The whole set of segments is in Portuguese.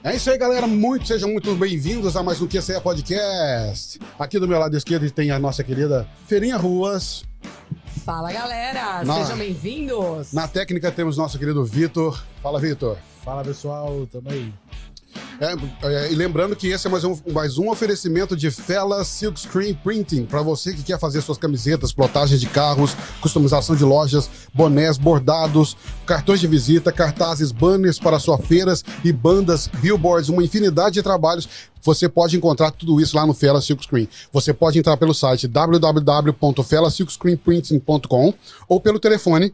É isso aí, galera. Sejam muito bem-vindos a mais um QCE Podcast. Aqui do meu lado esquerdo tem a nossa querida Ferinha Ruas. Fala, galera. Sejam bem-vindos. Na técnica temos nosso querido Vitor. Fala, Vitor. Fala, pessoal. Tamo aí. E lembrando que esse é mais um oferecimento de Fella Silkscreen Printing para você que quer fazer suas camisetas, plotagens de carros, customização de lojas, bonés, bordados, cartões de visita, cartazes, banners para suas feiras e bandas, billboards, uma infinidade de trabalhos. Você pode encontrar tudo isso lá no Fella Silkscreen. Você pode entrar pelo site www.fellasilkscreenprinting.com ou pelo telefone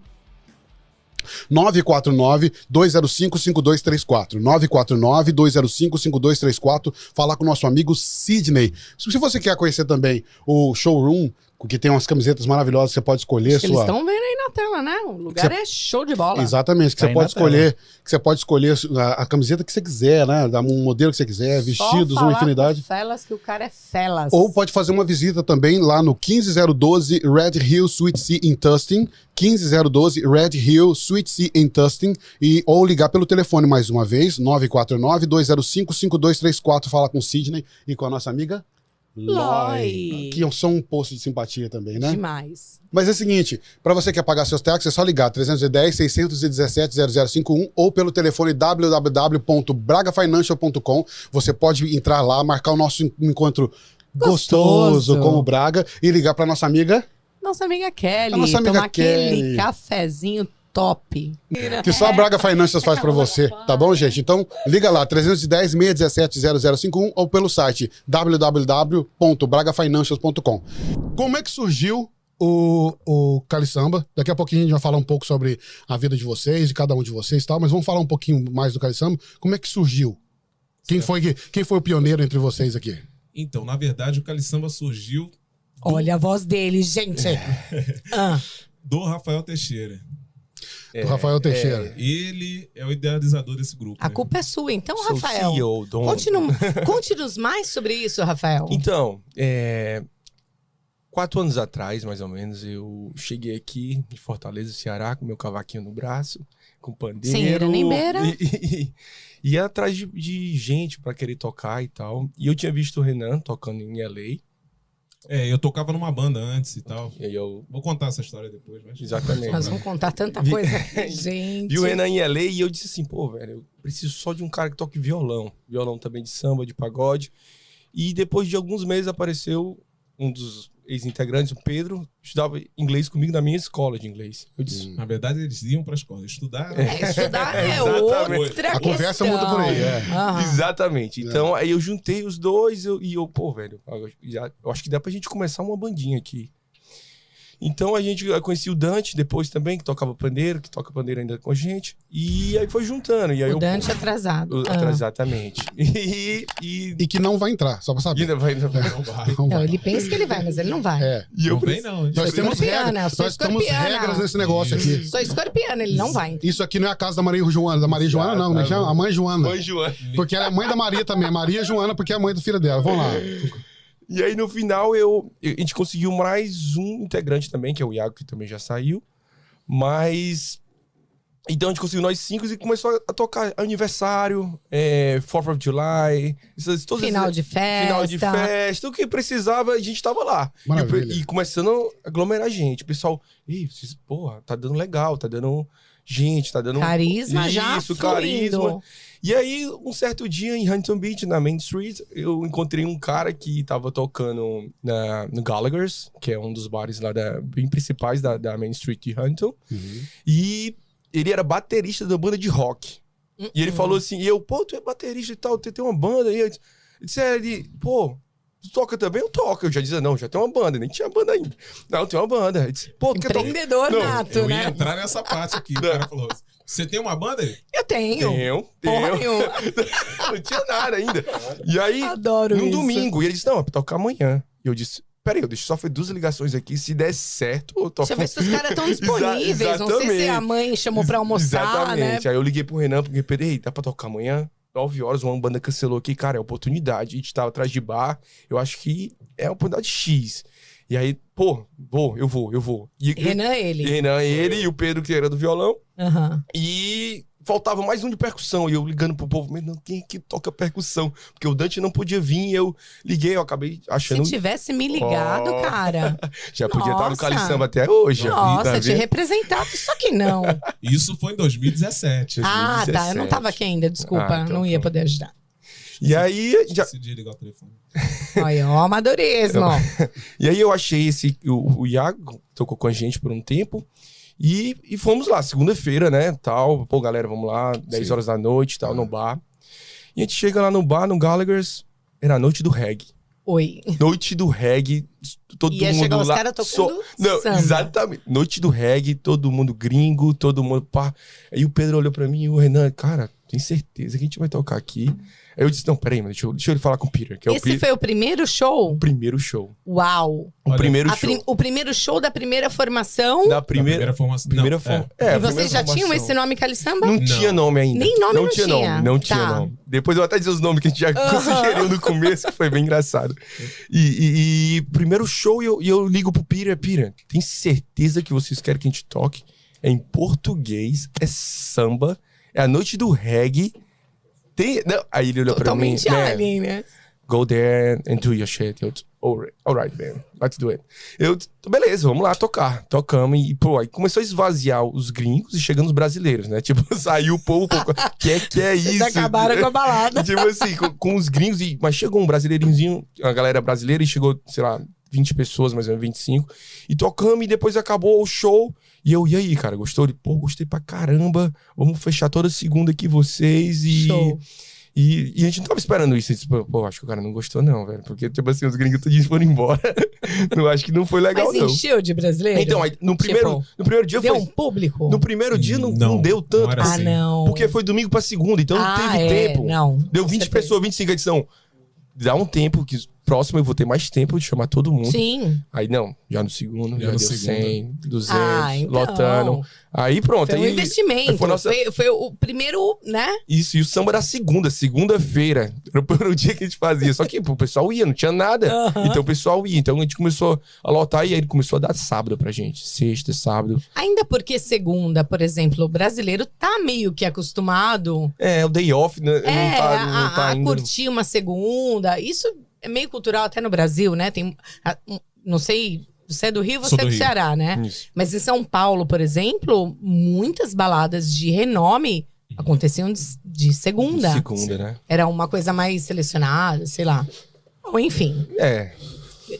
949-205-5234. 949-205-5234. Falar com o nosso amigo Sidney. Se você quer conhecer também o showroom, que tem umas camisetas maravilhosas que você pode escolher. Eles estão vendo aí na tela, né? O lugar é show de bola. Exatamente, que você pode escolher a camiseta que você quiser, né? Um modelo que você quiser, vestidos, uma infinidade. Felas, que o cara é felas. Ou pode fazer uma visita também lá no 15012 Red Hill Suite C em Tustin. 15012 Red Hill Suite C em Tustin. Ou ligar pelo telefone mais uma vez, 949-205-5234. Fala com o Sidney e com a nossa amiga Loi. Que são um posto de simpatia também, né? Demais. Mas é o seguinte, para você que quer pagar seus taxas, é só ligar 310-617-0051 ou pelo telefone www.bragafinancial.com. Você pode entrar lá, marcar o nosso encontro gostoso com o Braga e ligar para nossa amiga Kelly. A nossa amiga tomar Kelly. aquele cafezinho top. Que só a Braga Financials faz para você, tá bom, gente? Então, liga lá, 310-617-0051 ou pelo site www.bragafinancials.com. Como é que surgiu o Caliçamba? Daqui a pouquinho a gente vai falar um pouco sobre a vida de vocês, de cada um de vocês e tal, mas vamos falar um pouquinho mais do Caliçamba. Como é que surgiu? Quem foi o pioneiro entre vocês aqui? Então, na verdade, o Caliçamba surgiu... Olha a voz dele, gente. Do Rafael Teixeira. Do Rafael Teixeira. Ele é o idealizador desse grupo. A culpa é sua, então, Sou Rafael. CEO, dono. Conte-nos mais sobre isso, Rafael. Então, 4 anos atrás, mais ou menos, eu cheguei aqui em Fortaleza, Ceará, com meu cavaquinho no braço, com pandeiro. Sem era nem beira. E ia atrás de gente pra querer tocar e tal. E eu tinha visto o Renan tocando em LA. Eu tocava numa banda antes e tal. E eu... Vou contar essa história depois. Mas... Exatamente. Nós vamos contar tanta coisa, gente. Vi o Renan em LA e eu disse assim, pô, velho, eu preciso só de um cara que toque violão. Violão também de samba, de pagode. E depois de alguns meses apareceu um dos ex-integrantes, o Pedro, estudava inglês comigo na minha escola de inglês. Eu disse... Na verdade, eles iam pra escola. Estudar é outra questão. A conversa muda por aí, Exatamente. Então, aí eu juntei os dois e eu, pô, velho, eu acho que dá pra gente começar uma bandinha aqui. Então, a gente conhecia o Dante depois também, que tocava pandeiro, que toca pandeiro ainda com a gente. E aí foi juntando. E aí o Dante atrasado. Exatamente. E que não vai entrar, só pra saber. Não vai. Não, ele pensa que ele vai, mas ele não vai. E eu não vem, não. Nós temos regras nesse negócio aqui. Sou escorpiana, ele não vai. Isso aqui não é a casa da Maria Joana. Da Maria Joana, não. A mãe Joana. Mãe Joana. Porque ela é mãe da Maria também. Maria Joana, porque é a mãe do filho dela. Vamos lá. E aí, no final, a gente conseguiu mais um integrante também, que é o Iago, que também já saiu. Mas... Então, a gente conseguiu nós 5 e começou a tocar aniversário, 4th of July... Final de festa. O que precisava, a gente tava lá. E começando a aglomerar gente. O pessoal, porra, tá dando legal, tá dando... Gente, tá dando... Carisma já carisma. E aí, um certo dia, em Huntington Beach, na Main Street, eu encontrei um cara que tava tocando no Gallagher's, que é um dos bares lá bem principais da Main Street de Huntington. E ele era baterista da banda de rock. E ele falou assim, pô, tu é baterista e tal, tu tem uma banda aí. Eu disse, pô... Tu toca também? Eu toco. Eu já dizia, não, já tem uma banda. Nem tinha banda ainda. Não, tem uma banda. Eu disse, pô, tu quer tocar? Empreendedor nato, eu né? ia entrar nessa parte aqui. O cara falou, você tem uma banda? Eu tenho. Tenho. Não tinha nada ainda. E aí, num domingo, e ele disse, não, é pra tocar amanhã. E eu disse, peraí, eu deixo só foi 2 ligações aqui. Se der certo, eu toco. Deixa eu ver se os caras estão disponíveis. Não sei se a mãe chamou pra almoçar, Exatamente. né? Aí eu liguei pro Renan, porque, peraí, dá pra tocar amanhã? 9 horas, uma banda cancelou aqui, cara, é oportunidade. A gente tava atrás de bar, eu acho que é oportunidade X. E aí, pô, eu vou. Renan, ele e o Pedro, que era do violão. Uhum. E faltava mais um de percussão. E eu ligando pro povo, mas não, quem é que toca percussão? Porque o Dante não podia vir e eu liguei, eu acabei achando... Se tivesse me ligado, cara. Já podia estar no Nossa. Calisamba até hoje. Nossa, tá te vendo? representado, só que não. Isso foi em 2017. Ah, tá. Eu não tava aqui ainda, desculpa. Ah, então não ia pronto. poder ajudar. E aí, Esse dia ligar o telefone. Olha, ó, amadorismo. e aí eu achei o Iago, tocou com a gente por um tempo. E fomos lá, segunda-feira, né, tal. Pô, galera, vamos lá, 10 horas da noite, tal, no bar. E a gente chega lá no bar, no Gallagher's, era a noite do reggae. Oi. Noite do reggae, todo Ia mundo chegar os lá. caras tocando Não, samba. exatamente. Noite do reggae, todo mundo gringo, todo mundo pá. Aí o Pedro olhou pra mim e o Renan, cara, tem certeza que a gente vai tocar aqui? Aí eu disse, não, peraí, mano, deixa ele falar com o Peter. Que é Esse foi o primeiro show? o primeiro show. Uau. O Olha, primeiro show. O primeiro show da primeira formação. Da primeira formação. primeira Não, forma. E a vocês primeira já tinham formação. esse nome Calisamba? Não tinha nome ainda. Nem nome não tinha. tinha. Não tinha Tá. nome. Depois eu até dizer os nomes que a gente já sugeriu no começo, que foi bem engraçado. E primeiro show, e eu ligo pro Peter. Peter, tem certeza que vocês querem que a gente toque? É em português, é samba, é a noite do reggae. Não. Aí ele olhou pra mim. Totalmente alien, né? Go there and do your shit. Eu disse, alright, man. Let's do it. Eu disse, beleza, vamos lá tocar. Tocamos e, pô, aí começou a esvaziar os gringos e chegando os brasileiros, né? Tipo, saiu o povo, que é isso? Vocês acabaram com a balada. Tipo assim, com os gringos, mas chegou um brasileirinho, a galera brasileira, e chegou, sei lá, 20 pessoas, mais ou menos 25, e tocamos, e depois acabou o show, e aí, cara, gostou? Ele, pô, gostei pra caramba, vamos fechar toda segunda aqui vocês, e... Show. E a gente não tava esperando isso. Disse, pô, acho que o cara não gostou, não, velho. Porque, tipo assim, os gringos todos foram embora. Não acho que não foi legal, Mas não. encheu de brasileiro? Então, aí, no primeiro dia Deu foi. um público? No primeiro dia não Não, deu tanto. não era Ah, assim. não. Porque foi domingo pra segunda, então não teve tempo. Não. Deu 20 Certeza. pessoas, 25 edição. Dá um tempo, que próximo eu vou ter mais tempo de chamar todo mundo. Sim. Aí não, já no segundo, já no deu segundo. 100, 200, Então. lotando. Aí pronto. Foi um aí, investimento. Foi nossa... Foi o primeiro, né? Isso, e o samba era segunda-feira. Era o dia que a gente fazia. Só que pô, o pessoal ia, não tinha nada. Então o pessoal ia. Então a gente começou a lotar e aí ele começou a dar sábado pra gente. Sexta, sábado. Ainda porque segunda, por exemplo, o brasileiro tá meio que acostumado É, o day off, né? Não tá a ainda. curtir uma segunda. Isso é meio cultural até no Brasil, né? Não sei, você é do Rio, você Sou é do do Rio. Ceará, né? Isso. Mas em São Paulo, por exemplo, muitas baladas de renome aconteciam de segunda. Segunda, né? Era uma coisa mais selecionada, sei lá. Ou enfim, É.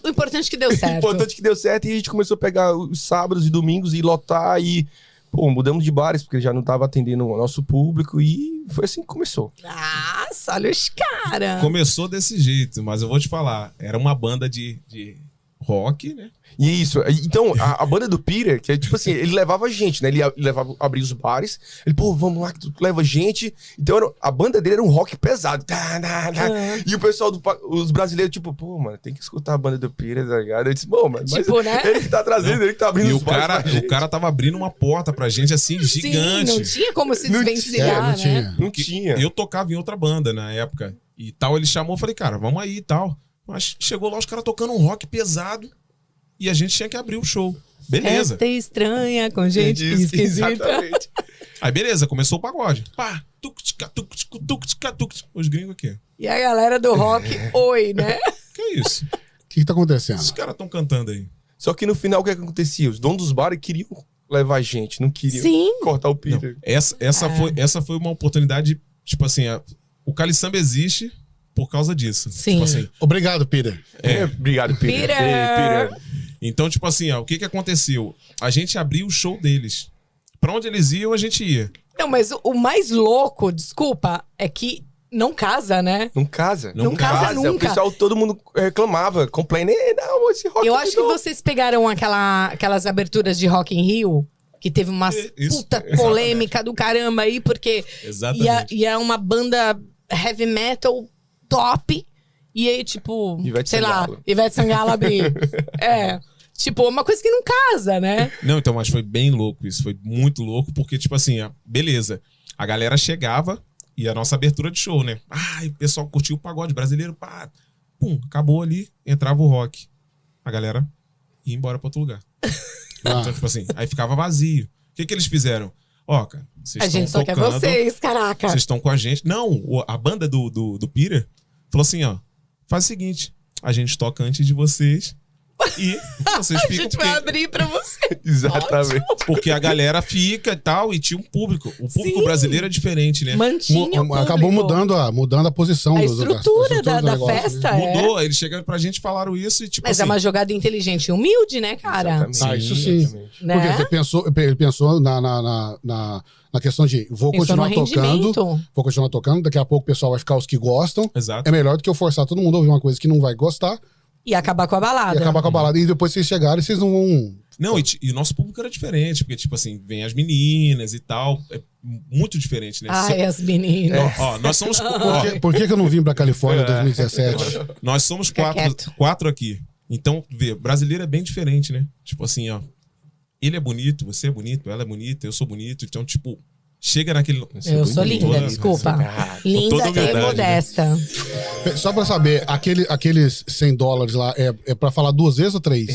o importante é que deu O certo. importante que deu certo e a gente começou a pegar os sábados e domingos e lotar e... Pô, mudamos de bares porque já não tava atendendo o nosso público e foi assim que começou. Nossa, olha os caras. Começou desse jeito, mas eu vou te falar. Era uma banda de rock, né? E isso. Então, a banda do Peter, que é tipo assim, ele levava a gente, né? Ele levava, abria os bares. Ele, pô, vamos lá que tu leva a gente. Então, a banda dele era um rock pesado. E o pessoal, os brasileiros, tipo, pô, mano, tem que escutar a banda do Peter, tá ligado? Eu disse, pô, mano, mas Tipo, né? ele que tá trazendo, ele que tá abrindo E os o bares pra cara, gente. o cara tava abrindo uma porta pra gente, assim, gigante. Sim, não tinha como se Não desvencilhar, não né? tinha. Não tinha. Eu tocava em outra banda na época. E tal, ele chamou, eu falei, cara, vamos aí e tal. Mas chegou lá os caras tocando um rock pesado. E a gente tinha que abrir o show. Beleza. Festa estranha com gente esquisita. Exatamente. Aí beleza, começou o pagode. Pá, tuc-tica, tuc-tica, tuc-tica, tuc-tica. Os gringos aqui. E a galera do rock, oi, né? Que isso? O que tá acontecendo? Esses caras tão cantando aí. Só que no final, o que acontecia? Os donos dos bares queriam levar a gente, não queriam Sim. cortar o Não, Peter. essa foi uma oportunidade, tipo assim, o Calisamba existe por causa disso. Sim. Tipo assim, Obrigado, Peter. Obrigado, Peter. Peter. Ei, Peter. então, tipo assim, ó, o que aconteceu? A gente abriu o show deles. Pra onde eles iam, a gente ia. Não, mas o mais louco, desculpa, é que não casa, né? Não casa. Não casa O nunca. pessoal, todo mundo reclamava, complain. Não, esse rock Eu não acho que não." vocês pegaram aquelas aberturas de Rock in Rio, que teve uma Isso, puta exatamente. polêmica do caramba aí, porque Exatamente. ia uma banda heavy metal top, e aí, tipo, Ivete sei Sangalo. lá, Ivete Sangalo abrir. Tipo, uma coisa que não casa, né? Não, então, mas foi bem louco isso. Foi muito louco, porque, tipo assim, beleza. A galera chegava e a nossa abertura de show, né? O pessoal curtiu o pagode brasileiro, pá. Pum, acabou ali, entrava o rock. A galera ia embora pra outro lugar. Ah. Então, tipo assim, aí ficava vazio. O que eles fizeram? ó, cara, vocês A gente estão só quer tocando, vocês, caraca. vocês estão com a gente. Não, a banda do Peter falou assim, ó, faz o seguinte, a gente toca antes de vocês e vocês A ficam... gente vai abrir pra você. Exatamente. Porque a galera fica e tal, e tinha um público. O público Sim. brasileiro é diferente, né? Mantinha o Acabou público. mudando a posição A do estrutura da do negócio, festa. né? É. Mudou, eles chegaram pra gente e falaram isso e tipo Mas assim... é uma jogada inteligente e humilde, né, cara? Exatamente. Ah, isso sim. Exatamente. Né? Porque ele pensou na questão de vou Pensou no continuar rendimento. tocando, daqui a pouco o pessoal vai ficar os que gostam. Exato. É melhor do que eu forçar todo mundo a ouvir uma coisa que não vai gostar E acabar com a balada. e acabar com a balada. E depois vocês chegarem, vocês não vão. Não, e o nosso público era diferente, porque, tipo assim, vem as meninas e tal. É muito diferente, né? Ai, as meninas. Ó, nós somos. Por que eu não vim pra Califórnia em 2017? Nós somos Fica quieto. quatro aqui. Então, vê, brasileiro é bem diferente, né? Tipo assim, ó. Ele é bonito, você é bonito, ela é bonita, eu sou bonito. Então, tipo, chega naquele. Eu sou linda, Toda- desculpa. Com Linda toda e humildade, né? modesta. Só pra saber, aqueles $100 lá é pra falar 2 vezes ou 3?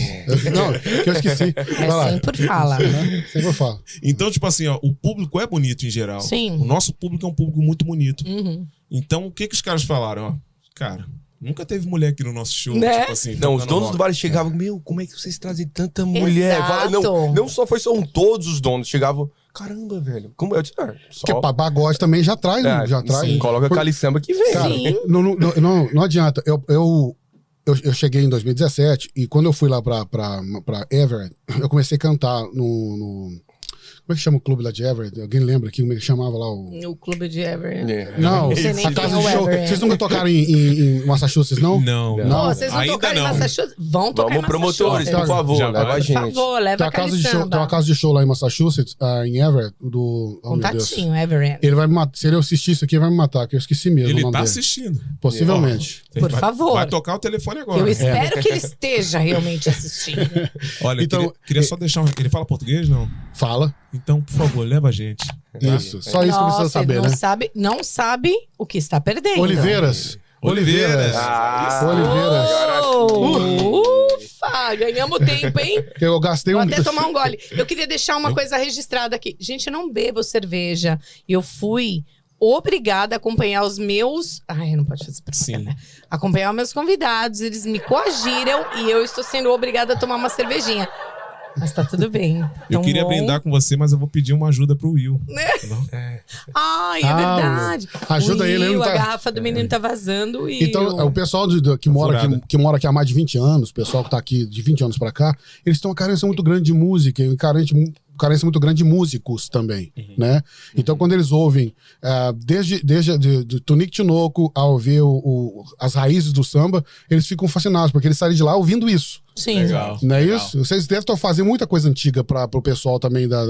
Não, que eu esqueci. Vai lá. É sempre fala. Né? Sempre fala. Então, tipo assim, ó, o público é bonito em geral. Sim. O nosso público é um público muito bonito. Uhum. Então, o que os caras falaram? Ó, cara, nunca teve mulher aqui no nosso show. Né? Tipo assim, Não, os tocando donos rock. do bar chegavam, meu, como é que vocês trazem tanta mulher? Fala, Exato. não só são todos os donos, chegavam, caramba, velho, como eu disse, só... Porque pagode também já traz, já traz. sim, coloca Por- caliçamba que vem. Cara, Sim. não adianta. Eu cheguei em 2017 e quando eu fui lá pra Everett, eu comecei a cantar no como é que chama o clube lá de Everett? Alguém lembra aqui como é que chamava lá o... O clube de Everett. É. Não, Não sei nem a quem casa é o de show. Everett. Vocês nunca tocaram em Massachusetts, não? Não. Não. Pô, vocês vão Ainda tocar em não. Massachusetts? Vão tocar Vamos, em promotores, Massachusetts. por favor, Já leva vai. a Por gente. favor, leva Tem a uma casa de show, caliçamba. tem uma casa de show lá em Massachusetts, em Everett, do... Oh, meu Deus. Contatinho, Everett. Ele vai me matar. Se ele assistir isso aqui, ele vai me matar, que eu esqueci mesmo o Ele nome tá dele. assistindo. Possivelmente. Ó, Por vai- favor. Vai tocar o telefone agora. Eu espero que ele esteja realmente assistindo. Olha, Então, queria só deixar Ele fala português, não? Fala. Então, por favor, leva a gente. Isso. Só isso que Nossa, precisa saber, ele né? não sabe o que está perdendo. Oliveiras. Oliveiras. Ah, Oliveiras. Ufa, ganhamos tempo, hein? Eu gastei Vou um... até tomar um gole. Eu queria deixar uma coisa registrada aqui. Gente, eu não bebo cerveja. Eu fui obrigada a acompanhar os meus... Ai, não pode fazer Sim. propaganda. Acompanhar os meus convidados. Eles me coagiram e eu estou sendo obrigada a tomar uma cervejinha. Mas tá tudo bem. Eu Tão queria bom. brindar com você, mas eu vou pedir uma ajuda pro Will. Ai, é Ah, verdade. ajuda o ele, ele não A tá- garrafa do menino tá vazando e... Então, o pessoal que mora aqui há mais de 20 anos, o pessoal que tá aqui de 20 anos pra cá, eles têm uma carência muito grande de música e carência muito grande de músicos também, né? Então, quando eles ouvem, desde Tunique Tinoco ao ver as raízes do samba, eles ficam fascinados, porque eles saem de lá ouvindo isso. Sim. Legal. Não é Legal. isso? Vocês devem fazer muita coisa antiga pro pessoal também da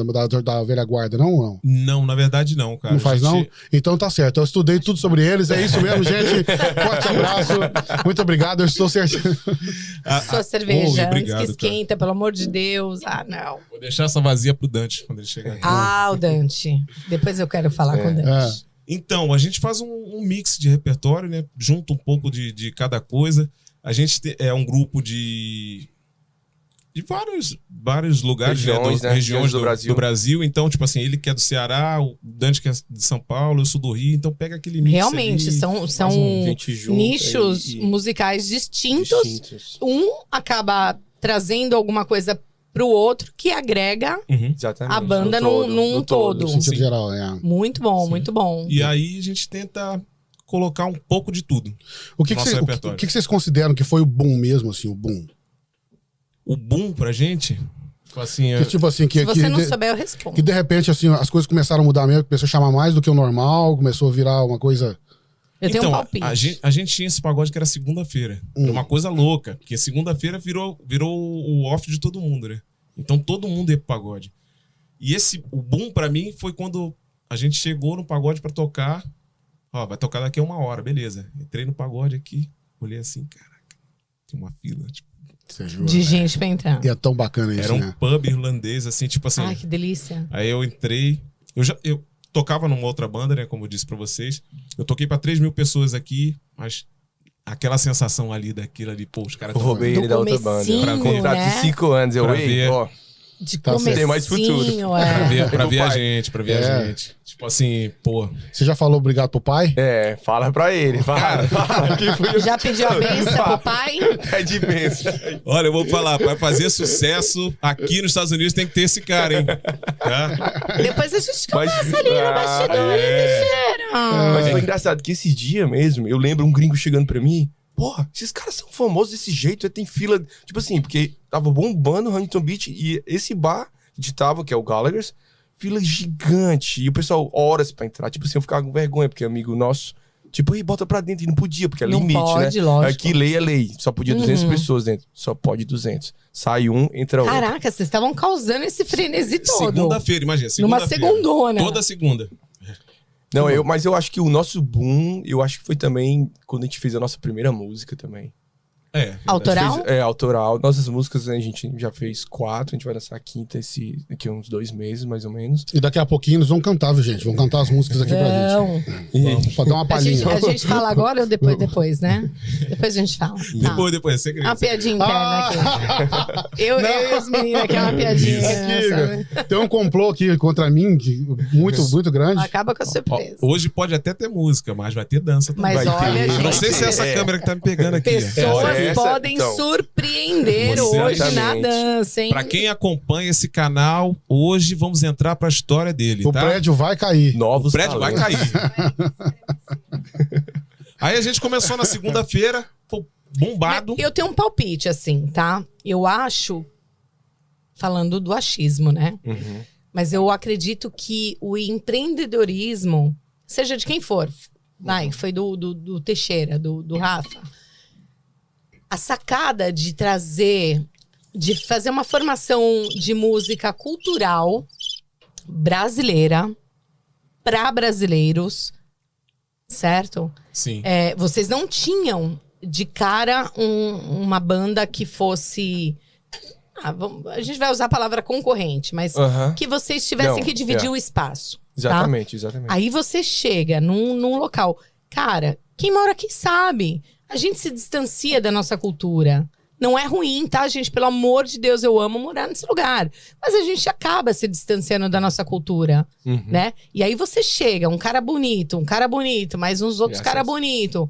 velha guarda, não? Ou não? Não, na verdade não, cara. Não faz, A gente- não? Então tá certo. Eu estudei tudo sobre eles. É isso mesmo, gente. Forte abraço. Muito obrigado. Eu estou certinho. Sua cerveja, obrigado, antes que esquenta, pelo amor de Deus. Ah, não. Vou deixar essa vazia pro Dante quando ele chegar aqui. Ah, o Dante. Depois eu quero falar com o Dante. Então, a gente faz um mix de repertório, né? Junta um pouco de cada coisa. A gente é um grupo de vários lugares, Regiões, né? regiões do Brasil. do Brasil. Então, tipo assim, ele que é do Ceará, o Dante que é de São Paulo, eu sou do Rio. Então, pega aquele mix Realmente, ali, são faz um- gente junta nichos e- musicais distintos. distintos. Um acaba trazendo alguma coisa pro outro que agrega Uhum. Exatamente. a banda No num todo. No sentido Sim. geral, Muito bom, Sim. muito bom. E aí, a gente tenta colocar um pouco de tudo. O que, Nosso cê- o repertório. que vocês consideram que foi o boom mesmo, assim, o boom? O boom pra gente, assim, Que tipo assim, Se você não souber, eu respondo. que de repente, assim, as coisas começaram a mudar mesmo, começou a chamar mais do que o normal, começou a virar uma coisa... Eu tenho um então, palpite. a gente tinha esse pagode que era segunda-feira. Era uma coisa louca. Porque segunda-feira virou o off de todo mundo, né? Então todo mundo ia pro pagode. E o boom pra mim foi quando a gente chegou no pagode pra tocar. Ó, vai tocar daqui a 1 hora, beleza. Entrei no pagode aqui, olhei assim, caraca, tem uma fila. Tipo, Você jura? De gente pra entrar. E é tão bacana isso, era um né? pub irlandês, assim, tipo assim. Ai, que delícia. Aí eu entrei. Eu tocava numa outra banda, né? Como eu disse pra vocês. Eu toquei pra 3 mil pessoas aqui, mas aquela sensação ali, daquilo ali, pô, os caras Eu roubei Do ele da outra banda. comecinho, Pra contrato né? de 5 anos. Eu, Pra ei, ver. ó. De Tá certo. Tem mais futuro. comecinho, Pra é. ver, pra Meu ver a pai. gente, pra ver a É. gente. Tipo assim, pô. Você já falou obrigado pro pai? É, fala pra ele. Fala. Que fui eu Já que pediu a chamo. benção pro pai? Pede benção. Olha, eu vou falar, pra fazer sucesso aqui nos Estados Unidos tem que ter esse cara, hein? Tá? Depois a gente Mas- conversa ali no bastidor, Teixeira. Mas foi engraçado que esse dia mesmo, eu lembro um gringo chegando pra mim. Porra, esses caras são famosos desse jeito, tem fila. Tipo assim, porque tava bombando Huntington Beach e esse bar de tava, que é o Gallagher's, fila gigante. E o pessoal horas pra entrar. Tipo assim, eu ficava com vergonha, porque amigo nosso, tipo, ei, bota pra dentro. E não podia, porque é Não limite, pode, né? lógico. Aqui lei é lei. Só podia 200 Uhum. pessoas dentro. Só pode 200. Sai um, entra outro. Caraca, vocês estavam causando esse frenesi todo. Segunda-feira, imagina. Numa Segunda-feira. segundona. Toda segunda. Não, mas eu acho que o nosso boom, eu acho que foi também quando a gente fez a nossa primeira música também. É. Autoral? Autoral. Nossas músicas, né, a gente já fez 4, a gente vai lançar a quinta daqui uns 2 meses, mais ou menos. E daqui a pouquinho eles vão cantar, viu, gente? Vão cantar as músicas aqui pra gente. Não. Vamos, pra dar uma A gente, palhinha. a gente fala agora ou depois, né? Depois a gente fala. Tá. Depois, segredo. Uma piadinha interna aqui. Eu e os meninos aqui, é uma piadinha. sabe? Aqui, tem um complô aqui contra mim, muito grande. Acaba com a surpresa. Hoje pode até ter música, mas vai ter dança também. Mas vai ter. olha, Eu não sei gente, se é essa câmera que tá me pegando aqui. pessoas Essa, podem então. surpreender Você- hoje na Exatamente. dança, hein? Pra quem acompanha esse canal, hoje vamos entrar pra história dele, O tá? prédio vai cair. Novos O prédio vai talentos. cair. Aí a gente começou na segunda-feira, pô, bombado. Eu tenho um palpite, assim, tá? Eu acho, falando do achismo, né? Uhum. Mas eu acredito que o empreendedorismo, seja de quem for, foi do Teixeira, do Rafa, a sacada de trazer, de fazer uma formação de música cultural brasileira para brasileiros, certo? Sim. Vocês não tinham de cara uma banda que fosse. A gente vai usar a palavra concorrente, mas Aham. que vocês tivessem Não, que dividir o espaço. Tá? Exatamente, exatamente. Aí você chega num local. Cara, quem mora aqui sabe. A gente se distancia da nossa cultura. Não é ruim, tá, gente? Pelo amor de Deus, eu amo morar nesse lugar. Mas a gente acaba se distanciando da nossa cultura, Uhum. né? E aí você chega, um cara bonito, mais uns outros Graças. caras bonitos.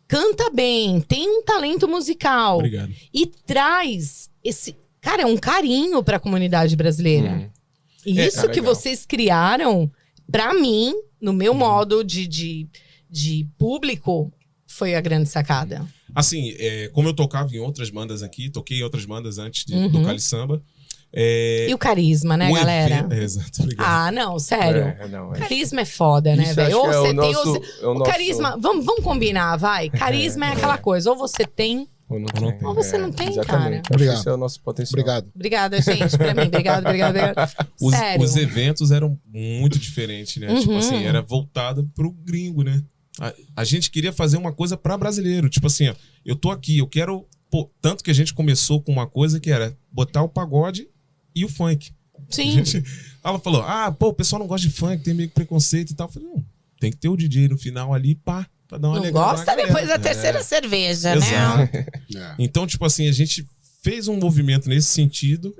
Canta bem, tem um talento musical. Obrigado. E traz esse... Cara, é um carinho pra comunidade brasileira. Uhum. E É, isso que legal. vocês criaram, pra mim, no meu modo de público, foi a grande sacada. Assim, como eu tocava em outras bandas aqui, toquei em outras bandas antes Uhum. do Cali Samba. E o carisma, né, o galera? evento- exato, obrigado. Ah, não, sério. Não, O carisma é foda, né, Isso velho? acho Ou que é você o tem, nosso- ou é o o nosso- carisma, vamos combinar, vai. Carisma é aquela coisa, ou você tem. Ou não Ou não tem. Ou você não tem, exatamente. cara. Acho que Obrigado. esse é o nosso potencial. Obrigado. Obrigada, gente, pra mim. Obrigado. Sério. Os eventos eram muito diferentes, né? Tipo Uhum. assim, era voltado pro gringo, né? A gente queria fazer uma coisa pra brasileiro. Tipo assim, ó, eu tô aqui, eu quero... Pô, tanto que a gente começou com uma coisa que era botar o pagode e o funk. A Sim. gente, ela falou, o pessoal não gosta de funk, tem meio que preconceito e tal. Eu falei, não, tem que ter o DJ no final ali, pá, pra dar uma Não alegrada na gosta galera. depois da terceira cerveja, né? Exato. É. Então, tipo assim, a gente fez um movimento nesse sentido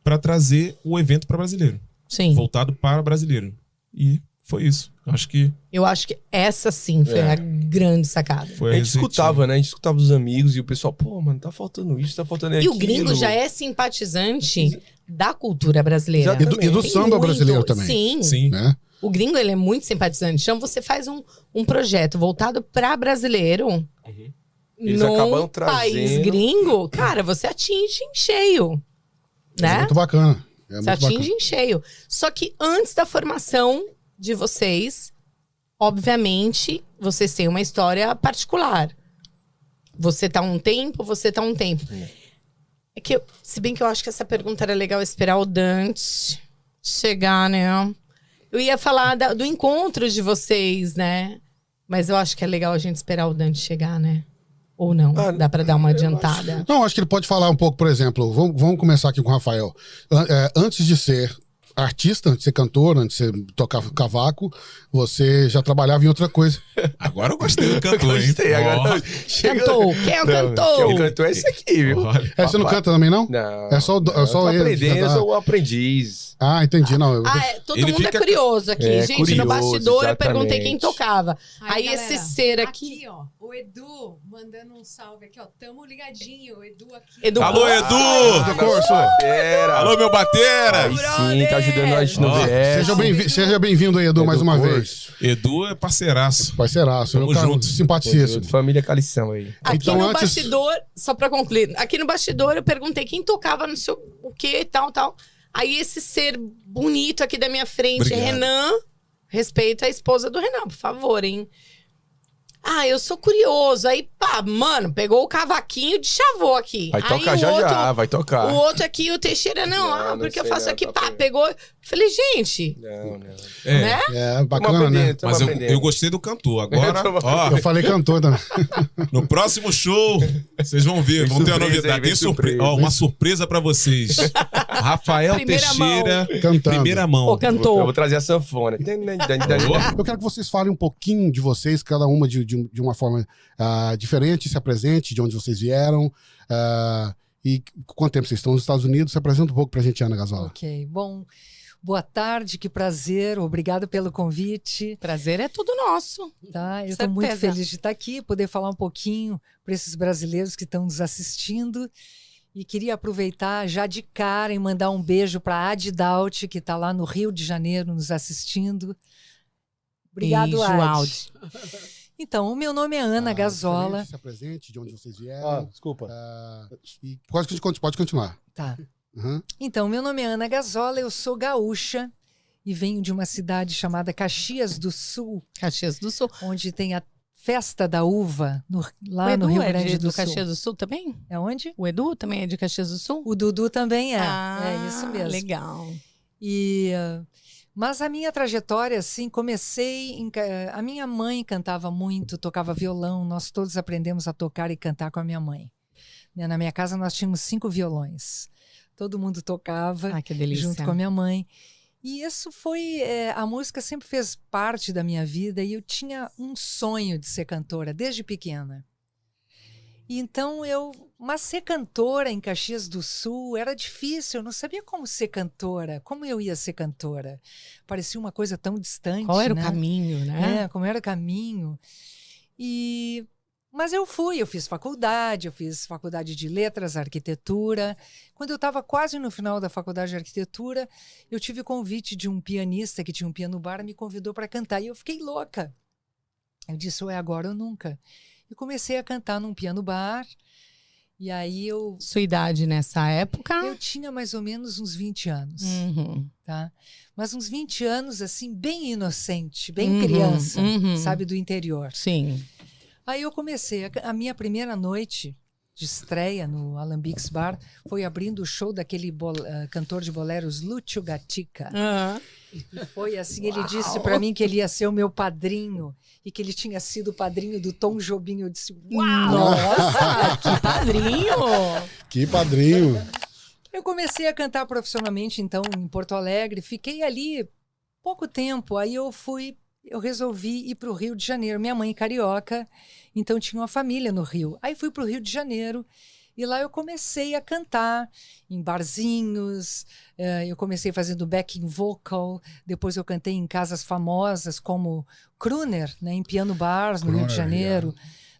pra trazer o evento pra brasileiro. Sim. Voltado para brasileiro. E foi isso. Acho que Eu acho que essa sim foi a grande sacada. foi A gente receitinha. escutava, né? A gente escutava os amigos e o pessoal, pô, mano, tá faltando isso, tá faltando E aquilo. o gringo já é simpatizante da cultura brasileira. Exatamente. E do Tem samba muito, brasileiro também. Sim. Sim. Né? O gringo, ele é muito simpatizante. Então, você faz um projeto voltado pra brasileiro Eles num acabam país trazendo- gringo. Cara, você atinge em cheio. É Né? muito bacana. É Você muito atinge bacana. em cheio. Só que antes da formação de vocês, obviamente, vocês têm uma história particular. Você tá um tempo, você tá um tempo. É que, se bem que eu acho que essa pergunta era legal esperar o Dante chegar, né? Eu ia falar do encontro de vocês, né? Mas eu acho que é legal a gente esperar o Dante chegar, né? Ou não? Ah, Dá pra dar uma adiantada. Não, acho que ele pode falar um pouco, por exemplo, vamos começar aqui com o Rafael. Antes de ser artista, antes de ser cantora, antes de você tocar cavaco, você já trabalhava em outra coisa. Agora eu gostei do cantor, hein? Gostei, agora Ó, chega... Cantou. Quem é o cantor? Quem é o cantor é esse aqui, viu? olha. Você não canta também, não? Não. É só o- é só eu tô ele aprendendo, que eu dá- sou um aprendiz. Ah, entendi. Não, Todo Ele mundo fica- é curioso aqui. É, Gente, curioso, no bastidor eu perguntei exatamente. quem tocava. Aí galera, esse ser aqui... ó, o Edu mandando um salve aqui, ó. Tamo ligadinho, o Edu aqui. Edu. Alô, Edu! do curso. Alô, meu batera! Aí sim, tá ajudando a gente no Ó, VS. Seja bem-vindo aí, Edu, mais uma vez. Edu é parceiraço. Parceiraço. Tamo Eu, cara, junto. simpaticíssimo. Família Calição aí. Aqui Então, no antes- bastidor, só pra concluir, aqui no bastidor eu perguntei quem tocava no seu o que, tal. Aí esse ser bonito aqui da minha frente, Obrigado. Renan, respeita a esposa do Renan, por favor, hein? Ah, eu sou curioso. Aí, pá, mano, pegou o cavaquinho de chavou aqui. Vai Aí tocar o já outro, já, vai tocar. O outro aqui, o Teixeira, não, Não, não porque eu sei faço não, aqui, tá pá, bem. pegou. Falei, gente, Não. É, né? É, bacana, né? mas eu gostei do cantor. Agora, ó, Eu falei cantor também. no próximo show, vocês vão ver, vão ter uma surpresa novidade. aí, Tem vem surpresa. Ó, uma surpresa pra vocês. Rafael Primeira Teixeira, Cantando. primeira O mão. Eu cantor. vou trazer a sanfona. Boa. Eu quero que vocês falem um pouquinho de vocês, cada uma de uma forma diferente, se apresente, de onde vocês vieram. E quanto tempo vocês estão nos Estados Unidos? Se apresenta um pouco pra gente, Ana Gasola. Ok, bom, boa tarde, que prazer, obrigado pelo convite, Prazer é tudo nosso. tá? Eu estou muito Certeza. feliz de estar aqui, poder falar um pouquinho para esses brasileiros que estão nos assistindo e queria aproveitar já de cara e mandar um beijo para a Adi Daut, que está lá no Rio de Janeiro nos assistindo. Obrigado, Beijo, Adi. Então, o meu nome é Ana Gasola. Se apresente, de onde vocês vieram. Desculpa. E pode continuar. Tá. Uhum. Então, meu nome é Ana Gasola, eu sou gaúcha e venho de uma cidade chamada Caxias do Sul, Caxias do Sul. onde tem a Festa da Uva, lá O Edu no Rio é Grande do do Sul. Caxias do Sul também? É onde? O Edu também é de Caxias do Sul? O Dudu também é. Ah, É isso mesmo. Legal. E, mas a minha trajetória, assim, a minha mãe cantava muito, tocava violão, nós todos aprendemos a tocar e cantar com a minha mãe. Né, na minha casa nós tínhamos 5 violões. Todo mundo tocava Ah, que delícia. junto com a minha mãe. E isso foi. A música sempre fez parte da minha vida e eu tinha um sonho de ser cantora desde pequena. E então mas ser cantora em Caxias do Sul era difícil, eu não sabia como ser cantora, como eu ia ser cantora. Parecia uma coisa tão distante. Qual era né? o caminho, né? Como era o caminho. Mas eu fiz faculdade de letras, arquitetura. Quando eu estava quase no final da faculdade de arquitetura, eu tive convite de um pianista que tinha um piano bar, me convidou para cantar e eu fiquei louca. Eu disse, ou é agora ou nunca. E comecei a cantar num piano bar. E aí Sua idade nessa época? eu tinha mais ou menos uns 20 anos. Uhum. Tá? Mas uns 20 anos, assim, bem inocente, bem Uhum, criança, uhum. sabe, do interior. Sim. Aí eu comecei, a minha primeira noite de estreia no Alambiques Bar foi abrindo o show daquele cantor de boleros, Lúcio Gatica. Foi assim, ele disse para mim que ele ia ser o meu padrinho e que ele tinha sido o padrinho do Tom Jobim. Eu disse, uau! Nossa, que padrinho! Que padrinho. Eu comecei a cantar profissionalmente, então, em Porto Alegre. Fiquei ali pouco tempo. Aí eu resolvi ir para o Rio de Janeiro. Minha mãe é carioca, então tinha uma família no Rio. Aí fui para o Rio de Janeiro e lá eu comecei a cantar em barzinhos. Eu comecei fazendo backing vocal. Depois eu cantei em casas famosas como Kruner, né, em piano bars no Rio de Janeiro.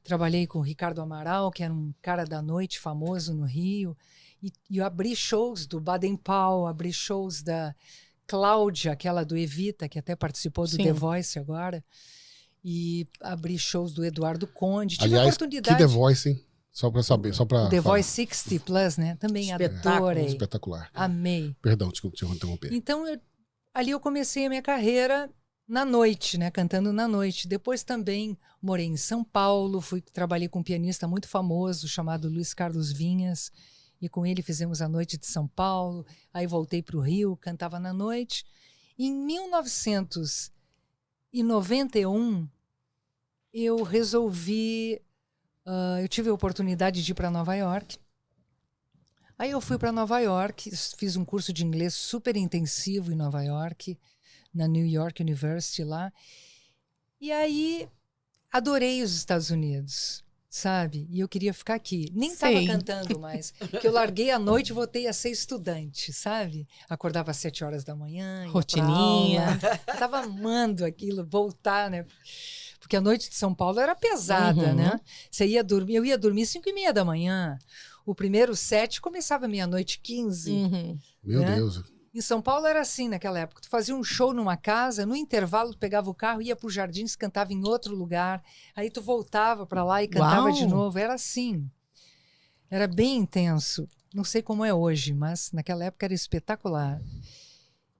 Trabalhei com o Ricardo Amaral, que era um cara da noite famoso no Rio. E eu abri shows do Baden Powell, abri shows da Cláudia, aquela do Evita, que até participou do Sim. The Voice agora. E abri shows do Eduardo Conde. Tive Aliás, oportunidade. que The Voice, hein? Só pra saber, só pra O The falar. Voice 60 Plus, né? Também Espetáculo, adorei. Espetacular. Amei. Perdão, desculpa te interromper. Então, ali eu comecei a minha carreira na noite, né? Cantando na noite. Depois também morei em São Paulo, trabalhei com um pianista muito famoso chamado Luiz Carlos Vinhas. E com ele fizemos a Noite de São Paulo. Aí voltei para o Rio, cantava na noite. Em 1991, eu resolvi... eu tive a oportunidade de ir para Nova York. Aí eu fui para Nova York, fiz um curso de inglês super intensivo em Nova York, na New York University lá. E aí adorei os Estados Unidos, sabe? E eu queria ficar aqui. Nem estava Sei. cantando mais, porque eu larguei à noite e voltei a ser estudante, sabe? Acordava às 7 horas da manhã, ia pra Rotininha. aula. Eu tava amando aquilo, voltar, né? Porque a noite de São Paulo era pesada, Uhum. né? Você ia dormir, eu ia dormir 5:30 da manhã. O primeiro set começava meia-noite 15. Uhum. Meu Né? Deus. Em São Paulo era assim naquela época. Tu fazia um show numa casa, no intervalo tu pegava o carro, ia pro Jardins, cantava em outro lugar. Aí tu voltava para lá e cantava Uau! de novo. Era assim. Era bem intenso. Não sei como é hoje, mas naquela época era espetacular.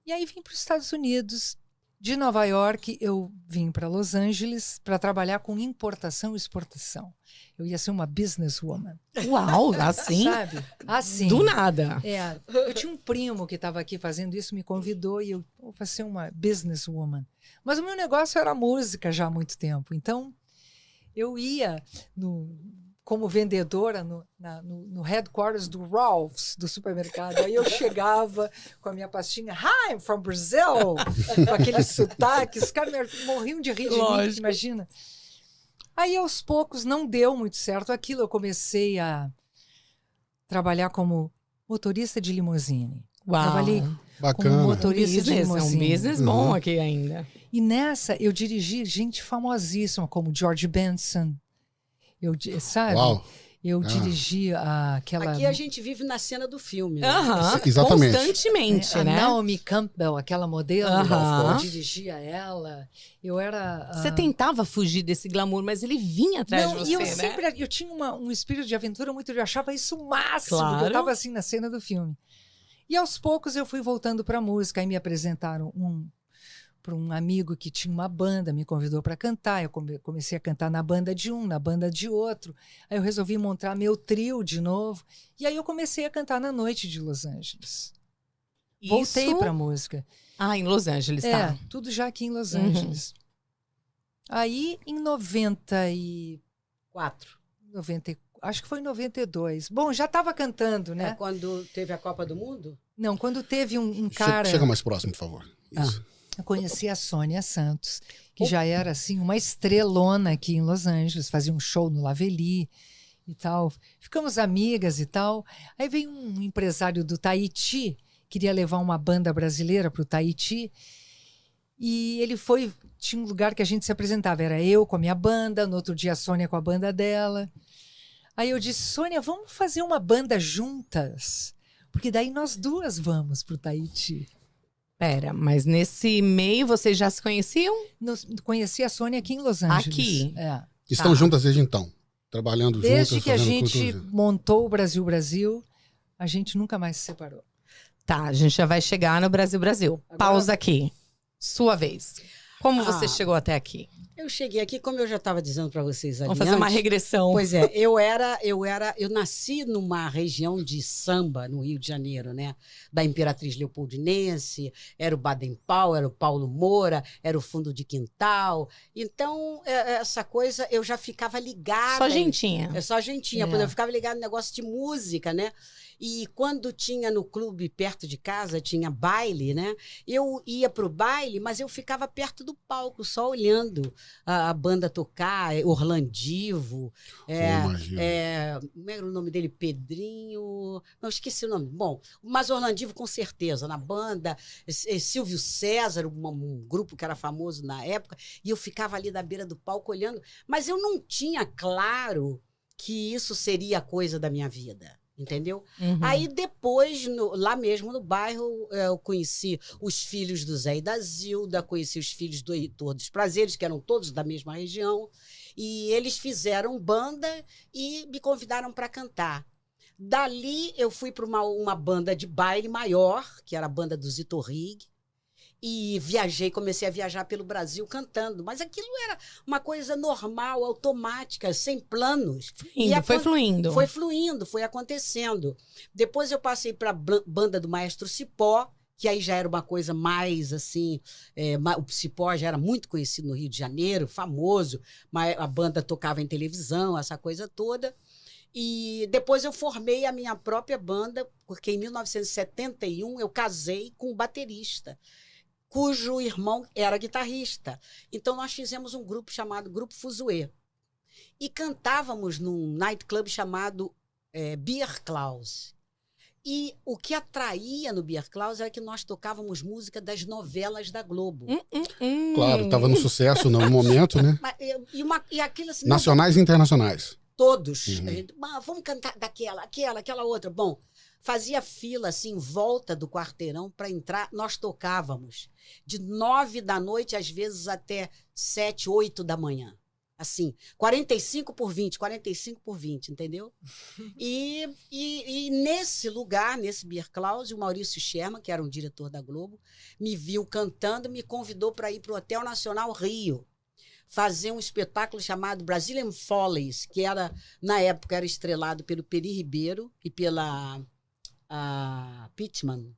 E aí vim para os Estados Unidos. De Nova York, eu vim para Los Angeles para trabalhar com importação e exportação. Eu ia ser uma businesswoman. Uau, assim? Sabe? Assim. Do nada. É, eu tinha um primo que estava aqui fazendo isso, me convidou e eu vou ser uma businesswoman. Mas o meu negócio era música já há muito tempo. Então, eu ia como vendedora no headquarters do Ralph's, do supermercado. Aí eu chegava com a minha pastinha, Hi, I'm from Brazil, com aquele sotaque. Os caras morriam de rir de mim, Lógico. imagina. Aí, aos poucos, não deu muito certo aquilo. Eu comecei a trabalhar como motorista de limusine. Uau. Trabalhei como Bacana. motorista de É um limusine. business bom aqui ainda. E nessa, eu dirigi gente famosíssima, como George Benson. Sabe? Uau. Eu dirigi aquela... Aqui a gente vive na cena do filme. Né? Aham. Exatamente. Constantemente, a né? Naomi Campbell, aquela modelo, Aham. eu dirigia ela. Eu era... Você tentava fugir desse glamour, mas ele vinha atrás Não, de você, e eu né? sempre... Eu tinha um espírito de aventura muito... Eu achava isso o máximo. Claro. Eu estava assim na cena do filme. E aos poucos eu fui voltando para a música. Aí me apresentaram para um amigo que tinha uma banda, me convidou para cantar. Eu comecei a cantar na banda de um, na banda de outro. Aí eu resolvi montar meu trio de novo. E aí eu comecei a cantar na noite de Los Angeles. Voltei Isso- para a música. Ah, em Los Angeles, É, tá. tudo já aqui em Los Uhum. Angeles. Aí, em 4. acho que foi em 92. Bom, já estava cantando, É né? quando teve a Copa do Mundo? Não, quando teve um cara... Chega mais próximo, por favor. Isso. Eu conheci a Sônia Santos, que já era assim uma estrelona aqui em Los Angeles, fazia um show no Laveli e tal. Ficamos amigas e tal. Aí veio um empresário do Tahiti, queria levar uma banda brasileira para o Tahiti. E ele tinha um lugar que a gente se apresentava, era eu com a minha banda, no outro dia a Sônia com a banda dela. Aí eu disse, Sônia, vamos fazer uma banda juntas, porque daí nós duas vamos para o Tahiti. Pera, mas nesse meio vocês já se conheciam? Conheci a Sônia aqui em Los Angeles. Aqui? É. Estão juntas desde então? Trabalhando Desde juntas, que a fazendo gente tudo. montou o Brasil Brasil, a gente nunca mais se separou. Tá, a gente já vai chegar no Brasil. Agora- Pausa aqui. Sua vez. Como você Ah. chegou até aqui? Eu cheguei aqui, como eu já estava dizendo para vocês ali Vamos fazer uma antes. regressão. Pois é, eu nasci numa região de samba no Rio de Janeiro, né? Da Imperatriz Leopoldinense, era o Baden Powell, era o Paulo Moura, era o Fundo de Quintal. Então, essa coisa eu já ficava ligada. Só gentinha. É só gentinha, É. porque eu ficava ligada no negócio de música, né? E quando tinha no clube perto de casa, tinha baile, né? Eu ia pro baile, mas eu ficava perto do palco, só olhando a banda tocar, Orlandivo, imagino. como era o nome dele? Pedrinho. Não, esqueci o nome. Bom, mas Orlandivo com certeza, na banda, Silvio César, um grupo que era famoso na época, e eu ficava ali na beira do palco olhando, mas eu não tinha claro que isso seria a coisa da minha vida. Entendeu? Uhum. Aí depois, lá mesmo no bairro, eu conheci os filhos do Zé e da Zilda, conheci os filhos do Heitor dos Prazeres, que eram todos da mesma região, e eles fizeram banda e me convidaram para cantar. Dali eu fui para uma banda de baile maior, que era a banda do Zito Rig, e comecei a viajar pelo Brasil cantando, mas aquilo era uma coisa normal, automática, sem planos. Foi fluindo. Foi fluindo, foi acontecendo. Depois eu passei para a banda do Maestro Cipó, que aí já era uma coisa mais assim, o Cipó já era muito conhecido no Rio de Janeiro, famoso, mas a banda tocava em televisão, essa coisa toda. E depois eu formei a minha própria banda, porque em 1971 eu casei com um baterista, cujo irmão era guitarrista. Então nós fizemos um grupo chamado Grupo Fuzue. E cantávamos num nightclub chamado Beer Klaus. E o que atraía no Beer Klaus era que nós tocávamos música das novelas da Globo. Claro, tava no sucesso no momento, né? E aquilo assim... Nacionais e internacionais. Todos. A gente, vamos cantar aquela outra. Bom, fazia fila assim em volta do quarteirão para entrar. Nós tocávamos de 9 da noite, às vezes até 7, 8 da manhã. Assim, 45 por 20, entendeu? E nesse lugar, nesse Beer Klaus, o Maurício Sherman, que era um diretor da Globo, me viu cantando, me convidou para ir para o Hotel Nacional Rio, fazer um espetáculo chamado Brazilian Follies, que era, na época, era estrelado pelo Peri Ribeiro e pela Pittman.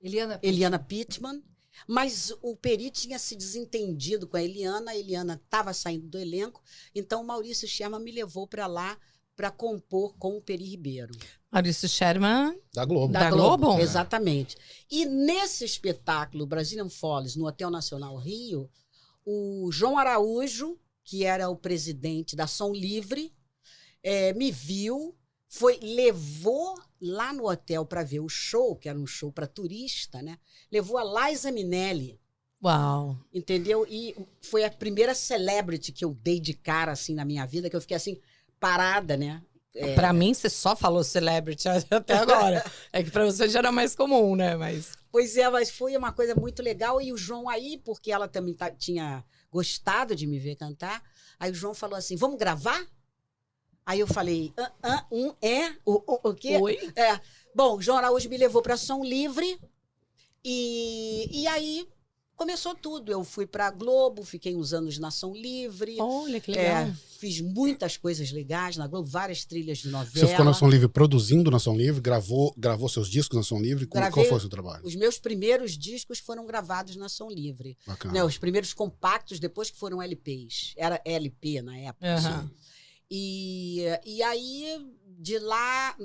Eliana Pittman. Mas o Peri tinha se desentendido com a Eliana estava saindo do elenco, então o Maurício Sherman me levou para lá para compor com o Peri Ribeiro. Maurício Sherman... Da Globo. Da Globo? Exatamente. E nesse espetáculo, Brazilian Follies, no Hotel Nacional Rio, o João Araújo, que era o presidente da Som Livre, me viu, levou lá no hotel para ver o show, que era um show para turista, né? Levou a Liza Minnelli. Uau! Entendeu? E foi a primeira celebrity que eu dei de cara, assim, na minha vida, que eu fiquei, assim, parada, né? Pra mim, você só falou celebrity até agora. É que pra você já era mais comum, né? Pois é, mas foi uma coisa muito legal. E o João aí, porque ela também tinha gostado de me ver cantar, aí o João falou assim, vamos gravar? Aí eu falei, o quê? Oi? Bom, o João Araújo me levou para Som Livre e aí começou tudo. Eu fui para a Globo, fiquei uns anos na Som Livre. Olha, que legal. Fiz muitas coisas legais na Globo, várias trilhas de novela. Você ficou na Som Livre produzindo na Som Livre, gravou seus discos na Som Livre? Qual foi o seu trabalho? Os meus primeiros discos foram gravados na Som Livre. Bacana. Né, os primeiros compactos, depois que foram LPs. Era LP na época. Uhum. E aí, de lá,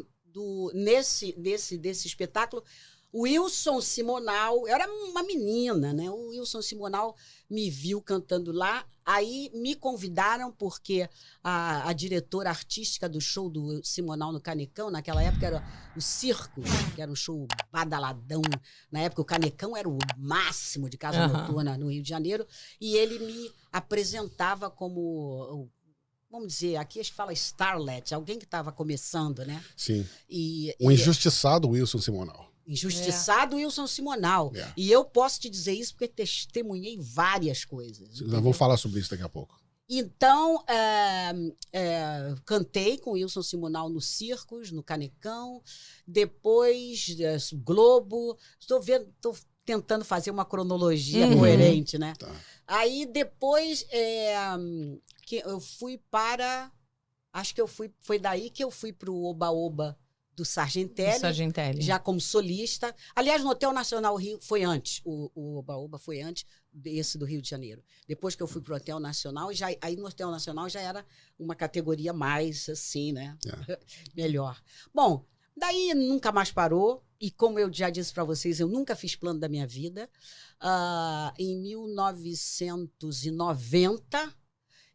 desse espetáculo, o Wilson Simonal, eu era uma menina, né? O Wilson Simonal me viu cantando lá, aí me convidaram porque a diretora artística do show do Simonal no Canecão, naquela época era o Circo, que era um show badaladão. Na época o Canecão era o máximo de casa noturna no Rio de Janeiro, e ele me apresentava como... Vamos dizer, aqui a gente fala starlet, alguém que estava começando, né? Sim. Um injustiçado Wilson Simonal. Injustiçado Wilson Simonal. E eu posso te dizer isso porque testemunhei várias coisas. Nós vamos falar sobre isso daqui a pouco. Então, cantei com o Wilson Simonal no Circos, no Canecão. Depois, Globo. Estou tentando fazer uma cronologia coerente, né? Tá. Aí, depois... que eu fui para... Acho que foi daí que eu fui para o Oba-Oba do Sargentelli. Já como solista. Aliás, no Hotel Nacional Rio foi antes. O Oba-Oba foi antes desse do Rio de Janeiro. Depois que eu fui para o Hotel Nacional, aí no Hotel Nacional já era uma categoria mais assim, né? Melhor. Bom, daí nunca mais parou. E como eu já disse para vocês, eu nunca fiz plano da minha vida. Em 1990...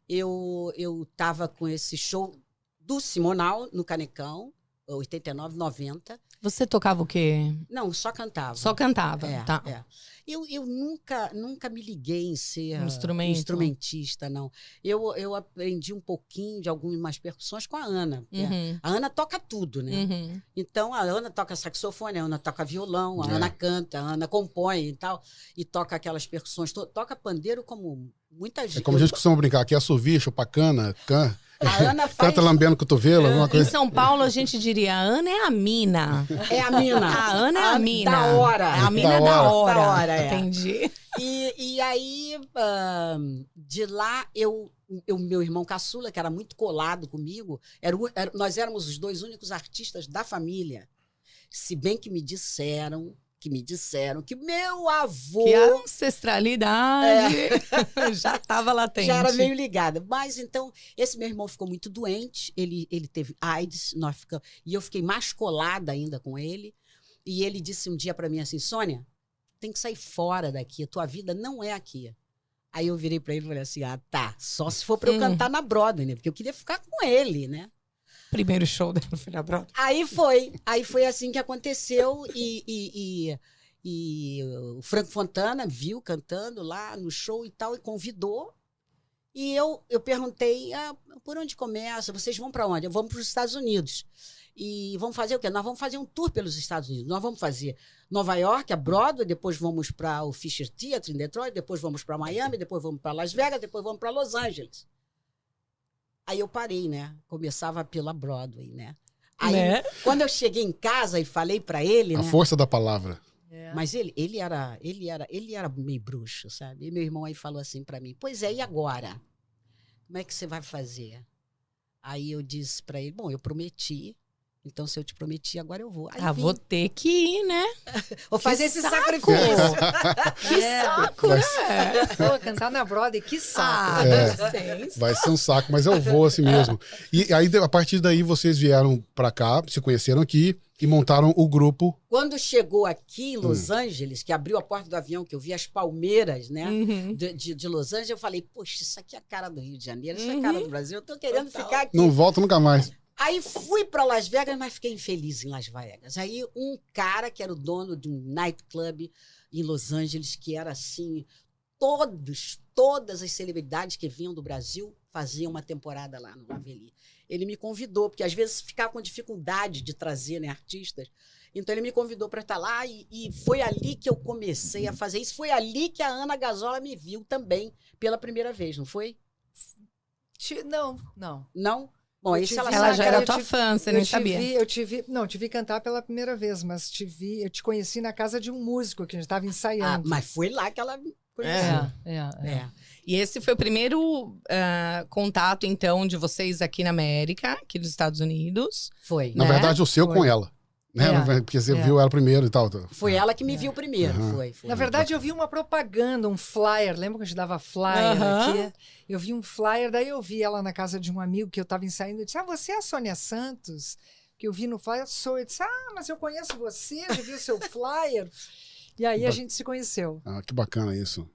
Eu estava com esse show do Simonal no Canecão, 89, 90. Você tocava o quê? Não, só cantava. Só cantava, tá. Eu nunca me liguei em ser instrumentista, não. Eu aprendi um pouquinho de algumas percussões com a Ana. A Ana toca tudo, né? Então, a Ana toca saxofone, a Ana toca violão, a Ana canta, a Ana compõe e tal, e toca aquelas percussões, toca pandeiro como muita gente. É como a gente costuma brincar aqui, assovia, chupacana, a Ana faz... canta lambendo o cotovelo, alguma coisa. Em São Paulo, a gente diria, a Ana é a mina. É a mina. A Ana é a mina. Da hora. A mina é da hora. Da hora, Entendi. E aí, de lá, meu irmão caçula, que era muito colado comigo, nós éramos os dois únicos artistas da família. Se bem que me disseram que me disseram que meu avô Que a ancestralidade já estava latente. já era meio ligada. Mas então, esse meu irmão ficou muito doente, ele teve AIDS, e eu fiquei mais colada ainda com ele. E ele disse um dia para mim assim, Sônia, tem que sair fora daqui, a tua vida não é aqui. Aí eu virei para ele e falei assim, tá, só se for para eu cantar na Broadway, né? Porque eu queria ficar com ele, né? Primeiro show da Filha Broadway. Aí foi assim que aconteceu e o Franco Fontana viu cantando lá no show e tal e convidou. E eu perguntei, por onde começa? Vocês vão para onde? Vamos para os Estados Unidos. E vamos fazer o quê? Nós vamos fazer um tour pelos Estados Unidos. Nós vamos fazer Nova York, a Broadway, depois vamos para o Fisher Theatre em Detroit, depois vamos para Miami, depois vamos para Las Vegas, depois vamos para Los Angeles. Aí eu parei, né? Começava pela Broadway, né? Aí, quando eu cheguei em casa e falei para ele, A né? força da palavra. Mas ele era meio bruxo, sabe? E meu irmão aí falou assim para mim, pois é, e agora? Como é que você vai fazer? Aí eu disse para ele, bom, eu prometi, então se eu te prometi, agora eu vou. Aí vim. Vou ter que ir, né? Vou fazer esse saco! sacrifício. Que saco, né? Pô, cantar na Broadway, que saco. Licença. Vai ser um saco, mas eu vou assim mesmo. E aí, a partir daí, vocês vieram pra cá, se conheceram aqui e montaram o grupo. Quando chegou aqui em Los Angeles, que abriu a porta do avião, que eu vi as palmeiras, né? De Los Angeles, eu falei, poxa, isso aqui é a cara do Rio de Janeiro, isso é a cara do Brasil, eu tô querendo ficar aqui. Não volta nunca mais. Aí fui para Las Vegas, mas fiquei infeliz em Las Vegas. Aí um cara que era o dono de um nightclub em Los Angeles, que era assim, todas as celebridades que vinham do Brasil faziam uma temporada lá no Laveli. Ele me convidou, porque às vezes ficava com dificuldade de trazer, né, artistas. Então ele me convidou para estar lá e foi ali que eu comecei a fazer isso. Foi ali que a Ana Gazola me viu também pela primeira vez, não foi? Não. Não? Bom, isso ela Ela sabe. já era tua fã, você nem sabia. Eu tive que cantar pela primeira vez, mas eu te conheci na casa de um músico que a gente estava ensaiando. Mas foi lá que ela me conheceu. E esse foi o primeiro contato, então, de vocês aqui na América, aqui nos Estados Unidos. Foi. Na Né? verdade, o seu Foi. com ela. Né? Porque você viu ela primeiro e tal. Foi ela que me viu primeiro. Foi. Na verdade, eu vi uma propaganda, um flyer. Lembra que a gente dava flyer aqui? Eu vi um flyer, daí eu vi ela na casa de um amigo que eu estava ensaiando. Eu disse, você é a Sônia Santos? Que eu vi no flyer, sou. Eu disse, mas eu conheço você, já vi o seu flyer. E aí a gente se conheceu. Que bacana isso.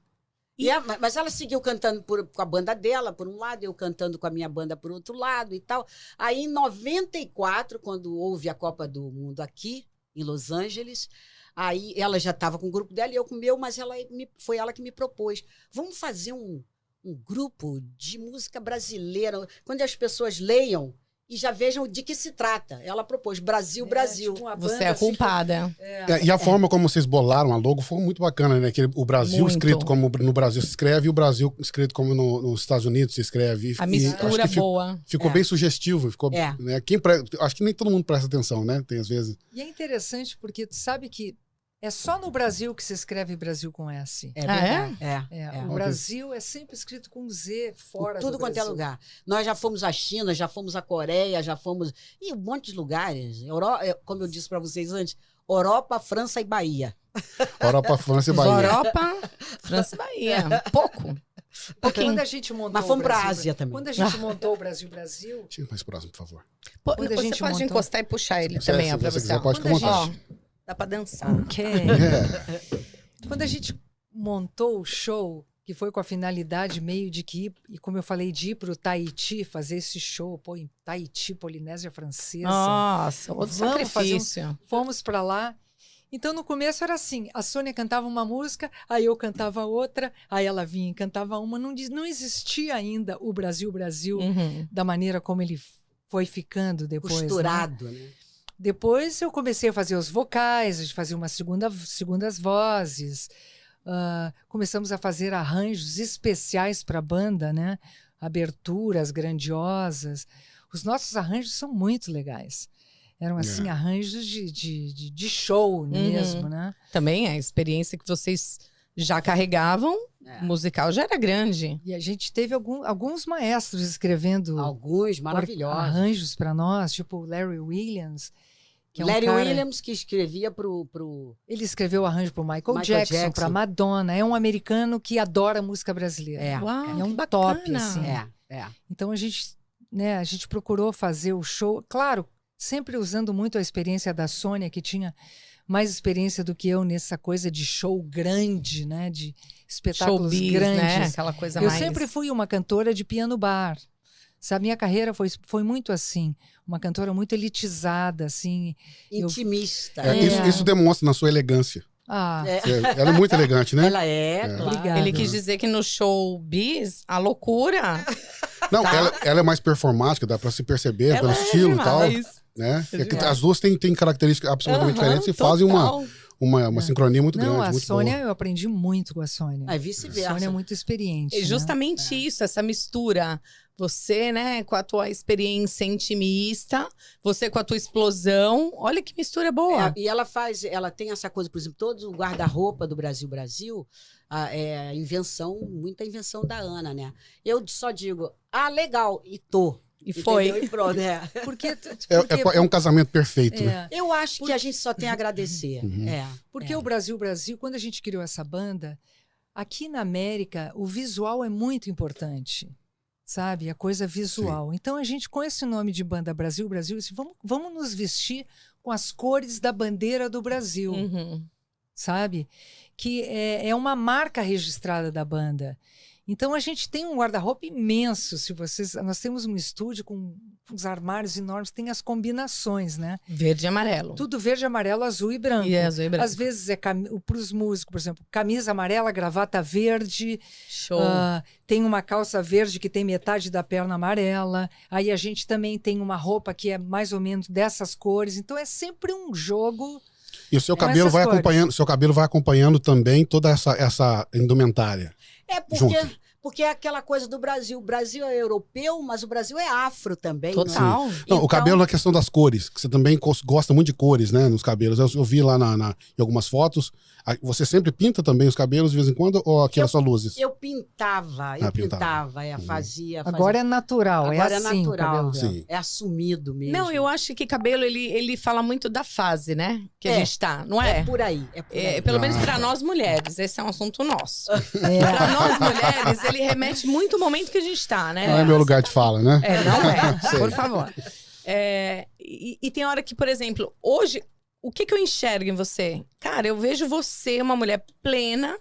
Mas ela seguiu cantando com a banda dela, por um lado, eu cantando com a minha banda por outro lado e tal. Aí, em 94, quando houve a Copa do Mundo aqui, em Los Angeles, aí ela já estava com o grupo dela e eu com o meu, mas foi ela que me propôs. Vamos fazer um grupo de música brasileira, quando as pessoas leiam e já vejam de que se trata. Ela propôs Brasil, Brasil. Tipo uma Você banda é a assim, culpada. E a forma como vocês bolaram a logo foi muito bacana, né? Que o Brasil Muito. escrito como no Brasil se escreve e o Brasil escrito como nos Estados Unidos se escreve. A E mistura acho que boa. Ficou bem sugestivo. Ficou, É. né? Acho que nem todo mundo presta atenção, né? Tem às vezes. E é interessante porque tu sabe que é só no Brasil que se escreve Brasil com S. É Ah, verdade. O Brasil é sempre escrito com Z fora Tudo do quanto é Brasil. lugar. Nós já fomos à China, já fomos à Coreia, já fomos... E um monte de lugares. Como eu disse para vocês antes, Europa, França e Bahia. Europa, França e Bahia. Europa, França e Bahia. Pouco. Porque quando a gente montou Mas fomos o Brasil, para a Ásia também. Quando a gente montou o Brasil, Chega mais próximo, por favor. Quando a Você gente pode montou- encostar e puxar ele Se também, ó, pra você você. quiser, pode ficar à Quando a vontade. Ó, dá pra dançar. Ok. Quando a gente montou o show, que foi com a finalidade meio de que ir, e como eu falei, de ir para o Tahiti, fazer esse show, em Tahiti, Polinésia Francesa. Nossa, outro Vamos fazer sacrifício. Fomos para lá. Então, no começo era assim, a Sônia cantava uma música, aí eu cantava outra, aí ela vinha e cantava uma. Não existia ainda o Brasil, Uhum. da maneira como ele foi ficando depois. né? Costurado, né? Depois eu comecei a fazer os vocais, a gente fazia umas segundas vozes. Começamos a fazer arranjos especiais para a banda, né? Aberturas grandiosas. Os nossos arranjos são muito legais. Eram assim, arranjos de show mesmo, né? Também a experiência que vocês já carregavam, musical já era grande. E a gente teve alguns maestros escrevendo Alguns maravilhosos. arranjos para nós, tipo o Larry Williams. que é um Larry cara... Williams, que escrevia pro... Ele escreveu arranjo pro Michael Michael Jackson, Jackson. pra Madonna. É um americano que adora música brasileira. É. Uau, É um que top, bacana. assim. É. Então a gente procurou fazer o show, claro, sempre usando muito a experiência da Sônia, que tinha mais experiência do que eu nessa coisa de show grande, né? De espetáculos Showbiz, grandes. né? Aquela coisa Eu mais... sempre fui uma cantora de piano bar. Sabe, minha carreira foi muito assim, uma cantora muito elitizada, assim. Intimista. Isso demonstra na sua elegância. Ah, Ela é muito elegante, né? Ela claro. Obrigada. Ele quis dizer que no showbiz, a loucura... Não, Tá. ela é mais performática, dá pra se perceber Ela pelo é estilo e tal. demais. Né? É demais. As duas têm características absolutamente Aham, diferentes e fazem total. uma sincronia muito não, grande, a muito Sônia, boa. eu aprendi muito com a Sônia. É A vice-versa. Sônia é muito experiente. É né? justamente isso, essa mistura. Você, né, com a tua experiência intimista, você com a tua explosão. Olha que mistura boa. E ela tem essa coisa, por exemplo, todo o guarda-roupa do Brasil, muita invenção da Ana, né? Eu só digo, legal, e tô. E foi. Entendeu? E pronto, Porque, É um casamento perfeito, né? Eu acho que a gente só tem a agradecer. Porque o Brasil, quando a gente criou essa banda, aqui na América, o visual é muito importante. Sabe? A coisa visual. Então, a gente, com esse nome de banda Brasil, disse, vamos nos vestir com as cores da bandeira do Brasil. Uhum. Sabe? Que é uma marca registrada da banda. Então a gente tem um guarda-roupa imenso. Nós temos um estúdio com uns armários enormes, tem as combinações, né? Verde e amarelo. Tudo verde, amarelo, azul e branco. E azul e branco. Às vezes para os músicos, por exemplo, camisa amarela, gravata verde. Show. Tem uma calça verde que tem metade da perna amarela. Aí a gente também tem uma roupa que é mais ou menos dessas cores. Então é sempre um jogo. E o seu cabelo vai acompanhando também toda essa indumentária. Porque é aquela coisa do Brasil. O Brasil é europeu, mas o Brasil é afro também. Total. Não é? Não, o cabelo na questão das cores, que você também gosta muito de cores, né, nos cabelos. Eu vi lá em algumas fotos. Você sempre pinta também os cabelos de vez em quando ou aquelas só luzes? Eu pintava, fazia. Agora é natural, Agora é assim natural. o cabelo dela. Sim. É assumido mesmo. Não, eu acho que cabelo, ele fala muito da fase, né? Que a gente tá, não é? É por aí. Pelo menos pra nós mulheres, esse é um assunto nosso. Pra nós mulheres, ele remete muito ao momento que a gente tá, né? Não é meu lugar de fala, né? Não é, por favor. E tem hora que, por exemplo, hoje, o que eu enxergo em você? Cara, eu vejo você uma mulher plena,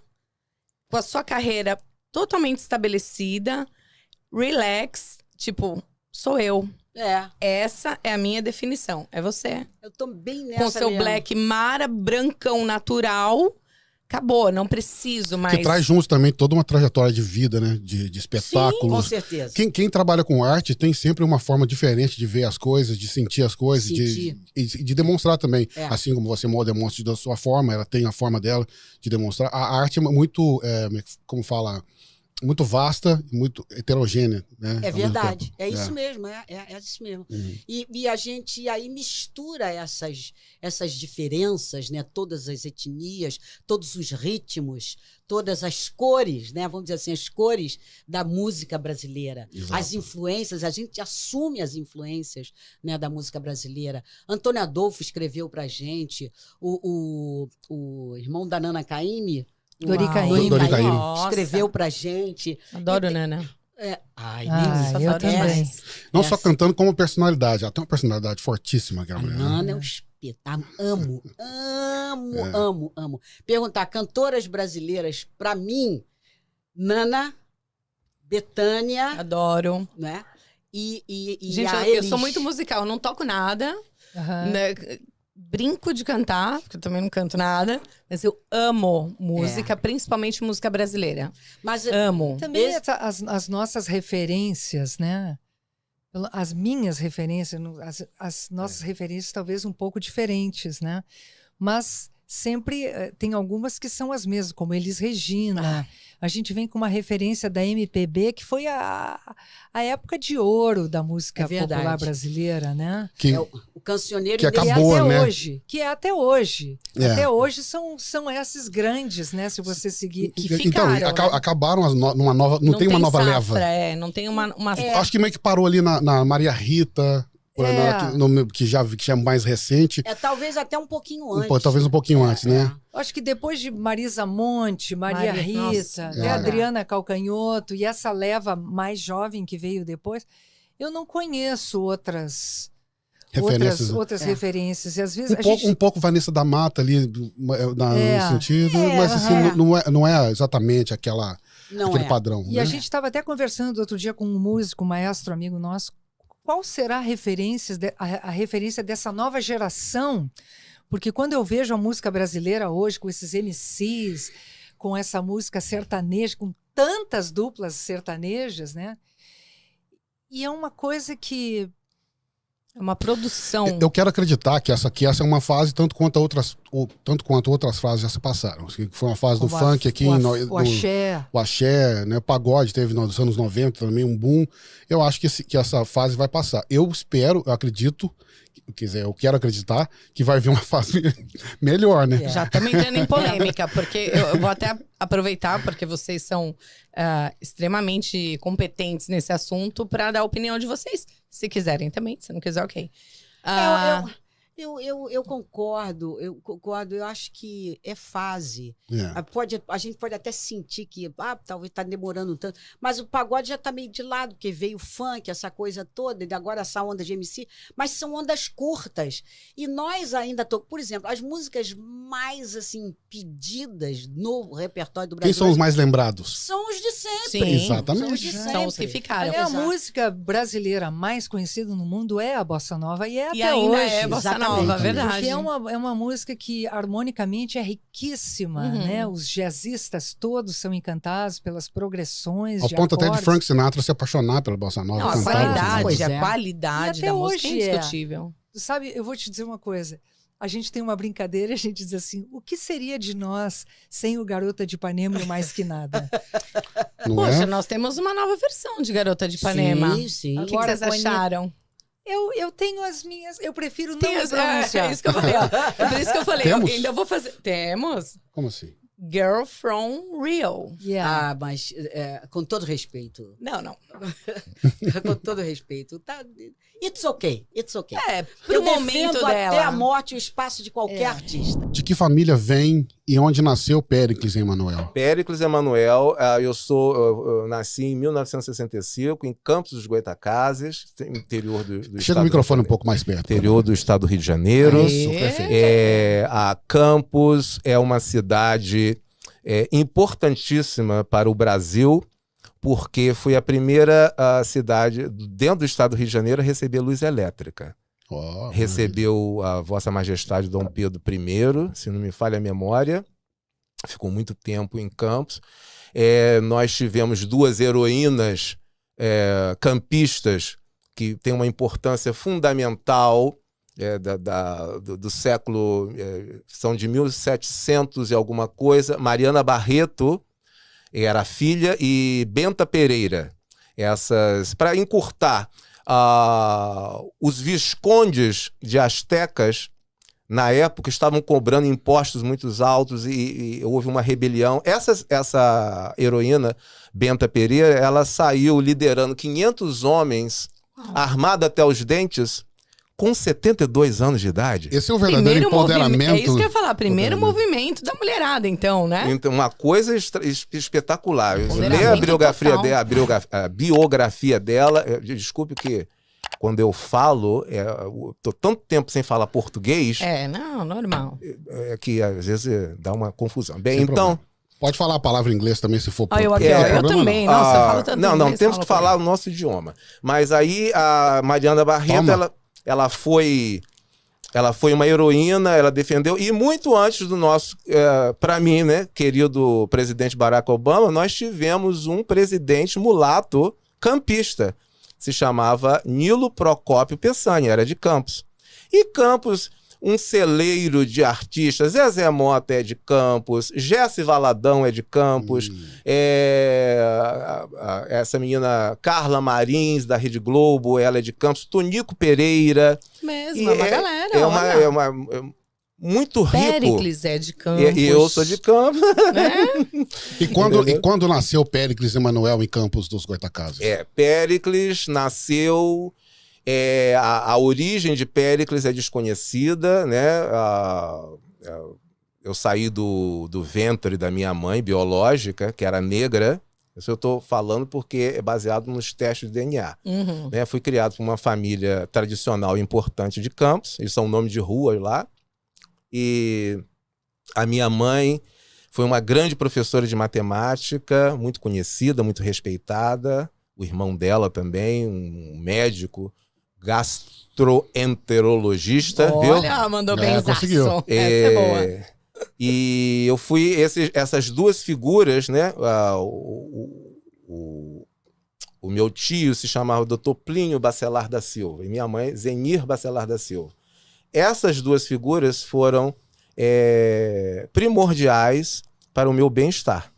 com a sua carreira totalmente estabelecida, relax, tipo, sou eu. Essa é a minha definição. É você. Eu tô bem nessa com seu mesmo. black mara, brancão natural. Acabou, não preciso mais. Que traz junto também toda uma trajetória de vida, né? De espetáculos. Com certeza. Quem trabalha com arte tem sempre uma forma diferente de ver as coisas, de sentir as coisas, de demonstrar também. Assim como você demonstra da sua forma, ela tem a forma dela de demonstrar. A arte é muito, como fala, muito vasta e muito heterogênea, né? É verdade. É isso mesmo. mesmo, é isso mesmo. E a gente aí mistura essas diferenças, né? Todas as etnias, todos os ritmos, todas as cores, né? Vamos dizer assim, as cores da música brasileira. Exato. As influências, a gente assume as influências, né, da música brasileira. Antônio Adolfo escreveu pra gente, o irmão da Nana Caymmi, Dori Caymmi. escreveu pra gente. Adoro, Nana. Eu também. Não só cantando, como personalidade. Ela tem uma personalidade fortíssima, aquela A mulher. Nana é um espetáculo. Amo. Perguntar, cantoras brasileiras, pra mim, Nana, Bethânia, Adoro. né? E Gente, a eu sou Elis. muito musical, eu não toco nada. Aham. Né? Brinco de cantar, porque eu também não canto nada. Mas eu amo música, principalmente música brasileira. Mas Amo. Também as nossas referências, né? As minhas referências, as nossas referências talvez um pouco diferentes, né? Mas sempre tem algumas que são as mesmas, como Elis Regina. A gente vem com uma referência da MPB, que foi a época de ouro da música popular brasileira, né? Que, o cancioneiro que desse- acabou, até né? hoje. Que é até hoje. É. Até hoje são esses grandes, né? Se você seguir. Que então, ficaram, né? acabaram numa nova. Não tem uma nova safra, leva. não tem uma Acho que meio que parou ali na Maria Rita. que já é mais recente. Talvez até um pouquinho antes. Talvez um pouquinho antes, né? Acho que depois de Marisa Monte, Maria Rita, Nossa, até Adriana Calcanhoto e essa leva mais jovem que veio depois, eu não conheço outras referências. E às vezes Um pouco Vanessa da Mata ali, no sentido, mas assim, não é exatamente aquele padrão. E né? a gente estava até conversando outro dia com um músico, um maestro amigo nosso, qual será a referência dessa nova geração? Porque quando eu vejo a música brasileira hoje, com esses MCs, com essa música sertaneja, com tantas duplas sertanejas, né? E é uma coisa que... É uma produção. Eu quero acreditar que essa é uma fase tanto quanto outras fases já se passaram. Foi uma fase do funk aqui. O axé. O axé, né? O pagode teve nos anos 90 também um boom. Eu acho que essa fase vai passar. Eu acredito, eu quero acreditar que vai vir uma fase melhor, né? Já estamos entrando em polêmica, porque eu vou até aproveitar, porque vocês são extremamente competentes nesse assunto, para dar a opinião de vocês. Se quiserem também, se não quiser, ok. Eu concordo, eu acho que é fase. A gente pode até sentir que talvez está demorando tanto, mas o pagode já está meio de lado, porque veio o funk, essa coisa toda, e agora essa onda de MC, mas são ondas curtas. E nós ainda, por exemplo, as músicas mais assim pedidas no repertório do Brasil. Quem são os mais lembrados? São os de sempre. Sim, exatamente. São os de sempre. São os que ficaram. A música brasileira mais conhecida no mundo é a bossa nova e é E até ainda hoje. é bossa nova, Exatamente. verdade. Porque é uma música que harmonicamente é riquíssima, né? Os jazzistas todos são encantados pelas progressões Ao de ponto até de acordes. Frank Sinatra se apaixonar pela bossa nova. Não, a cantar bossa nova. qualidade, Pois é. a qualidade E até da música é hoje é. indiscutível. Sabe, eu vou te dizer uma coisa. A gente tem uma brincadeira e a gente diz assim, o que seria de nós sem o Garota de Ipanema e o Mais Que Nada? Não Poxa, é? nós temos uma nova versão de Garota de Ipanema. Sim, sim. O que Agora, vocês acharam? Eu tenho as minhas, eu prefiro não Tem as- pronunciar. é isso que eu falei, ó. É por isso que eu falei, Temos? eu ainda vou fazer. Temos Como assim? Girl from Rio. Yeah. Mas com todo respeito. Não. Com todo respeito. It's okay. É, pro Eu momento defendo dela. até a morte e o espaço de qualquer artista. De que família vem e onde nasceu Péricles Emanuel? Péricles Emanuel, eu nasci em 1965 em Campos dos Goytacazes, interior do Chega estado o microfone um pouco mais perto. interior do estado do Rio de Janeiro. Isso, perfeito. A Campos é uma cidade importantíssima para o Brasil, porque foi a primeira cidade dentro do estado do Rio de Janeiro a receber luz elétrica. Oh, Recebeu a Vossa Majestade Dom Pedro I, se não me falha a memória. Ficou muito tempo em Campos. Nós tivemos duas heroínas campistas que têm uma importância fundamental do século, são de 1700 e alguma coisa. Mariana Barreto era filha e Benta Pereira. Para encurtar, os viscondes de Astecas, na época, estavam cobrando impostos muito altos e houve uma rebelião. Essa heroína, Benta Pereira, ela saiu liderando 500 homens, armada até os dentes, com 72 anos de idade. Esse é o verdadeiro empoderamento. É isso que eu ia falar. Primeiro movimento da mulherada, então, né? Então, uma coisa espetacular. Empoderamento Lê total. a biografia dela. Desculpe que quando eu falo, tô tanto tempo sem falar português, Não, normal. que às vezes dá uma confusão. Bem, Sem então... problema. Pode falar a palavra em inglês também, se for. Eu aqui, não ó, tem eu problema, também. Nossa, eu falo tanto não, inglês, temos falo que falar o nosso idioma. Mas aí a Mariana Barreto, ela foi uma heroína, ela defendeu, e muito antes do nosso, para mim, né, querido presidente Barack Obama, nós tivemos um presidente mulato campista, se chamava Nilo Procópio Peçanha, era de Campos. E Campos, um celeiro de artistas, Zezé Mota é de Campos, Jesse Valadão é de Campos, essa menina Carla Marins, da Rede Globo, ela é de Campos, Tonico Pereira. Mesmo, uma galera. olha. Muito rico. Péricles é de Campos. E eu sou de Campos. Né? E quando nasceu Péricles Emanuel em Campos dos Goytacazes? Péricles nasceu A origem de Péricles é desconhecida, né? Eu saí do ventre da minha mãe biológica, que era negra. Isso eu estou falando porque é baseado nos testes de DNA. Uhum. Né? Fui criado por uma família tradicional e importante de Campos. Eles são nome de rua lá. E a minha mãe foi uma grande professora de matemática, muito conhecida, muito respeitada. O irmão dela também, um médico gastroenterologista, viu? Olha, mandou bem, conseguiu. Essa é boa. E eu fui essas duas figuras, né? O meu tio se chamava Dr. Plínio Bacelar da Silva e minha mãe Zenir Bacelar da Silva. Essas duas figuras foram primordiais para o meu bem-estar,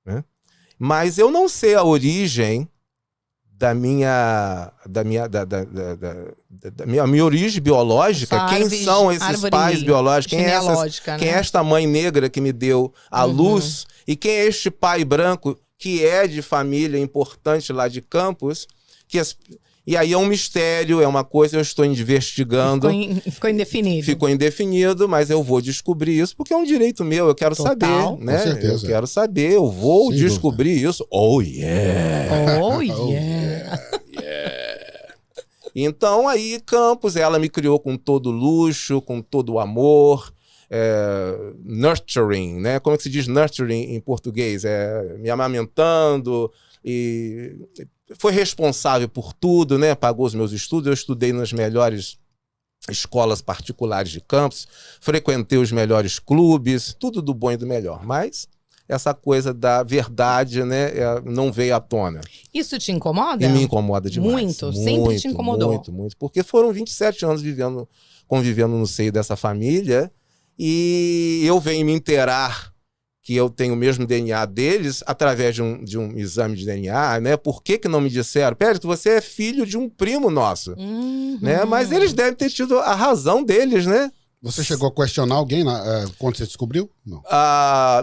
né? Mas eu não sei a origem da minha origem biológica, Sua quem árvore- são esses árvore pais biológicos, genealógica, quem é né? esta mãe negra que me deu a luz e quem é este pai branco que é de família importante lá de Campos, e aí é um mistério, é uma coisa que eu estou investigando. Ficou indefinido. Ficou indefinido, mas eu vou descobrir isso porque é um direito meu, eu quero Total. saber, né? Com certeza. Eu quero saber, eu vou Sem descobrir isso. Oh, yeah! Oh, yeah. Então, aí, Campos, ela me criou com todo luxo, com todo amor, nurturing, né? Como é que se diz nurturing em português? Me amamentando e foi responsável por tudo, né? Pagou os meus estudos, eu estudei nas melhores escolas particulares de Campos, frequentei os melhores clubes, tudo do bom e do melhor, mas essa coisa da verdade, né, não veio à tona. Isso te incomoda? E me incomoda demais. Muito? Sempre te incomodou? Muito, muito. Porque foram 27 anos convivendo no seio dessa família e eu venho me inteirar que eu tenho o mesmo DNA deles através de um exame de DNA, né? Por que não me disseram? Pérez, você é filho de um primo nosso, né? Mas eles devem ter tido a razão deles, né? Você chegou a questionar alguém quando você descobriu? Não.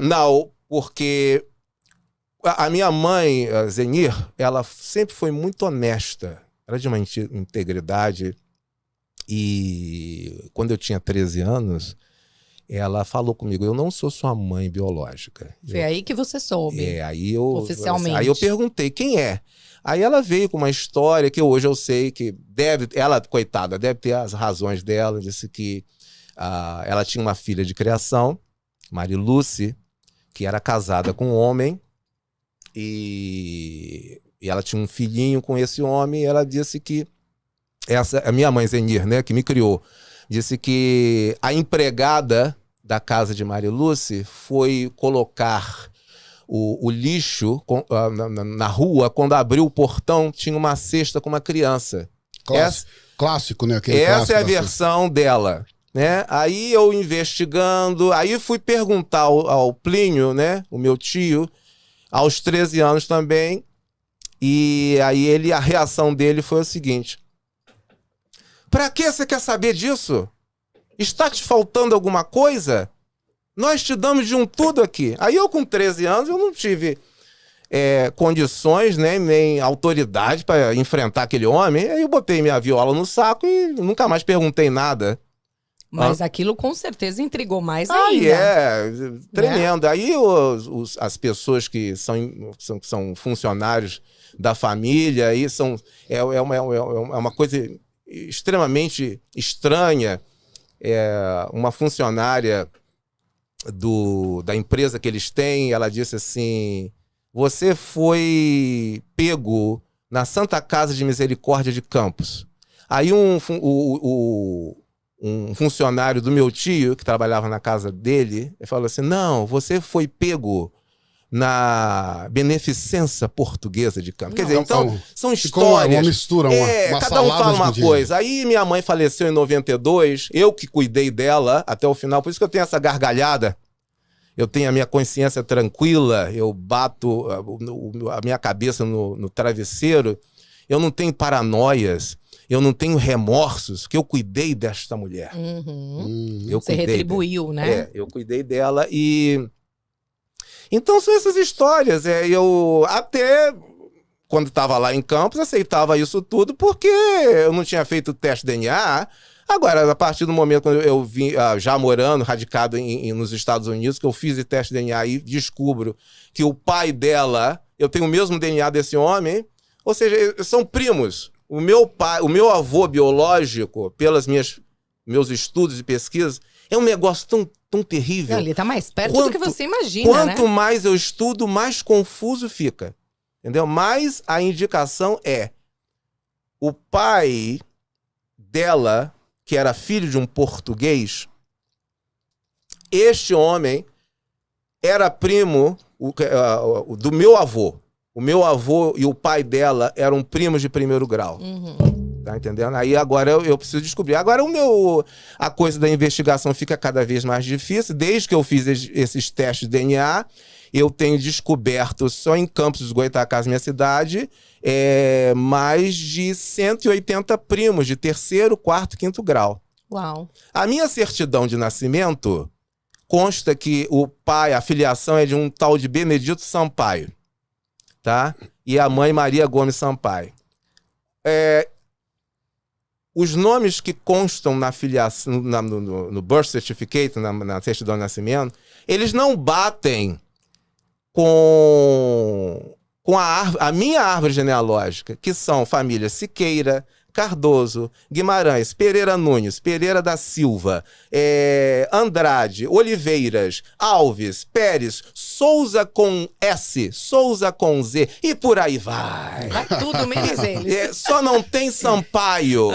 Não, porque a minha mãe, a Zenir, ela sempre foi muito honesta. Era de uma integridade. E quando eu tinha 13 anos, ela falou comigo, eu não sou sua mãe biológica. Foi aí que você soube. Oficialmente. Aí eu perguntei, quem é? Aí ela veio com uma história que hoje eu sei que ela, coitada, deve ter as razões dela. Disse que ela tinha uma filha de criação, Mariluce, que era casada com um homem e ela tinha um filhinho com esse homem e ela disse que a minha mãe Zenir, né, que me criou, disse que a empregada da casa de Mariluce foi colocar o lixo na rua, quando abriu o portão, tinha uma cesta com uma criança. Clássico, né? Essa é a versão dela. Né? Aí eu investigando, aí fui perguntar ao Plínio, né, o meu tio, aos 13 anos também, e aí a reação dele foi o seguinte: pra que você quer saber disso? Está te faltando alguma coisa? Nós te damos de um tudo aqui. Aí eu com 13 anos eu não tive condições, né, nem autoridade para enfrentar aquele homem, aí eu botei minha viola no saco e nunca mais perguntei nada. Mas aquilo com certeza intrigou mais ainda. Tremendo. Né? Aí as pessoas que são funcionários da família, aí é uma coisa extremamente estranha. Uma funcionária da empresa que eles têm, ela disse assim, você foi pego na Santa Casa de Misericórdia de Campos. Aí um funcionário do meu tio, que trabalhava na casa dele, ele falou assim, não, você foi pego na Beneficência Portuguesa de Campos. Quer dizer, então, são histórias. Uma mistura, uma cada um fala uma de coisa. Aí minha mãe faleceu em 92, eu que cuidei dela até o final, por isso que eu tenho essa gargalhada. Eu tenho a minha consciência tranquila, eu bato a minha cabeça no travesseiro, eu não tenho paranoias, eu não tenho remorsos, porque eu cuidei desta mulher. Você retribuiu, né? Eu cuidei dela e... Então são essas histórias. Eu até quando estava lá em Campos, aceitava isso tudo porque eu não tinha feito o teste DNA. Agora, a partir do momento quando eu vim, já morando, radicado nos Estados Unidos, que eu fiz o teste DNA e descubro que o pai dela, eu tenho o mesmo DNA desse homem, ou seja, são primos. O meu pai, o meu avô biológico, meus estudos e pesquisas, é um negócio tão terrível. Ele tá mais perto do que você imagina, Quanto né? mais eu estudo, mais confuso fica. Entendeu? Mas a indicação é o pai dela, que era filho de um português, este homem era primo do meu avô. O meu avô e o pai dela eram primos de primeiro grau. Tá entendendo? Aí agora eu preciso descobrir. Agora a coisa da investigação fica cada vez mais difícil. Desde que eu fiz esses testes de DNA, eu tenho descoberto só em Campos dos Goytacazes, minha cidade, mais de 180 primos de terceiro, quarto, quinto grau. Uau. A minha certidão de nascimento consta que o pai, a filiação é de um tal de Benedito Sampaio, tá? E a mãe Maria Gomes Sampaio. Os nomes que constam na filiação, no birth certificate, na certidão de nascimento, eles não batem com a minha árvore genealógica, que são famílias Siqueira, Cardoso, Guimarães, Pereira Nunes, Pereira da Silva, Andrade, Oliveiras, Alves, Pérez, Souza com S, Souza com Z, e por aí vai. Vai tudo menos eles. Só não tem Sampaio,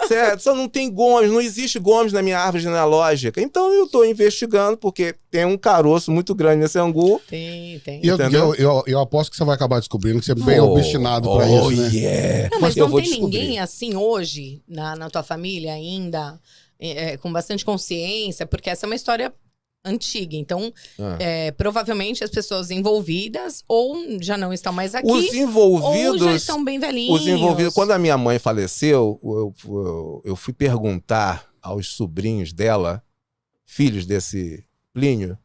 certo? Só não tem Gomes, não existe Gomes na minha árvore genealógica. Então eu estou investigando, porque tem um caroço muito grande nesse angu. Tem. E eu aposto que você vai acabar descobrindo que você é bem obstinado pra isso, né? Yeah. Não, mas Eu não vou tem descobrir. ninguém assim hoje, na tua família ainda, com bastante consciência, porque essa é uma história antiga. Então, provavelmente as pessoas envolvidas ou já não estão mais aqui, Os envolvidos, ou já estão bem velhinhos. Os envolvidos. Quando a minha mãe faleceu, eu fui perguntar aos sobrinhos dela, filhos desse Plínio,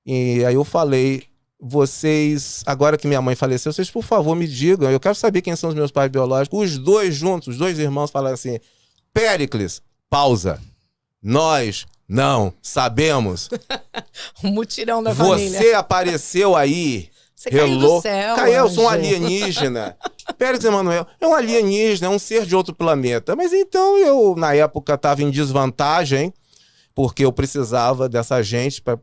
e aí eu falei: vocês, agora que minha mãe faleceu, vocês por favor me digam, eu quero saber quem são os meus pais biológicos. Os dois juntos, os dois irmãos falaram assim: Péricles, pausa, nós não sabemos. Um mutirão da família. Você apareceu aí. Você caiu do céu, Caiu, eu sou um anjo. alienígena. Pérez Emanuel é um alienígena, é um ser de outro planeta. Mas então eu, na época, estava em desvantagem, porque eu precisava dessa gente para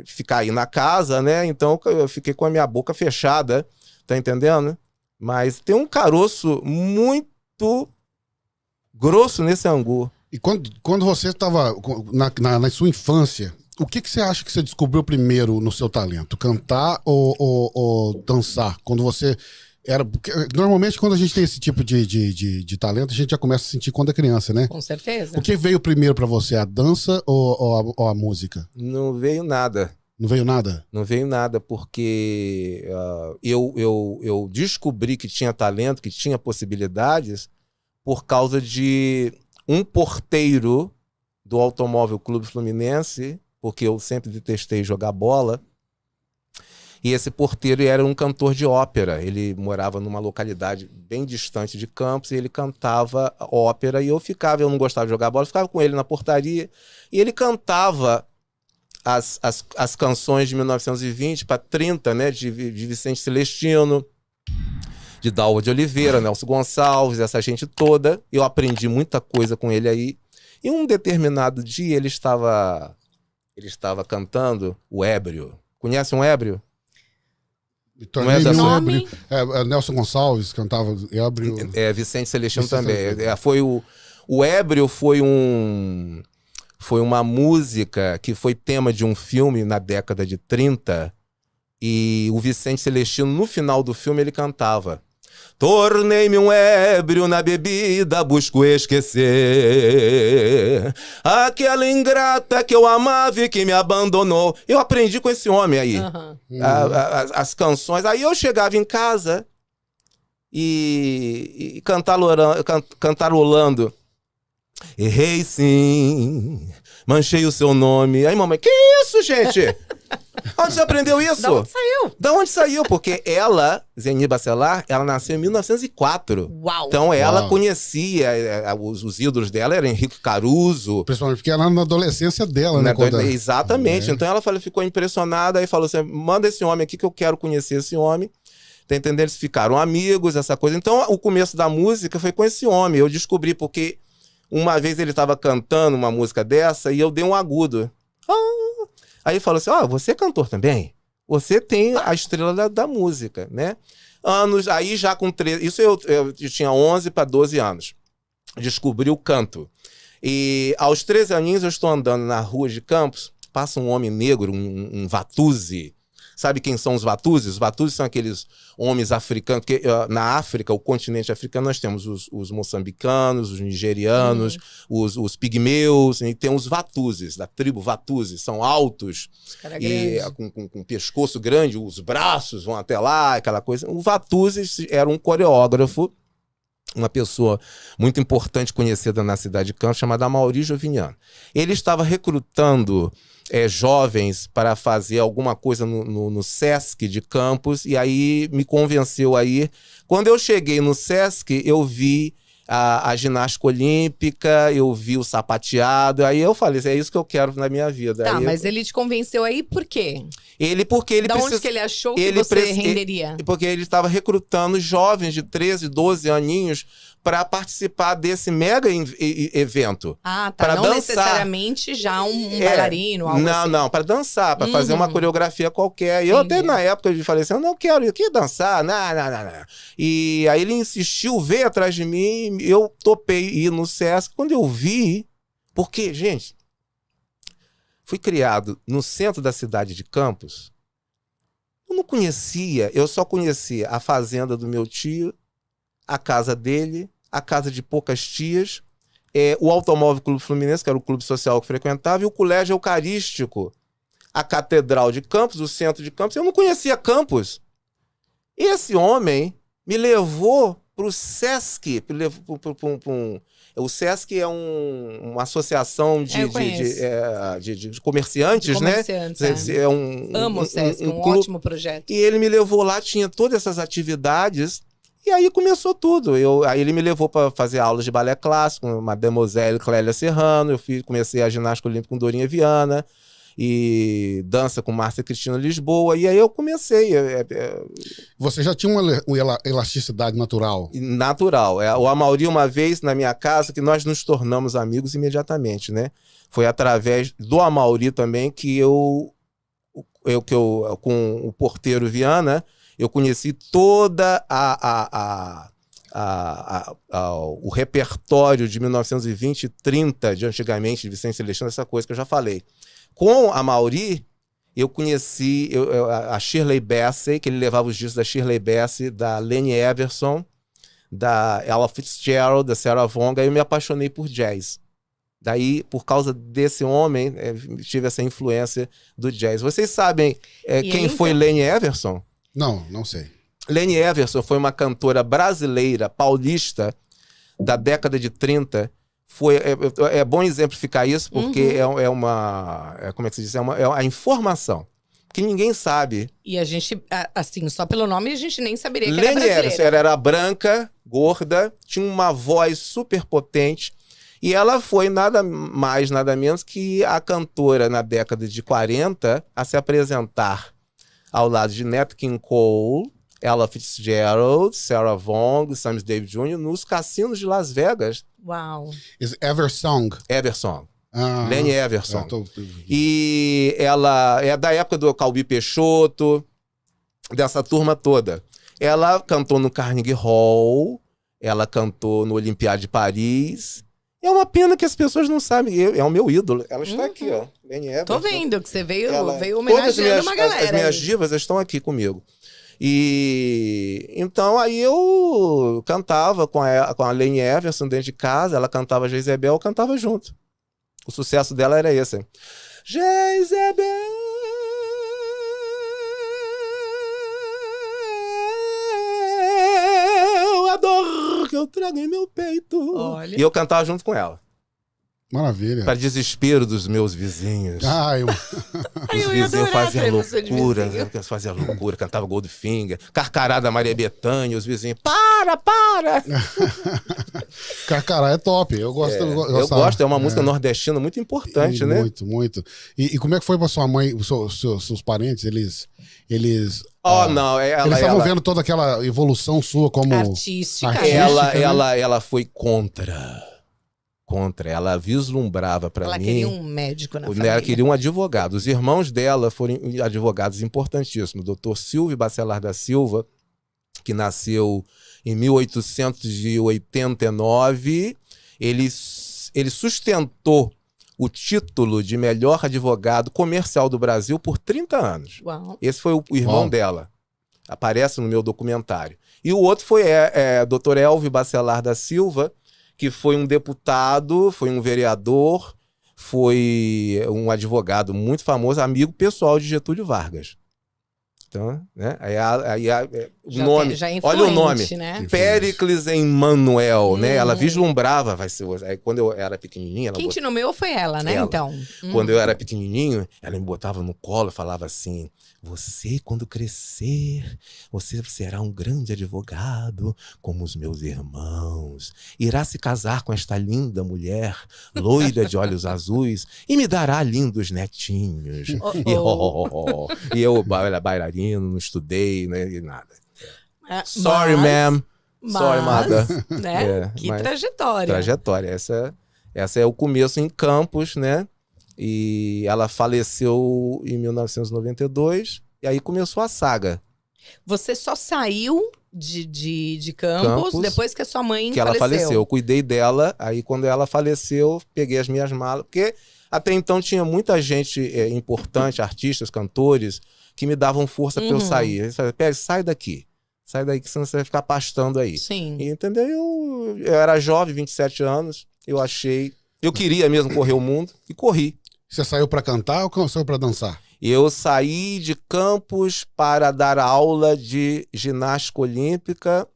ficar aí na casa, né? Então eu fiquei com a minha boca fechada, tá entendendo? Mas tem um caroço muito grosso nesse angu. E quando você estava na sua infância, o que você acha que você descobriu primeiro no seu talento? Cantar ou dançar? Quando você era... Porque, normalmente, quando a gente tem esse tipo de talento, a gente já começa a sentir quando é criança, né? Com certeza. O que veio primeiro pra você? A dança ou a música? Não veio nada. Não veio nada? Não veio nada, porque eu descobri que tinha talento, que tinha possibilidades, por causa de um porteiro do Automóvel Clube Fluminense, porque eu sempre detestei jogar bola. E esse porteiro era um cantor de ópera. Ele morava numa localidade bem distante de Campos e ele cantava ópera. E eu não gostava de jogar bola, eu ficava com ele na portaria. E ele cantava as canções de 1920 para 30, né, de Vicente Celestino, de Dalva de Oliveira, Nelson Gonçalves, essa gente toda. Eu aprendi muita coisa com ele aí. E um determinado dia ele estava cantando o Ébrio. Conhece um Ébrio? Não é da sua... Nome? Nelson Gonçalves cantava Ébrio. Vicente Celestino Vicente também. Celestino. O Ébrio foi uma música que foi tema de um filme na década de 30, e o Vicente Celestino, no final do filme, ele cantava: tornei-me um ébrio na bebida, busco esquecer aquela ingrata que eu amava e que me abandonou. Eu aprendi com esse homem aí. As canções. Aí eu chegava em casa e cantarolando: errei sim, manchei o seu nome. Aí mamãe: que isso, gente? Onde você aprendeu isso? Da onde saiu? Da onde saiu? Porque ela, Zeni Bacelar, ela nasceu em 1904. Uau! Então ela Uau. conhecia, os ídolos dela eram Henrique Caruso. Principalmente porque ela na adolescência dela, né? Exatamente. É. Então ela ficou impressionada e falou assim: manda esse homem aqui que eu quero conhecer esse homem. Tá entendendo? Eles ficaram amigos, essa coisa. Então o começo da música foi com esse homem. Eu descobri porque uma vez ele estava cantando uma música dessa e eu dei um agudo. Aí ele falou assim: você é cantor também? Você tem a estrela da música, né? Anos, aí já com 13... Isso eu tinha 11 para 12 anos. Descobri o canto. E aos 13 aninhos eu estou andando na rua de Campos, passa um homem negro, um Vatuzi. Sabe quem são os Vatuzes? Os Vatuzes são aqueles homens africanos, porque na África, o continente africano, nós temos os moçambicanos, os nigerianos, os pigmeus, e tem os Vatuzes, da tribo Vatuzes, são altos, e com pescoço grande, os braços vão até lá, aquela coisa. O Vatuzes era um coreógrafo, uma pessoa muito importante, conhecida na cidade de Campos, chamada Amaury Joviniano. Ele estava recrutando jovens para fazer alguma coisa no Sesc de Campos, e aí me convenceu a ir. Quando eu cheguei no Sesc, eu vi a ginástica olímpica, eu vi o sapateado, aí eu falei, é isso que eu quero na minha vida. Tá, aí mas ele te convenceu aí por quê? Porque ele Da onde que ele achou que você renderia? Porque ele estava recrutando jovens de 13, 12 aninhos para participar desse mega evento. Ah, tá. Pra Não dançar. necessariamente já um bailarino, algo assim. Não, para dançar, para fazer uma coreografia qualquer. E eu até na época eu falei assim, eu não quero aqui dançar, não. E aí ele insistiu, veio atrás de mim, eu topei ir no Sesc. Quando eu vi, porque, gente, fui criado no centro da cidade de Campos, eu não conhecia, eu só conhecia a fazenda do meu tio, a casa dele, a casa de poucas tias, o Automóvel Clube Fluminense, que era o clube social que eu frequentava, e o Colégio Eucarístico, a Catedral de Campos, o centro de Campos. Eu não conhecia Campos. E esse homem me levou para o Sesc. O Sesc é uma associação de comerciantes, né? Amo o Sesc, um clube. ótimo projeto. E ele me levou lá, tinha todas essas atividades. E aí começou tudo. Aí ele me levou para fazer aulas de balé clássico, com Mademoiselle Clélia Serrano. Comecei a ginástica olímpica com Dorinha Viana. E dança com Márcia Cristina Lisboa. E aí eu comecei. Você já tinha uma elasticidade natural? Natural. O Amaury, uma vez na minha casa, que nós nos tornamos amigos imediatamente, né? Foi através do Amaury também que com o porteiro Viana, eu conheci toda o repertório de 1920 e 30 de antigamente, de Vicente Celestino, essa coisa que eu já falei. Com a Amaury, eu conheci a Shirley Bassey, que ele levava os discos da Shirley Bassey, da Lenny Everson, da Ella Fitzgerald, da Sarah Vaughan, e eu me apaixonei por jazz. Daí, por causa desse homem, tive essa influência do jazz. Vocês sabem quem foi Lenny Everson? Não sei. Lenny Everson foi uma cantora brasileira, paulista, da década de 30. É bom exemplificar isso, porque como é que se diz? É a informação que ninguém sabe. E a gente, assim, só pelo nome, a gente nem saberia que era Lenny brasileira. Everson era branca, gorda, tinha uma voz super potente. E ela foi nada mais, nada menos que a cantora na década de 40 a se apresentar ao lado de Nat King Cole, Ella Fitzgerald, Sarah Vaughan, Sammy Davis Jr. nos cassinos de Las Vegas. Uau. Eversong. Everson. Ah, Lenny Everson. E ela é da época do Calbi Peixoto, dessa turma toda. Ela cantou no Carnegie Hall, ela cantou no Olympiade de Paris. É uma pena que as pessoas não sabem. É o meu ídolo. Ela está aqui, ó. Lenny Everson. Tô vendo que você veio Todas homenageando uma galera. As minhas divas estão aqui comigo. E então aí eu cantava com a Lenny Everson dentro de casa, ela cantava Jezebel, eu cantava junto. O sucesso dela era esse. Jezebel, a dor que eu trago em meu peito. Olha. E eu cantava junto com ela. Maravilha. Para desespero dos meus vizinhos. Ai, Os eu ia vizinhos adorar faziam ter você de loucura, vizinho. né? Fazia loucura, cantava Goldfinger, Carcará da Maria Bethânia, os vizinhos, para! Carcará é top. Eu gosto. Eu gosto, é uma música nordestina muito importante, né? Muito, muito. E como é que foi pra sua mãe, seus parentes? Eles Não, eles estavam vendo toda aquela evolução sua como Artística. artística, ela foi contra. Ela vislumbrava para Ela mim. queria um médico na Ela família. queria um advogado. Os irmãos dela foram advogados importantíssimos. O Dr. Silvio Bacelar da Silva, que nasceu em 1889, ele sustentou o título de melhor advogado comercial do Brasil por 30 anos. Uau. Esse foi o irmão dela. Aparece no meu documentário. E o outro foi Dr. Elvio Bacelar da Silva, que foi um deputado, foi um vereador, foi um advogado muito famoso, amigo pessoal de Getúlio Vargas. Então, né? O nome, Já é olha o nome, influente, né? Péricles Emmanuel, né? Ela vislumbrava, vai ser. Aí, quando eu era pequenininha, Quem te nomeou foi ela, né? Ela. Então. quando eu era pequenininho, ela me botava no colo e falava assim: você, quando crescer, você será um grande advogado, como os meus irmãos. Irá se casar com esta linda mulher, loira de olhos azuis, e me dará lindos netinhos. E eu era bailarino, não estudei, né, e nada. Sorry, ma'am. Sorry, mother. Né? Que trajetória. Trajetória. Essa é o começo em Campos, né? E ela faleceu em 1992, e aí começou a saga. Você só saiu de Campos depois que a sua mãe Que ela faleceu. Eu cuidei dela, aí quando ela faleceu, peguei as minhas malas, porque até então tinha muita gente importante, artistas, cantores, que me davam força pra eu sair. Eles falavam: Pérez, sai daqui, que senão você vai ficar pastando aí. Sim. E, entendeu? Eu era jovem, 27 anos, eu queria mesmo correr o mundo, e corri. Você saiu pra cantar ou saiu pra dançar? Eu saí de Campos para dar aula de ginástica olímpica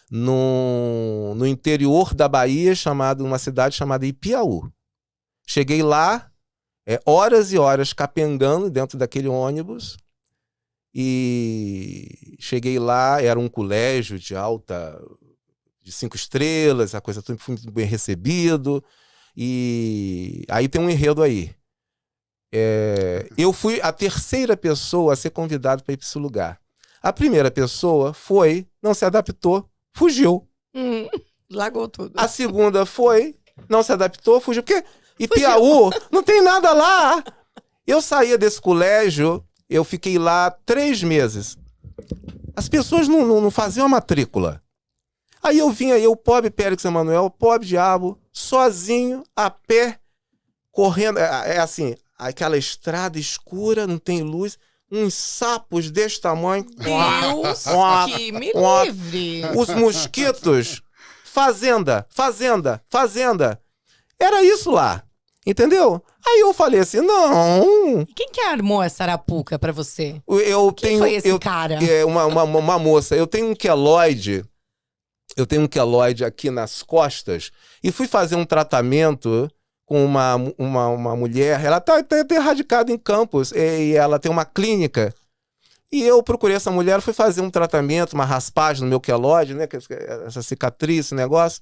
no interior da Bahia, uma cidade chamada Ipiaú. Cheguei lá, horas e horas capengando dentro daquele ônibus, e cheguei lá, era um colégio de 5 estrelas, a coisa tudo, fui muito bem recebido. E aí tem um enredo aí. Eu fui a terceira pessoa a ser convidado para ir para esse lugar. A primeira pessoa não se adaptou, fugiu. Largou tudo. A segunda não se adaptou, fugiu. Porque Ipiaú não tem nada lá. Eu saía desse colégio, eu fiquei lá 3 meses. As pessoas não faziam a matrícula. Aí eu vinha, pobre Péricles Emmanuel, pobre diabo, sozinho, a pé, correndo. Assim, aquela estrada escura, não tem luz, uns sapos desse tamanho. Deus que me livre. Os mosquitos. Fazenda. Era isso lá, entendeu? Aí eu falei assim, não. Quem que armou essa arapuca pra você? Quem foi esse cara? Uma moça. Eu tenho um queloide. Aqui nas costas, e fui fazer um tratamento com uma mulher. Ela tá radicada em Campos, e ela tem uma clínica. E eu procurei essa mulher, fui fazer um tratamento, uma raspagem no meu queloide, né? Essa cicatriz, esse negócio.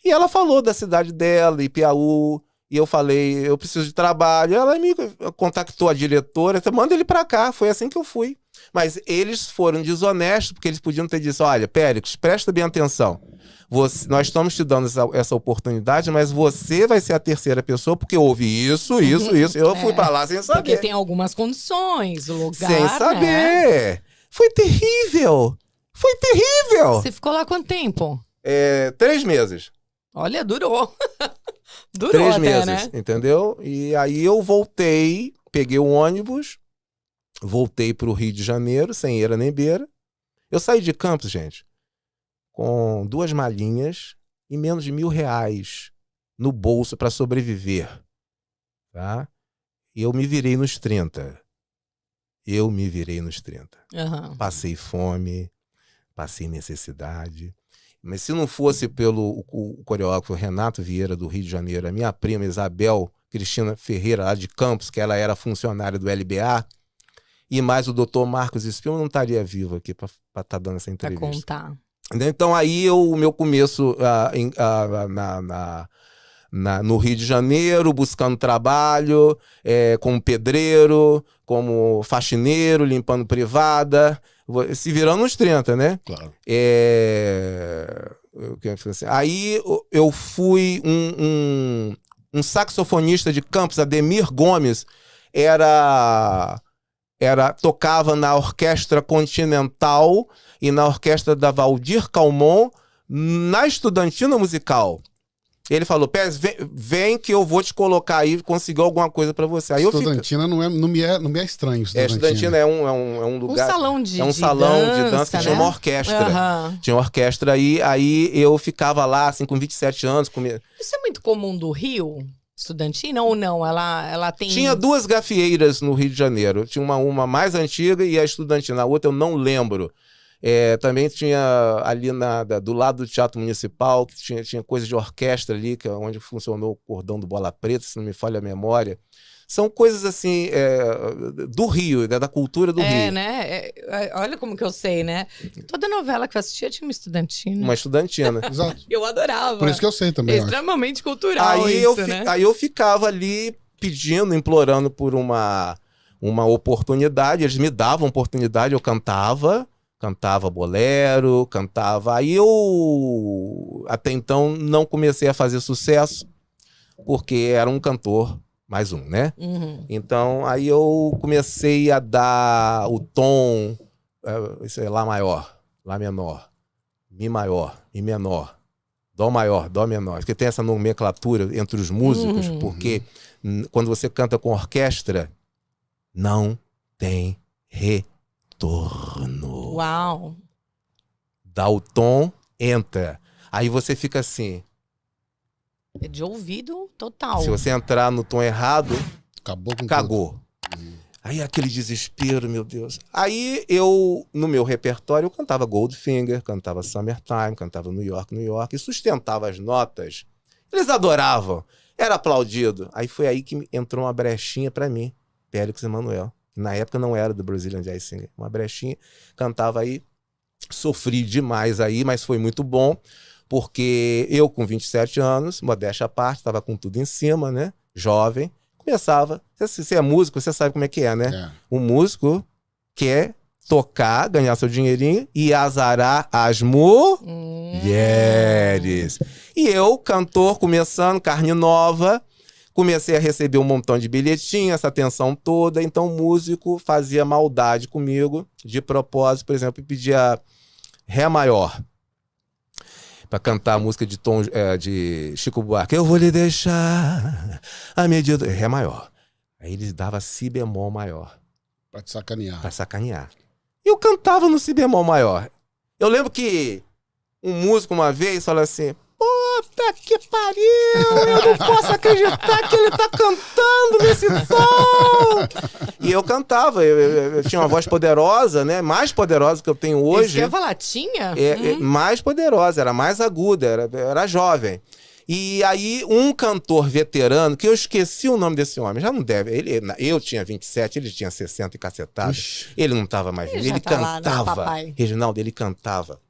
E ela falou da cidade dela, Ipiaú. E eu falei, eu preciso de trabalho. Ela me contactou, a diretora, manda ele pra cá. Foi assim que eu fui. Mas eles foram desonestos, porque eles podiam ter dito: olha, Péricles, presta bem atenção. Nós estamos te dando essa oportunidade, mas você vai ser a terceira pessoa, porque houve isso. Eu fui pra lá sem saber. Porque tem algumas condições, o lugar, sem saber. Né? Foi terrível. Você ficou lá quanto tempo? 3 meses. Olha, durou. Durou 3 até, meses, né? entendeu? E aí eu voltei, peguei o ônibus, voltei pro Rio de Janeiro, sem eira nem beira. Eu saí de Campos, gente, com 2 malinhas e menos de R$1.000 no bolso para sobreviver, tá? E eu me virei nos 30. Uhum. Passei fome, passei necessidade. Mas se não fosse pelo o coreógrafo Renato Vieira, do Rio de Janeiro, a minha prima Isabel Cristina Ferreira, lá de Campos, que ela era funcionária do LBA, e mais o doutor Marcos Espino, eu não estaria vivo aqui para estar dando essa Pra entrevista. contar. Então aí o meu começo no Rio de Janeiro, buscando trabalho, como pedreiro, como faxineiro, limpando privada, se virando nos 30, né? Claro. Aí eu fui um saxofonista de Campos, Ademir Gomes, tocava na Orquestra Continental e na orquestra da Valdir Calmon, na Estudantina Musical. Ele falou, Pérez, vem que eu vou te colocar aí, conseguir alguma coisa pra você. Aí Estudantina não me é estranho. Estudantina é um lugar... Um salão de dança que né? tinha uma orquestra. Aham. Tinha uma orquestra aí eu ficava lá, assim, com 27 anos. Isso é muito comum do Rio? Estudantina ou não? Ela tem... Tinha 2 gafieiras no Rio de Janeiro. Tinha uma mais antiga e a Estudantina. A outra eu não lembro. Também tinha ali do lado do Teatro Municipal, que tinha coisa de orquestra ali, que é onde funcionou o Cordão do Bola Preta, se não me falha a memória. São coisas assim, do Rio, da cultura do Rio. Né? Olha como que eu sei, né? Toda novela que eu assistia tinha uma estudantina. Uma estudantina. Exato. Eu adorava. Por isso que eu sei também. É eu acho. extremamente cultural isso, né? Aí eu ficava ali pedindo, implorando por uma oportunidade. Eles me davam oportunidade, eu cantava bolero, cantava. Aí eu, até então, não comecei a fazer sucesso, porque era um cantor, mais um, né? Uhum. Então, aí eu comecei a dar o tom, Lá maior, Lá menor, Mi maior, Mi menor, Dó maior, Dó menor. Porque tem essa nomenclatura entre os músicos, porque quando você canta com orquestra, não tem retorno. Uau! Dá o tom, entra. Aí você fica assim. É de ouvido total. Se você entrar no tom errado, Acabou com cagou. Aí aquele desespero, meu Deus. Aí eu, no meu repertório, eu cantava Goldfinger, cantava Summertime, cantava New York, New York, e sustentava as notas. Eles adoravam. Era aplaudido. Aí foi aí que entrou uma brechinha pra mim, Pélix Emanuel. Na época não era do Brazilian Jazz Singer. Uma brechinha, cantava aí, sofri demais aí, mas foi muito bom, porque eu com 27 anos, modéstia à parte, estava com tudo em cima, né? Jovem, começava, você é músico, você sabe como é que é, né? O músico quer tocar, ganhar seu dinheirinho e azarar as mulheres. E eu, cantor, começando, carne nova, comecei a receber um montão de bilhetinhos, essa atenção toda. Então o músico fazia maldade comigo, de propósito, por exemplo, pedia Ré maior para cantar a música de de Chico Buarque. Eu vou lhe deixar a medida... Ré maior. Aí ele dava Si bemol maior. Pra te sacanear. Pra sacanear. E eu cantava no Si bemol maior. Eu lembro que um músico uma vez falou assim... Puta que pariu! Eu não posso acreditar que ele tá cantando nesse tom! E eu cantava, eu tinha uma voz poderosa, né? Mais poderosa que eu tenho hoje. Isso que eu ia falar, tinha? Mais poderosa, era mais aguda, era jovem. E aí, um cantor veterano, que eu esqueci o nome desse homem, já não deve. Eu tinha 27, ele tinha 60 e cacetado. Ele não tava mais vivo. Ele cantava. Reginaldo, ele cantava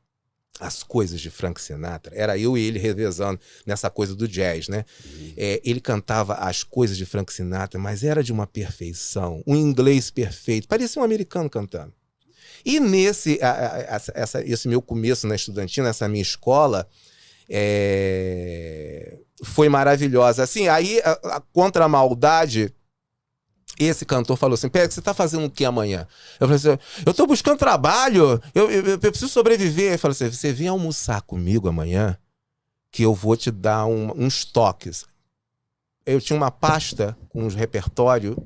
as coisas de Frank Sinatra. Era eu e ele revezando nessa coisa do jazz, né? Ele cantava as coisas de Frank Sinatra, mas era de uma perfeição, um inglês perfeito, parecia um americano cantando. E esse meu começo na Estudantina, essa minha escola, foi maravilhosa. Assim, aí, contra a maldade, esse cantor falou assim, Pérez, você tá fazendo o que amanhã? Eu falei assim, eu tô buscando trabalho, eu preciso sobreviver. Ele falou assim, você vem almoçar comigo amanhã, que eu vou te dar uns toques. Eu tinha uma pasta com os repertórios,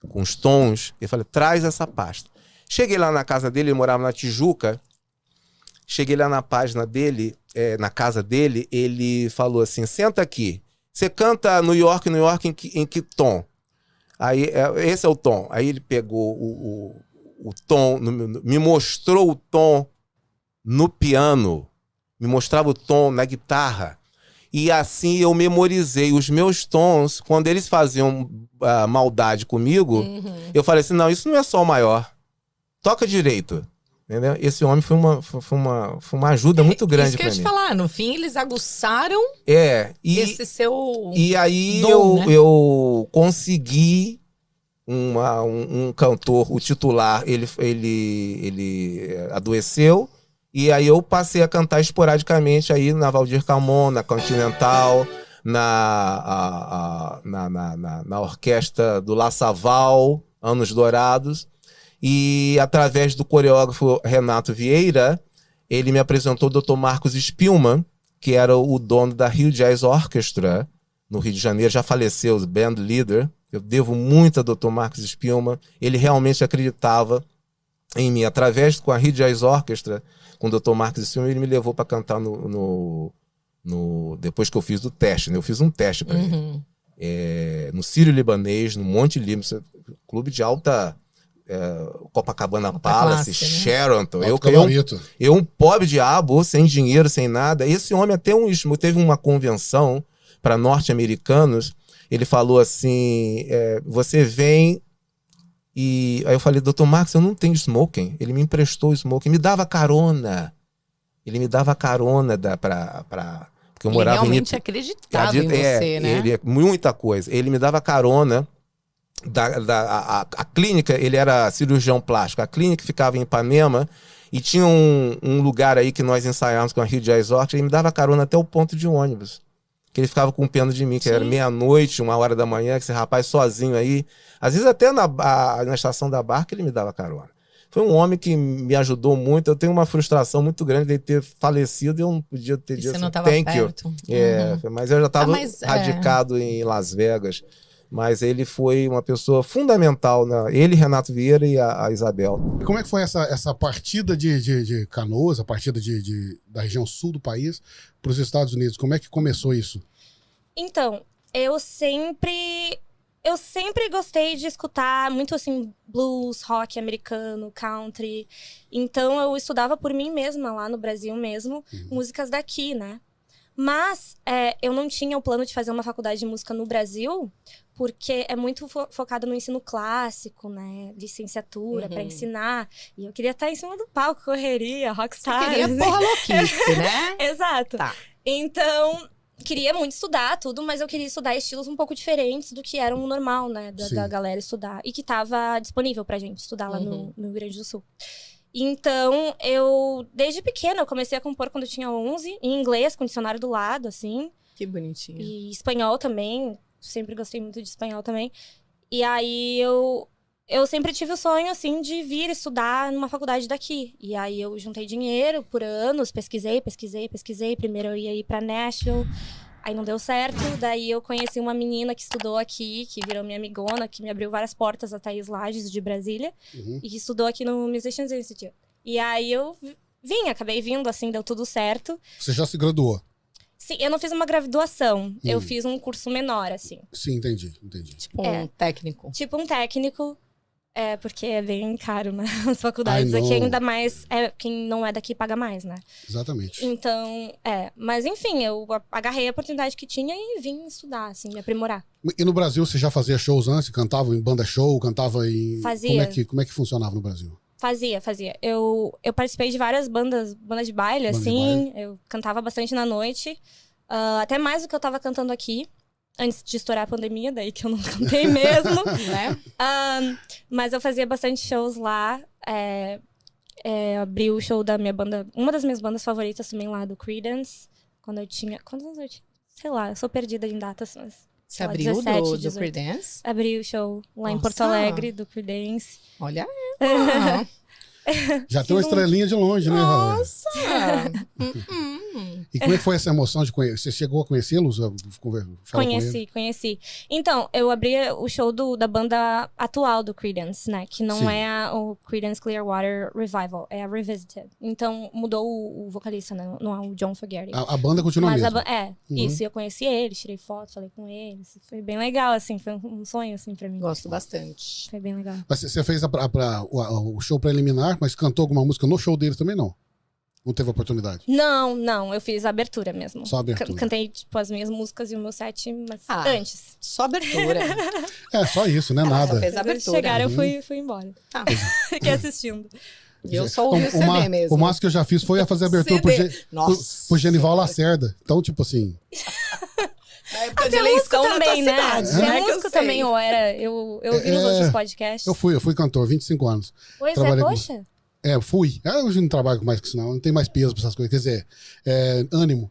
com os tons, e falei, traz essa pasta. Cheguei lá na casa dele, ele morava na Tijuca, cheguei lá na página dele, na casa dele, ele falou assim, senta aqui, você canta New York, New York em que tom? Aí, esse é o tom. Aí ele pegou o tom, me mostrou o tom no piano. me mostrava o tom na guitarra. E assim eu memorizei os meus tons. Quando eles faziam maldade comigo, eu falei assim, não, isso não é sol maior. Toca direito. Entendeu? Esse homem foi uma ajuda muito grande para mim. Isso que eu ia te falar. No fim, eles aguçaram esse seu E aí dom, né? eu consegui um cantor, o titular, ele adoeceu. E aí eu passei a cantar esporadicamente aí na Valdir Calmon, na Continental, na orquestra do La Saval, Anos Dourados. E através do coreógrafo Renato Vieira, ele me apresentou o Dr. Marcos Spillman, que era o dono da Rio Jazz Orchestra, no Rio de Janeiro, já faleceu, o band leader. Eu devo muito a Dr. Marcos Spillman. Ele realmente acreditava em mim. Através com a Rio Jazz Orchestra, com o Dr. Marcos Spillman, ele me levou para cantar depois que eu fiz o teste, né? Eu fiz um teste para ele. No Sírio Libanês, no Monte Líbano, clube de alta... Copacabana Palace, classe, né? Sheraton. Eu, um pobre diabo, sem dinheiro, sem nada. Esse homem até teve uma convenção para norte-americanos. Ele falou assim, você vem e... Aí eu falei, Dr. Marcos, eu não tenho smoking. Ele me emprestou o smoking, me dava carona. Ele me dava carona porque eu morava realmente acreditava em você, né? Muita coisa. Ele me dava carona. A clínica, ele era cirurgião plástico. A clínica ficava em Ipanema e tinha um lugar aí que nós ensaiávamos com a Rio Jazz Orchestra. Ele me dava carona até o ponto de ônibus. Que ele ficava com pena de mim, que era meia-noite, 1h da manhã, que esse rapaz sozinho aí. Às vezes até na estação da Barca ele me dava carona. Foi um homem que me ajudou muito. Eu tenho uma frustração muito grande de ele ter falecido e eu não podia ter dito você não estava perto. Mas eu já estava radicado em Las Vegas. Mas ele foi uma pessoa fundamental, ele, Renato Vieira e a Isabel. E como é que foi essa partida de Canoas, a partida da região sul do país para os Estados Unidos? Como é que começou isso? Então, eu sempre gostei de escutar muito assim blues, rock americano, country. Então eu estudava por mim mesma lá no Brasil mesmo, músicas daqui, né? Mas eu não tinha o plano de fazer uma faculdade de música no Brasil, porque é muito focado no ensino clássico, né? Licenciatura, para ensinar. E eu queria estar em cima do palco, correria, rockstar. Você queria porra louquice, né? Exato. Tá. Então, queria muito estudar tudo, mas eu queria estudar estilos um pouco diferentes do que era o normal, né? Da galera estudar. E que estava disponível pra gente estudar lá no Rio Grande do Sul. Então, desde pequena, eu comecei a compor quando eu tinha 11, em inglês, com dicionário do lado, assim. Que bonitinho. E espanhol também, sempre gostei muito de espanhol também. E aí, eu sempre tive o sonho, assim, de vir estudar numa faculdade daqui. E aí, eu juntei dinheiro por anos, pesquisei. Primeiro eu ia ir pra Nashville, aí não deu certo. Daí, eu conheci uma menina que estudou aqui, que virou minha amigona, que me abriu várias portas, a Thaís Lages, de Brasília. E que estudou aqui no Musicians Institute. E aí, eu acabei vindo, assim, deu tudo certo. Você já se graduou? Sim, eu não fiz uma graduação. Eu fiz um curso menor, assim. Sim, entendi. Tipo um técnico. Tipo um técnico. Porque é bem caro, né? As faculdades aqui, ainda mais... quem não é daqui paga mais, né? Exatamente. Então, Mas, enfim, eu agarrei a oportunidade que tinha e vim estudar, assim, me aprimorar. E no Brasil, você já fazia shows antes? Cantava em banda show? Cantava em... Fazia. Como é que funcionava no Brasil? Fazia. Eu participei de várias bandas de baile, assim. Eu cantava bastante na noite. Até mais do que eu tava cantando aqui. Antes de estourar a pandemia, daí que eu não cantei mesmo. Né? Mas eu fazia bastante shows lá. Abri o show da minha banda, uma das minhas bandas favoritas também lá, do Creedence. Quando eu tinha... Quantos anos eu tinha? Sei lá, eu sou perdida em datas, mas... Você abriu 17, do Creedence? Abri o show lá em Nossa. Porto Alegre, do Creedence. Olha Já tem uma estrelinha de longe, né, Raul? Nossa! E como é que foi essa emoção de conhecer? Você chegou a conhecê-los? Conheci. Então, eu abri o show da banda atual do Creedence, né? Que não é o Creedence Clearwater Revival, é a Revisited. Então, mudou o vocalista, né? Não é o John Fogerty. A banda continua mesmo? Isso. Eu conheci eles, tirei foto, falei com eles. Foi bem legal, assim. Foi um sonho, assim, pra mim. Gosto bastante. Foi bem legal. Mas você fez o show preliminar, mas cantou alguma música no show deles também, não? Não teve oportunidade? Não, eu fiz a abertura mesmo. Só a abertura. Cantei, tipo, as minhas músicas e o meu set, mas Ah, antes. Só abertura. É, só isso, né? Só Nada. fez a Quando abertura. chegaram, eu fui embora. Ah. Fiquei assistindo. Eu só ouvi o CD mesmo. O máximo que eu já fiz foi a fazer a abertura pro, CD. Nossa. pro Genival Lacerda. Então, tipo assim... Na época de Você é músico eleição na tua também, né? cidade, Você é né? Que eu músico sei. também, ou era? Eu vi nos outros podcasts. Eu fui cantor, 25 anos. Pois trabalhei é, com- poxa. Fui. Hoje eu não trabalho mais com isso, não. Não tem mais peso pra essas coisas. Quer dizer, ânimo.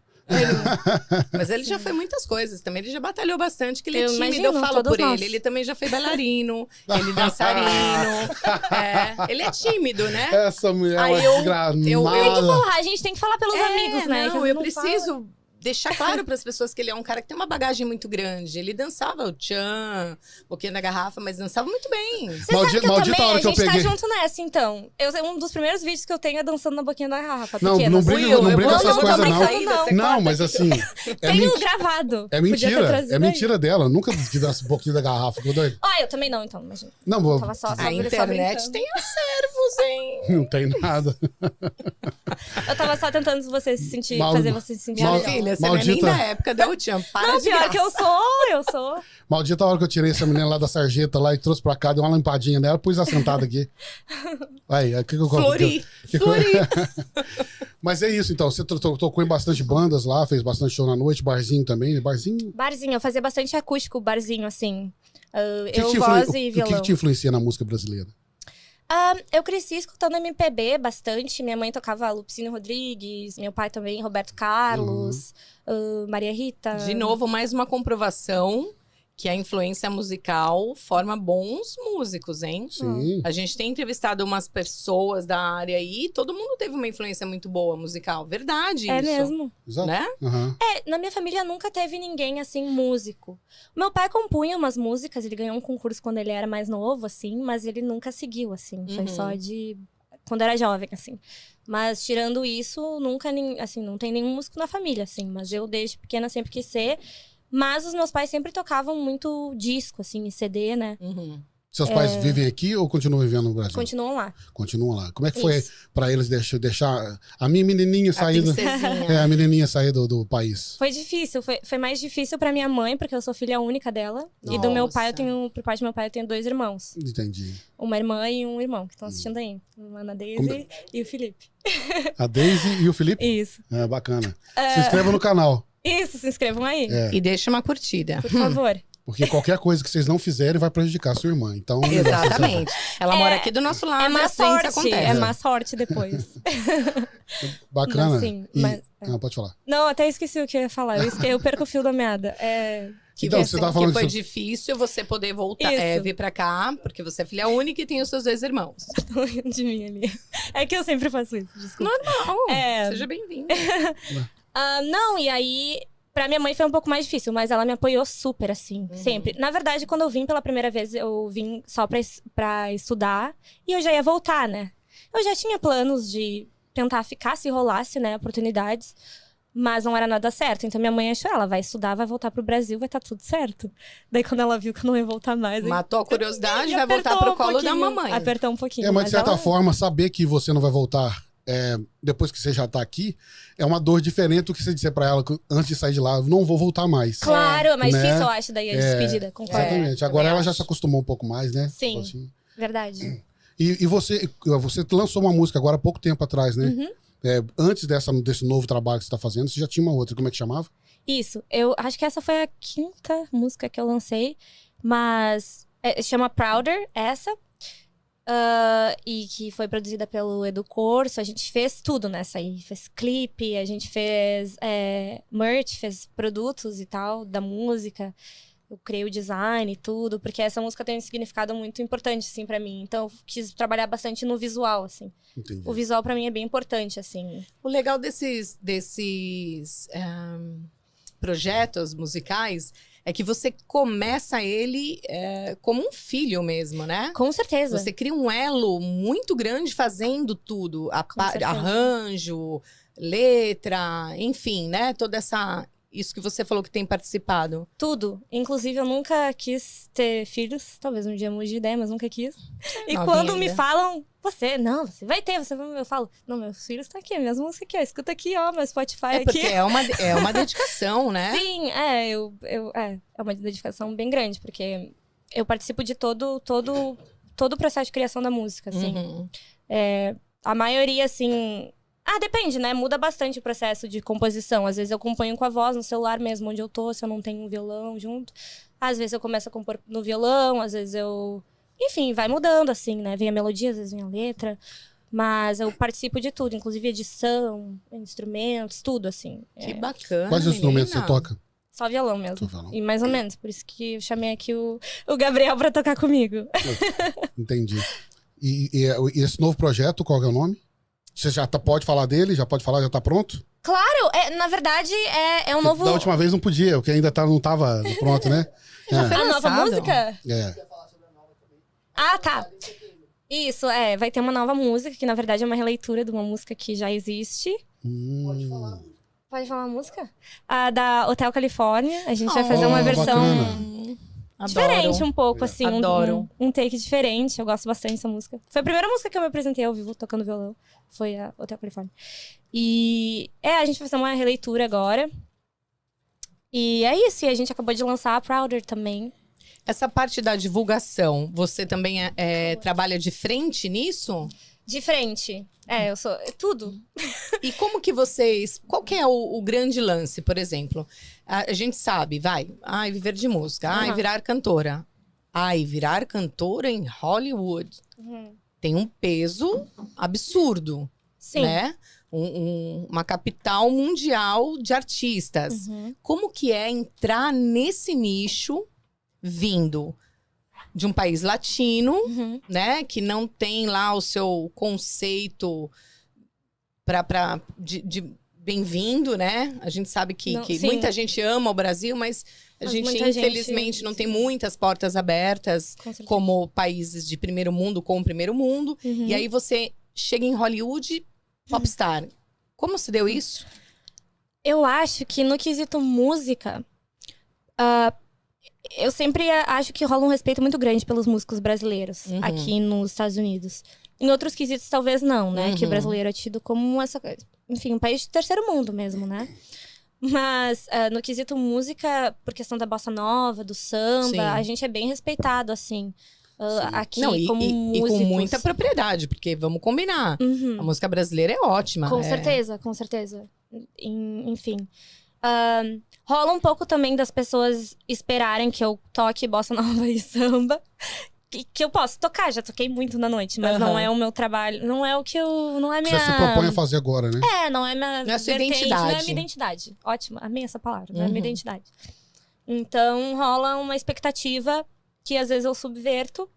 Mas ele já foi muitas coisas também. Ele já batalhou bastante, que ele é Eu tímido, imagino, eu falo todos por nós. ele. Ele também já foi bailarino, ele dançarino. Ele é tímido, né? Essa mulher é Aí uma eu- desgramada. Tem que falar, a gente tem que falar pelos amigos, né? Não, que eu não preciso deixar claro para as pessoas que ele é um cara que tem uma bagagem muito grande. Ele dançava o tchan, boquinha da garrafa, mas dançava muito bem. Você sabe que eu Maldita também, hora a que eu gente peguei. tá junto nessa, então. Um dos primeiros vídeos que eu tenho é dançando na boquinha da garrafa. Não, pequena, não assim. briga, não briga não, essas não, coisas, não, não. mas não. Não, mas assim... É, Tenho gravado. é Podia ter mentira. trazido É aí. mentira dela. Nunca que dá um pouquinho da garrafa. Ficou doido? Ah, eu também não, então, imagina. Não, vou... Tava só A internet brincando. tem acervos, hein? Não tem nada. Eu tava só tentando fazer você se sentir Minha Mal- melhor. filha, você não é nem maldita- da época da Tchan. Para Não, de pior graça. que eu sou. Maldita hora que eu tirei essa menina lá da sarjeta lá e trouxe pra cá, dei uma limpadinha nela, pus ela sentada aqui. Aí, o que eu Flori. que- Flori. Mas é isso, então. Você tocou em bastante bandas lá, fez bastante show na noite, barzinho também. Barzinho. Barzinho, eu fazia bastante acústico, barzinho, assim. O que Eu, te voz influi- e o que violão. te influencia na música brasileira? Eu cresci escutando MPB bastante. Minha mãe tocava Lupicínio Rodrigues, meu pai também, Roberto Carlos, Maria Rita. De novo, mais uma comprovação que a influência musical forma bons músicos, hein? Sim. A gente tem entrevistado umas pessoas da área aí, todo mundo teve uma influência muito boa musical. Verdade É isso. mesmo. Exato. Né? Aham. Na minha família nunca teve ninguém, assim, músico. Meu pai compunha umas músicas, ele ganhou um concurso quando ele era mais novo, assim, mas ele nunca seguiu, assim. Foi Uhum. só de... quando era jovem, assim. Mas, tirando isso, nunca, assim, não tem nenhum músico na família, assim. Mas eu, desde pequena, sempre quis ser. Mas os meus pais sempre tocavam muito disco, assim, e CD, né? Uhum. Seus pais vivem aqui ou continuam vivendo no Brasil? Continuam lá. Continuam lá. Como é que foi Isso. pra eles deixar a minha menininha sair do... princesinha. a menininha sair do país? Foi difícil, foi mais difícil pra minha mãe, porque eu sou filha única dela. E do meu pai, por parte do meu pai, eu tenho 2 irmãos. Entendi. Uma irmã e um irmão, que estão assistindo aí. A Ana Daisy e o Felipe. A Daisy e o Felipe? Isso. É, bacana. Se inscreva no canal. Isso, se inscrevam aí, É. E deixa uma curtida. por favor. Porque qualquer coisa que vocês não fizerem vai prejudicar a sua irmã. Então, o negócio é Exatamente. Ela mora aqui do nosso lado. É má e assim isso sorte, acontece. é má sorte depois. bacana. Mas, sim, mas- Pode falar. Não, até esqueci o que eu ia falar. Eu perco o fio da meada. Que, Então, você você tava falando que foi que você- difícil você poder voltar, Isso. vir pra cá, porque você é filha única e tem os seus 2 irmãos. Tô rindo de mim ali. É que eu sempre faço isso, desculpa. Normal. É. Seja bem-vindo. Não, e aí, pra minha mãe foi um pouco mais difícil, mas ela me apoiou super, assim, sempre. Na verdade, quando eu vim pela primeira vez, eu vim só pra estudar e eu já ia voltar, né? Eu já tinha planos de tentar ficar, se rolasse, né, oportunidades, mas não era nada certo. Então minha mãe achou, ela vai estudar, vai voltar pro Brasil, vai estar tudo certo. Daí quando ela viu que eu não ia voltar mais... aí- Matou a curiosidade, me vai voltar apertou pro um colo da pouquinho, mamãe. Apertou um pouquinho. Mas de certa ela- forma, saber que você não vai voltar depois que você já tá aqui é uma dor diferente do que você dizer pra ela que antes de sair de lá, eu não vou voltar mais. Claro, é mais Né? difícil, eu acho, daí a despedida, concordo. Exatamente. Agora também ela já acho. se acostumou um pouco mais, né? Sim. Assim. Verdade. E você lançou uma música agora há pouco tempo atrás, né? Uhum. Antes desse novo trabalho que você tá fazendo, você já tinha uma outra. Como é que chamava? Isso, eu acho que essa foi a 5ª música que eu lancei, mas chama Prouder, essa. E que foi produzida pelo Edu Corso. A gente fez tudo nessa aí. Fez clipe, a gente fez merch, fez produtos e tal da música. Eu criei o design e tudo, porque essa música tem um significado muito importante, assim, pra mim. Então, eu quis trabalhar bastante no visual, assim. Entendi. O visual, pra mim, é bem importante, assim. O legal desses projetos musicais é que você começa ele como um filho mesmo, né? Com certeza. Você cria um elo muito grande fazendo tudo. certeza. Arranjo, letra, enfim, né? Toda essa isso que você falou que tem participado? Tudo. Inclusive, eu nunca quis ter filhos. Talvez um dia mude de ideia, mas nunca quis. E novinha quando me ainda. falam, você vai ter, eu falo, não, meus filhos estão aqui, minhas músicas aqui, ó, escuta aqui, ó, meu Spotify É aqui. porque é uma dedicação, né? Sim, é uma dedicação bem grande, porque eu participo de todo o processo de criação da música, assim. Uhum. A maioria, assim... depende, né? Muda bastante o processo de composição. Às vezes eu componho com a voz no celular mesmo, onde eu tô, se eu não tenho um violão junto. Às vezes eu começo a compor no violão, às vezes eu... Enfim, vai mudando, assim, né? Vem a melodia, às vezes vem a letra. Mas eu participo de tudo, inclusive edição, instrumentos, tudo, assim. Que bacana, Quais instrumentos menina. você toca? Só violão mesmo. Só violão. E mais ou menos, por isso que eu chamei aqui o Gabriel pra tocar comigo. Entendi. E esse novo projeto, qual que é o nome? Você já pode falar dele? Já pode falar? Já tá pronto? Claro, na verdade, é um novo... Da última vez não podia, porque ainda não tava pronto, né? Já foi A nova lançado. música? É. Tá. Isso, vai ter uma nova música, que na verdade é uma releitura de uma música que já existe. Pode falar a música? A da Hotel Califórnia. A gente vai fazer uma versão bacana. diferente um pouco, assim. Adoro. Um take diferente. Eu gosto bastante dessa música. Foi a primeira música que eu me apresentei ao vivo tocando violão. Foi a Hotel Califórnia. E a gente vai fazer uma releitura agora. E é isso. E a gente acabou de lançar a Prouder também. Essa parte da divulgação, você também trabalha de frente nisso? De frente. Eu sou... Tudo. E como que vocês... Qual que é o grande lance, por exemplo? A gente sabe, viver de música. Uhum. Virar cantora. Virar cantora em Hollywood. Uhum. Tem um peso absurdo, Sim. né? Uma capital mundial de artistas. Uhum. Como que é entrar nesse nicho vindo de um país latino, Uhum. né? Que não tem lá o seu conceito de bem-vindo, né? A gente sabe que Sim. muita gente ama o Brasil, mas a Mas gente, muita infelizmente, gente- não tem muitas portas abertas Com certeza. como países de primeiro mundo com o primeiro mundo. Uhum. E aí você chega em Hollywood, popstar. Como se deu isso? Eu acho que no quesito música, eu sempre acho que rola um respeito muito grande pelos músicos brasileiros Uhum. aqui nos Estados Unidos. Em outros quesitos, talvez não, né? Uhum. Que o brasileiro é tido como enfim, um país de terceiro mundo mesmo, né? Mas no quesito música, por questão da bossa nova, do samba, Sim. a gente é bem respeitado, assim. Aqui, Não, como e músicos. com muita propriedade, porque vamos combinar. Uhum. A música brasileira é ótima. Com certeza, com certeza. Enfim. Rola um pouco também das pessoas esperarem que eu toque bossa nova e samba. Que eu posso tocar, já toquei muito na noite, mas não Aham. é o meu trabalho, não é o que eu. Não é minha. Você se propõe a fazer agora, né? Não é minha. Não é a sua vertente, Não é identidade. minha identidade. Ótima, amei essa palavra, não é minha Uhum. identidade. Então rola uma expectativa que às vezes eu subverto,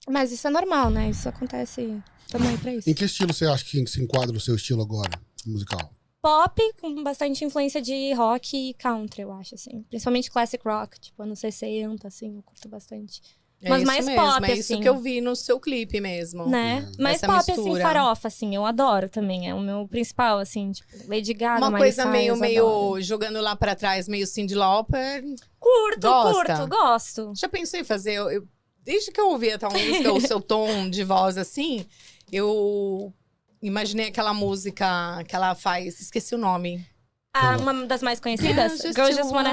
mas isso é normal, né? Isso acontece também pra isso. Em que estilo você acha que se enquadra o seu estilo agora, musical? Pop, com bastante influência de rock e country, eu acho, assim. Principalmente classic rock, tipo, anos 60, assim, eu curto bastante. Mas isso mais mesmo, pop, é isso assim. que eu vi no seu clipe mesmo. Né? Mais Essa pop, mistura. assim, farofa, assim, eu adoro também. É o meu principal, assim, tipo, Lady Gaga, Uma Miley coisa Cyrus, meio adoro. jogando lá pra trás, meio Cyndi Lauper. Curto, gosto. Já pensei em fazer, desde que eu ouvi a tal música, o seu tom de voz assim, eu imaginei aquela música que ela faz, esqueci o nome. Uma das mais conhecidas? Girls Just Wanna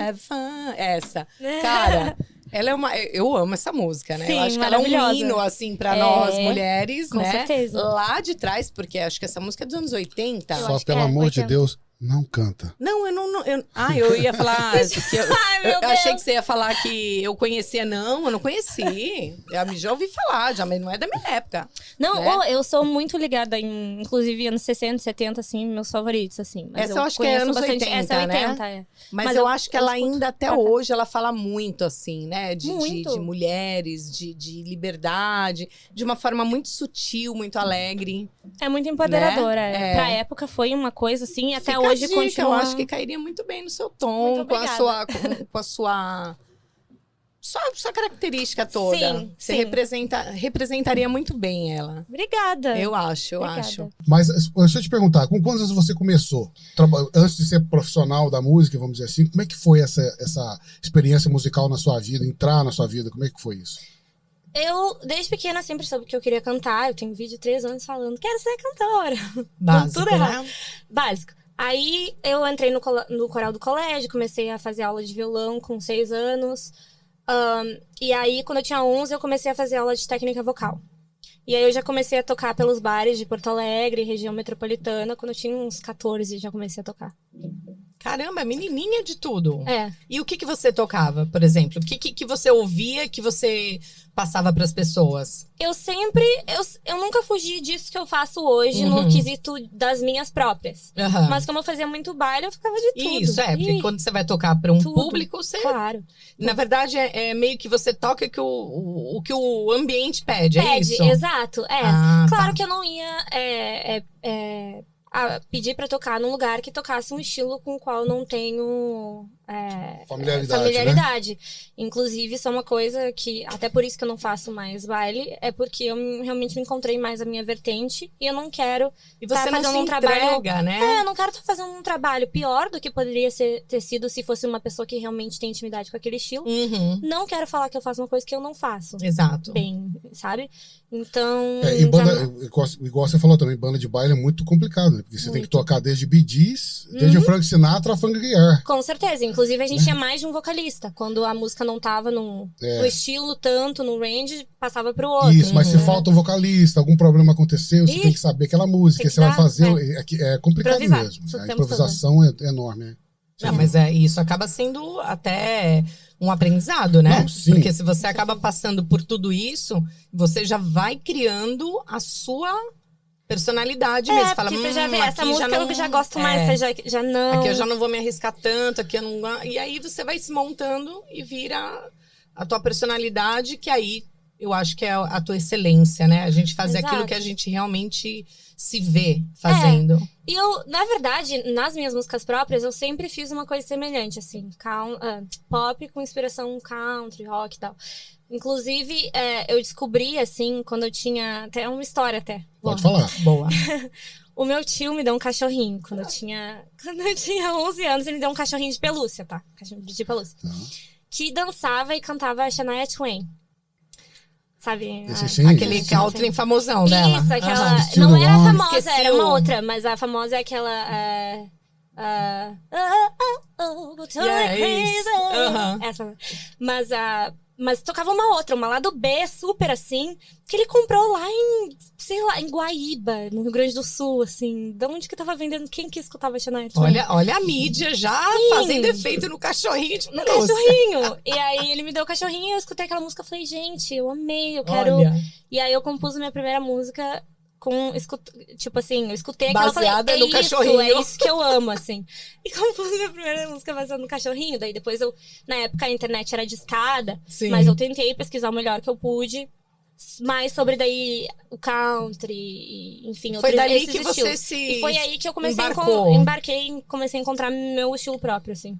Have Fun. Essa. Cara, ela é eu amo essa música, né? Sim, eu acho que ela é um maravilhosa. hino, assim, pra nós mulheres, com né? certeza. Lá de trás, porque acho que essa música é dos anos 80. Eu Só acho pelo que é, amor de 80. Deus, não canta. Não, eu não. Eu ia falar. Que Ai, meu eu achei Deus. que você ia falar que eu conhecia. Não, eu não conheci. Já ouvi falar, mas não é da minha época. Não, né? eu sou muito ligada em, inclusive, anos 60, 70, assim, meus favoritos, assim. Mas Essa eu acho que é conheço anos bastante. 80, Essa é 80, né? é. Mas eu acho que ela escuto. ainda, até hoje, ela fala muito, assim, né? Muito. De mulheres, de liberdade, de uma forma muito sutil, muito alegre. É muito empoderadora. Né? É. Pra época foi uma coisa assim, e até Fica a hoje dica, continua. Eu acho que cairia muito bem no seu tom, Muito com a obrigada. sua. Com a sua sua característica toda. Sim, Você sim. representaria muito bem ela. Obrigada. Eu acho. Obrigada. Mas deixa eu te perguntar, com quantos anos você começou? Antes de ser profissional da música, vamos dizer assim, como é que foi essa experiência musical na sua vida, entrar na sua vida? Como é que foi isso? Eu, desde pequena, sempre soube que eu queria cantar. Eu tenho um vídeo de 3 anos falando, quero ser cantora. Básico, Tudo errado. né? Básico. Aí, eu entrei no coral do colégio, comecei a fazer aula de violão com 6 anos. E aí, quando eu tinha 11, eu comecei a fazer aula de técnica vocal. E aí, eu já comecei a tocar pelos bares de Porto Alegre, região metropolitana. Quando eu tinha uns 14, já comecei a tocar. Caramba, menininha de tudo. É. E o que você tocava, por exemplo? O que você ouvia que você passava pras pessoas? Eu sempre... Eu nunca fugi disso que eu faço hoje, no quesito das minhas próprias. Aham. Mas como eu fazia muito baile, eu ficava de tudo. Isso, porque E quando você vai tocar pra um tudo. público, você... Claro. Na verdade, é meio que você toca o que o ambiente pede, é Pede, isso? exato. É. Ah, Claro tá. que eu não ia pedir pra tocar num lugar que tocasse um estilo com o qual eu não tenho familiaridade. Inclusive, isso é uma coisa que, até por isso que eu não faço mais baile, é porque eu realmente me encontrei mais a minha vertente e eu não quero E você não fazendo se um trabalho. entrega, né? Eu não quero estar fazendo um trabalho pior do que poderia ter sido se fosse uma pessoa que realmente tem intimidade com aquele estilo. Uhum. Não quero falar que eu faço uma coisa que eu não faço Exato. bem, sabe? Então. E banda, igual você falou também, banda de baile é muito complicado, né? Porque você tem que tocar desde Bee Gees, desde o Frank Sinatra a Frank Guiar. Com certeza. Inclusive, a gente tinha mais de um vocalista. Quando a música não tava no estilo tanto, no range, passava pro outro. Isso, mas se falta um vocalista, algum problema aconteceu, você Ih, tem que saber aquela música, tem que você vai dar, fazer. É complicado Improvisar, mesmo. isso A temos improvisação é enorme, né? Não, mas isso acaba sendo até um aprendizado, né? Não, sim. Porque se você acaba passando por tudo isso, você já vai criando a sua personalidade mesmo. Fala, porque você já vê, essa aqui música eu já gosto mais, você já não... Aqui eu já não vou me arriscar tanto, aqui eu não... E aí você vai se montando e vira a tua personalidade, que aí eu acho que é a tua excelência, né? A gente fazer aquilo Exato. que a gente realmente se vê fazendo. E eu, na verdade, nas minhas músicas próprias, eu sempre fiz uma coisa semelhante, assim. Pop com inspiração country, rock e tal. Inclusive, eu descobri, assim, quando eu tinha... Até uma história, até. Pode falar. Boa. O meu tio me deu um cachorrinho. Quando eu tinha 11 anos, ele me deu um cachorrinho de pelúcia, tá? Cachorrinho de pelúcia. Que dançava e cantava a Shania Twain. Sabe? Aquele country famosão dela. Isso, aquela... Aham. Não era a Still famosa, Esqueci era uma o- outra. Mas a famosa é aquela... Yeah, isso. Aham. Essa. Mas tocava uma outra, uma lá do B, super assim, que ele comprou lá em, sei lá, em Guaíba, no Rio Grande do Sul, assim. De onde que tava vendendo? Quem que escutava Shania Twain? Olha a mídia já fazendo efeito no cachorrinho de No pelúcia. cachorrinho. E aí ele me deu o cachorrinho e eu escutei aquela música. Eu falei, gente, eu amei, eu quero... Olha, E aí eu compus minha primeira música com... Tipo assim, eu escutei aquela e Baseada falei, no cachorrinho. É isso que eu amo, assim. E compus minha primeira música baseada no cachorrinho. Daí depois eu... Na época a internet era discada. sim. Mas eu tentei pesquisar o melhor que eu pude. Mais sobre daí o country, e, enfim, Foi outros dali esses que você estilos. se E foi aí que eu comecei embarcou. embarquei e comecei a encontrar meu estilo próprio, assim.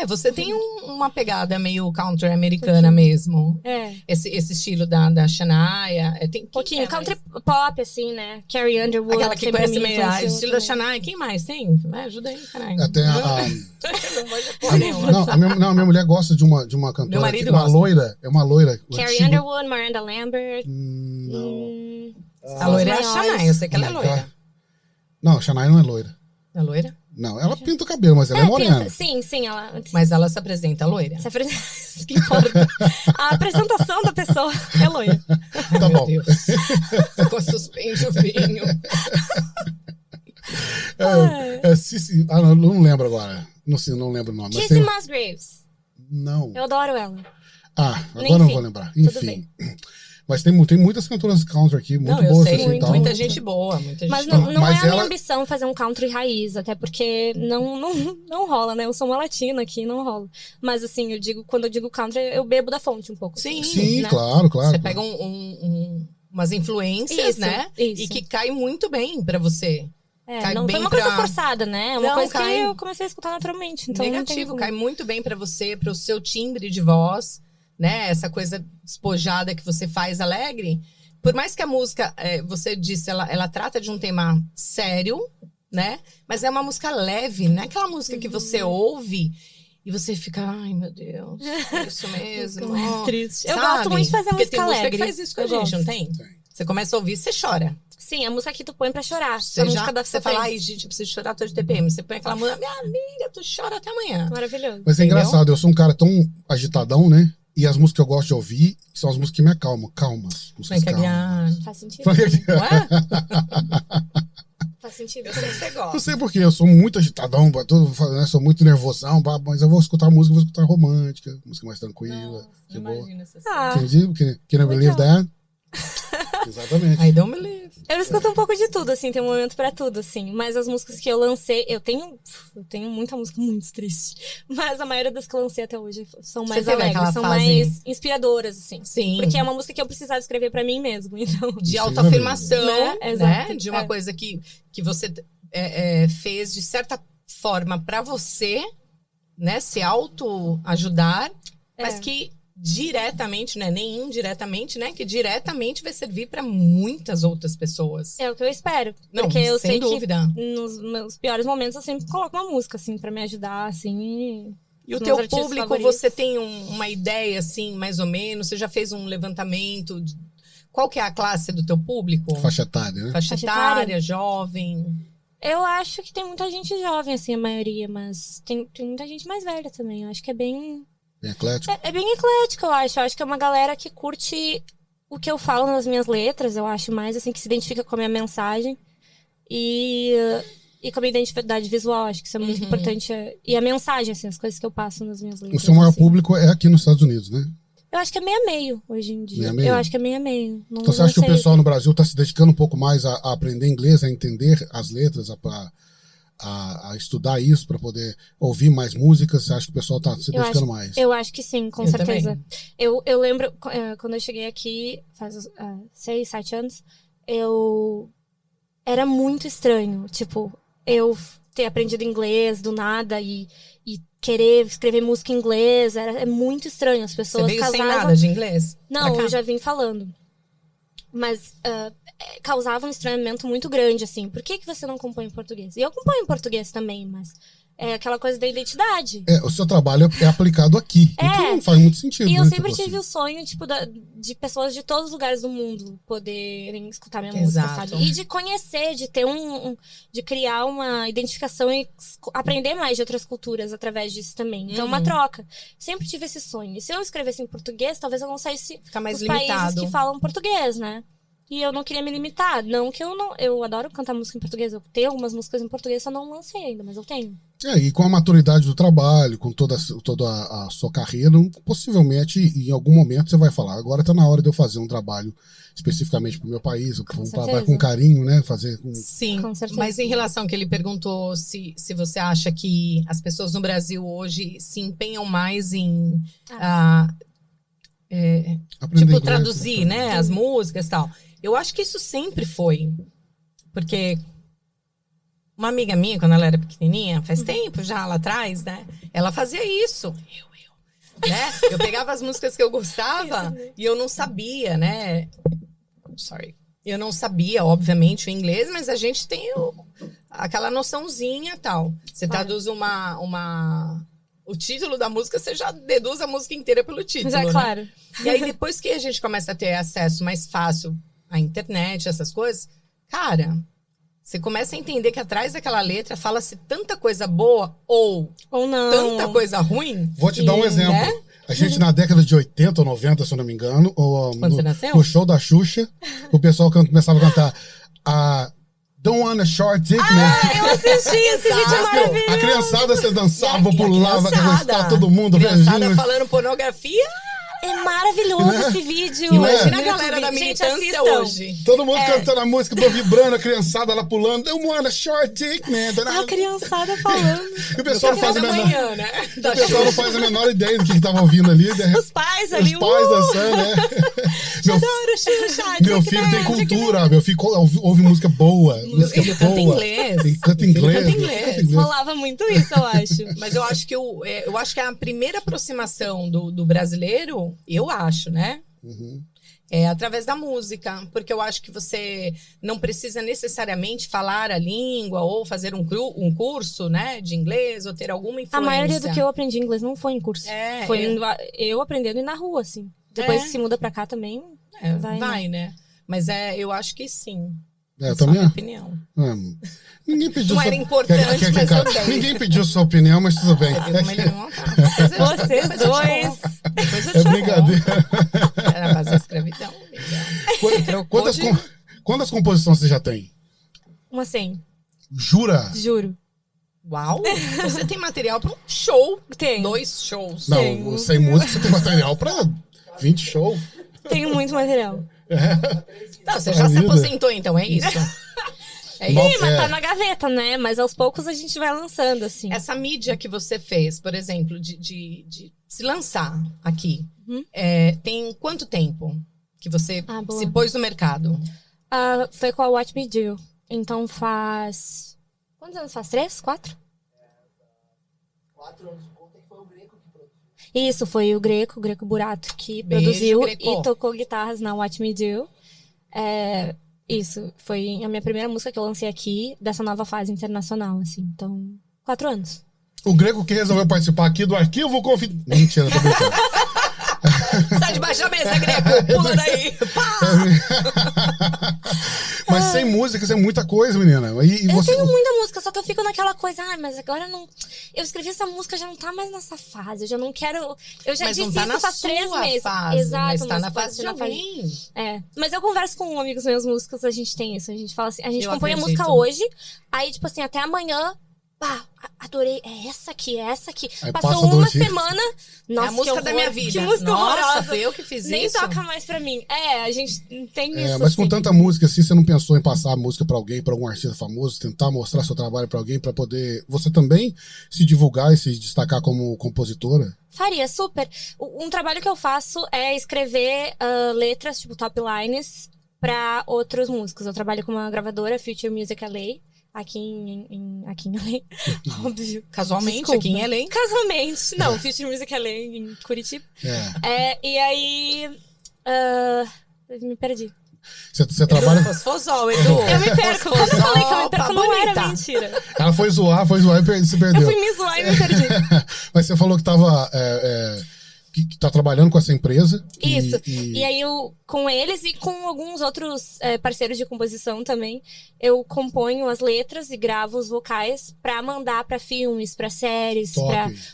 Você tem uma pegada meio country americana mesmo. É. Esse estilo da Shania. Tem, Um pouquinho. Country pop, assim, né? Carrie Underwood. Aquela que sempre conhece me meio o influenciou estilo da também. Shania. Quem mais tem? Ajuda aí, caralho. Até Não vai ter porra nenhuma. a minha mulher gosta de uma cantora. Meu marido que é uma gosta. loira. É uma loira. Carrie Underwood, Miranda Lambert. Não. A loira é a Os maiores. Shania, eu sei que ela é Oh my loira. God. Não, Shania não é loira. É loira? Não, ela pinta o cabelo, mas ela é morena. Sim, ela... Mas ela se apresenta loira. Isso que importa. A apresentação da pessoa é loira. Tá Meu bom. Deus. Ficou suspenso o vinho. Não lembro agora. Não lembro o nome. Mas Kissy tem... Musgraves. Não. Eu adoro ela. Agora Enfim, não vou lembrar. tudo Enfim. bem. Mas tem muitas cantoras country aqui, muito Não, eu boas. sei, assim, e tal. muita gente boa, muita gente Mas boa. não Mas é a minha ela- ambição fazer um country raiz, até porque não rola, né? Eu sou uma latina aqui, não rola. Mas assim, quando eu digo country, eu bebo da fonte um pouco. Sim, Sim, né? claro. Você pega umas influências, Isso, né? isso. E que cai muito bem pra você. Cai Não bem foi uma coisa pra- forçada, né? É uma Não, coisa cai. que eu comecei a escutar naturalmente. Então não tem Negativo, como. cai muito bem pra você, pro seu timbre de voz. né? Essa coisa despojada que você faz alegre. Por mais que a música, você disse, ela trata de um tema sério, né? Mas é uma música leve, não é aquela música que você ouve e você fica, ai meu Deus, é isso mesmo. Mais triste. Eu Sabe? gosto muito de fazer Porque música tem música alegre. que faz isso com a Eu gente, gosto. não tem? Você começa a ouvir, você chora. Sim, a música que tu põe pra chorar. Você a música da você fala, ai gente, eu preciso chorar, tô de TPM. Você põe aquela música, minha amiga, tu chora até amanhã. Maravilhoso. Mas é Entendeu? engraçado, eu sou um cara tão agitadão, né? E as músicas que eu gosto de ouvir são as músicas que me acalmam. Calmas. Músicas Frank calmas. Aguiar. Faz sentido. Não é? Faz sentido. Eu sei que você Não gosta. sei porquê, eu sou muito agitadão, né? Sou muito nervosão, mas eu vou escutar música, vou escutar romântica, música mais tranquila, de boa. Imagina você. Ah, Entendi? Can I believe that? Exatamente. I don't believe. eu escuto um pouco de tudo, assim, tem um momento pra tudo, assim. Mas as músicas que eu lancei, eu tenho muita música muito triste. Mas a maioria das que eu lancei até hoje são mais teve aquela alegres, são fase- mais inspiradoras, assim. Sim. Porque é uma música que eu precisava escrever pra mim mesmo, então... De Isso é autoafirmação, Né? né? Exato. De uma É. coisa que você fez de certa forma pra você, né? Se auto-ajudar, mas É. que diretamente, né? Nem indiretamente, né? Que diretamente vai servir pra muitas outras pessoas. É o que eu espero. Não, Porque eu sem sei dúvida. que nos meus piores momentos eu sempre coloco uma música, assim, pra me ajudar, assim. E o Os teu meus artistas público, favoritos. você tem uma ideia, assim, mais ou menos? Você já fez um levantamento? Qual que é a classe do teu público? Faixa etária, né? Faixa Faixa etária? etária, jovem. Eu acho que tem muita gente jovem, assim, a maioria, mas tem muita gente mais velha também. Eu acho que é bem. Bem eclético. É bem eclético, eu acho. Eu acho que é uma galera que curte o que eu falo nas minhas letras, eu acho mais, assim, que se identifica com a minha mensagem. E com a minha identidade visual, acho que isso é muito importante. E a mensagem, assim, as coisas que eu passo nas minhas letras. O seu maior assim. público é aqui nos Estados Unidos, né? Eu acho que é meio a meio hoje em dia. Meio a meio? Eu acho que é meio a meio. Não, Então você não acha que o sei. pessoal no Brasil está se dedicando um pouco mais a aprender inglês, a entender as letras, a estudar isso para poder ouvir mais músicas? Você acha que o pessoal está se Eu dedicando acho- mais? Eu acho que sim, com Eu certeza. também. Eu lembro, quando eu cheguei aqui, faz 6, 7 anos, eu... Era muito estranho, tipo, eu ter aprendido inglês do nada e querer escrever música em inglês, é muito estranho. As Você pessoas veio sem casavam... nada de inglês? Não, Pra cá? eu já vim falando. Mas causava um estranhamento muito grande, assim. Por que você não compõe em português? E eu componho em português também, mas é aquela coisa da identidade. O seu trabalho é aplicado aqui. Então faz muito sentido. E eu né, sempre tipo tive assim. o sonho, tipo, de pessoas de todos os lugares do mundo poderem escutar minha Exato. música, sabe? E de conhecer, de ter de criar uma identificação e aprender mais de outras culturas através disso também. Então, é uma troca. Sempre tive esse sonho. E se eu escrevesse em português, talvez eu não saísse Fica mais dos países limitado. que falam português, né? E eu não queria me limitar. Não que eu não... Eu adoro cantar música em português. Eu tenho algumas músicas em português, só não lancei ainda, mas eu tenho. E com a maturidade do trabalho, com toda a sua carreira, possivelmente em algum momento você vai falar, agora tá na hora de eu fazer um trabalho especificamente pro meu país, um trabalho certeza. com carinho, né? Fazer com... Sim, Com certeza. mas em relação ao que ele perguntou, se você acha que as pessoas no Brasil hoje se empenham mais em aprender inglês, traduzir, né, as músicas e tal. Eu acho que isso sempre foi. Porque uma amiga minha, quando ela era pequenininha, faz tempo já lá atrás, né? Ela fazia isso. Né? Eu pegava as músicas que eu gostava e eu não sabia, né? Sorry. Eu não sabia, obviamente, o inglês, mas a gente tem aquela noçãozinha e tal. Você traduz o título da música, você já deduz a música inteira pelo título, Já, né? claro. E aí, depois que a gente começa a ter acesso mais fácil à internet, essas coisas, cara, você começa a entender que atrás daquela letra fala-se tanta coisa boa ou não. tanta coisa ruim. Vou te dar um exemplo. Né? A gente, na década de 80 ou 90, se eu não me engano, Quando você nasceu? no show da Xuxa, o pessoal começava a cantar Don't Want a Short Dick, né? Eu assisti esse vídeo Exato. maravilhoso. A criançada, você dançava, E a pulava, criançada? gostava, todo mundo, Criançada beijinho. falando pornografia. É maravilhoso esse vídeo. Imagina No a galera YouTube. da Gente, militância assistam. hoje. Todo mundo cantando a música, vibrando, a criançada lá pulando. Don't Want a Short Dick, né? A criançada falando. E o pessoal não faz a Da menor... manhã, né? O pessoal não faz a menor ideia do que tava ouvindo ali. Os pais ali. Os pais dançando, né? adoro Xuxa. Meu filho tem cultura, meu filho ouve música boa. Música Ele boa. canta inglês. Ele canta Ele inglês. canta inglês. Rolava muito isso, eu acho. Mas eu acho que eu acho que a primeira aproximação do brasileiro, eu acho, né? Uhum. É através da música, porque eu acho que você não precisa necessariamente falar a língua ou fazer um curso, né, de inglês ou ter alguma influência. A maioria do que eu aprendi inglês não foi em curso. Foi eu aprendendo e na rua, assim. Depois se muda pra cá também, vai, né? Mas eu acho que sim. Eu Só também. minha opinião. Ninguém pediu Não era importante, mas eu dei. Ninguém pediu sua opinião, mas tudo bem. Você viu como ele não tá? Vocês dois. Depois eu te É conto. brincadeira. Era base da escravidão, amiga. Quantas composições você já tem? Uma 100. Jura? Juro. Uau! Você tem material para um show. Tem. 2 shows. Não, sem música você tem material pra 20 shows. Tenho muito material. Tá, você já se aposentou, então, é isso? É isso. Sim, mas tá na gaveta, né? Mas aos poucos a gente vai lançando, assim. Essa mídia que você fez, por exemplo, de se lançar aqui, tem quanto tempo que você se pôs no mercado? Foi com a Watch Me Do. Então faz... Quantos anos faz? 3? 4? 4 anos. Conta que foi o Greco que produziu. Isso, foi o Greco Burato, que Beijo, produziu Greco. e tocou guitarras na Watch Me Do. Isso, foi a minha primeira música que eu lancei aqui, dessa nova fase internacional, assim. Então, 4 anos. O Greco que resolveu participar aqui do arquivo confidencial. Mentira, tô brincando. Sai debaixo da mesa, Greco! Pula daí! Mas sem músicas é muita coisa, menina. Eu tenho muita música, só que eu fico naquela coisa, mas agora não... Eu escrevi essa música, já não tá mais nessa fase, eu já não quero... Eu já disse tá isso faz 3 meses. Fase, Exato, mas tá na fase de alguém. Mas eu converso com amigos meus músicos, a gente tem isso, a gente fala assim, a gente compõe a acredito. música hoje, aí tipo assim, até amanhã... adorei, é essa aqui. Aí Passou passa uma 2 dias. semana. Nossa, É a música da minha vida. Que música Nossa, horrorosa. foi eu que fiz Nem isso. toca mais pra mim. A gente tem isso. Mas com assim. tanta música assim, você não pensou em passar a música pra alguém, pra algum artista famoso, tentar mostrar seu trabalho pra alguém, pra poder você também se divulgar e se destacar como compositora? Faria, super. Um trabalho que eu faço é escrever letras, tipo top lines, pra outros músicos. Eu trabalho com uma gravadora, Future Music LA. Aqui em LA, óbvio. Casualmente, Desculpa. aqui em LA. Casualmente. Não, Future Music LA em Curitiba. E aí... me perdi. Você trabalha... Fosfosol, Edu. Eu me perco. Quando eu falei que eu me perco, não era mentira. Ela foi zoar e se perdeu. Eu fui me zoar e me perdi. Mas você falou que tava... que tá trabalhando com essa empresa. Isso. E aí, com eles e com alguns outros parceiros de composição também, eu componho as letras e gravo os vocais pra mandar pra filmes, pra séries,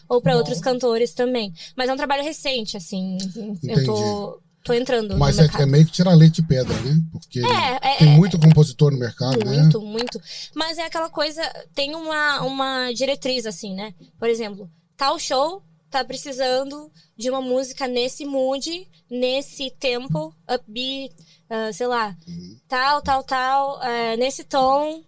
ou pra outros cantores também. Mas é um trabalho recente, assim. Entendi. Eu tô entrando Mas no mercado. é meio que tirar leite de pedra, né? Porque tem muito compositor no mercado, né? Muito. Mas é aquela coisa, tem uma diretriz, assim, né? Por exemplo, tal show tá precisando de uma música nesse mood, nesse tempo, upbeat, sei lá, tal, nesse tom,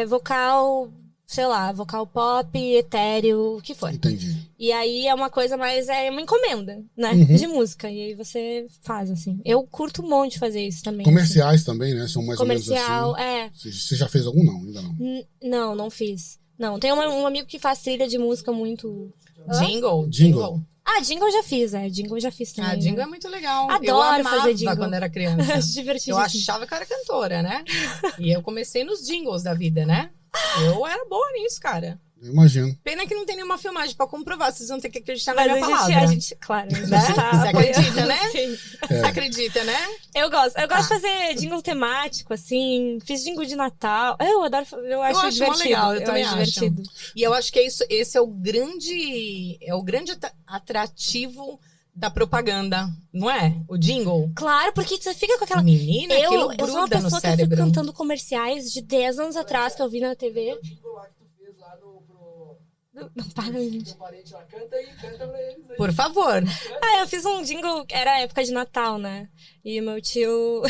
vocal, sei lá, vocal pop, etéreo, o que for. Entendi. E aí é uma coisa mais, uma encomenda, né, de música. E aí você faz, assim. Eu curto um monte de fazer isso também. Comerciais também, né? São mais Comercial, ou menos assim. Você já fez algum? Não, ainda não. Não fiz. Não, tem um amigo que faz trilha de música muito... Jingle. Jingle eu já fiz, Jingle eu já fiz também. Jingle é muito legal. Adoro eu amava fazer jingle. Quando era criança. Divertidíssimo. Eu achava que eu era cantora, né? E eu comecei nos jingles da vida, né? Eu era boa nisso, cara. Eu imagino. Pena que não tem nenhuma filmagem pra comprovar. Vocês vão ter que acreditar Mas na minha palavra. Claro. Você acredita, né? Sim. Você acredita, né? Eu gosto de fazer jingle temático, assim. Fiz jingle de Natal. Eu adoro, eu acho divertido. Legal, eu também acho acho. divertido. E eu acho que esse é o grande atrativo da propaganda, não é? O jingle. Claro, porque você fica com aquela... Menina, aquilo eu sou uma gruda no pessoa que eu fico cérebro. cantando comerciais de 10 anos atrás que eu vi na TV. Não para, gente. Por favor. Eu fiz um jingle, era época de Natal, né? E meu tio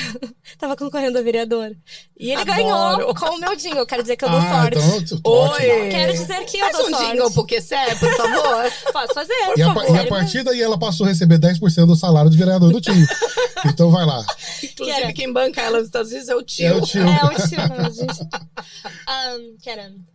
tava concorrendo a vereador. E ele Adoro. ganhou com o meu jingle. Quero dizer que eu dou sorte. Então, ótimo. Oi. Quero dizer que eu Faz dou um sorte. jingle pro QC, por favor. Posso fazer, por E favor. a partir daí ela passou a receber 10% do salário de vereador do tio. Então vai lá. Inclusive, Quero. quem banca ela nos Estados Unidos é o tio. É o tio. É o tio, né, gente? Quero.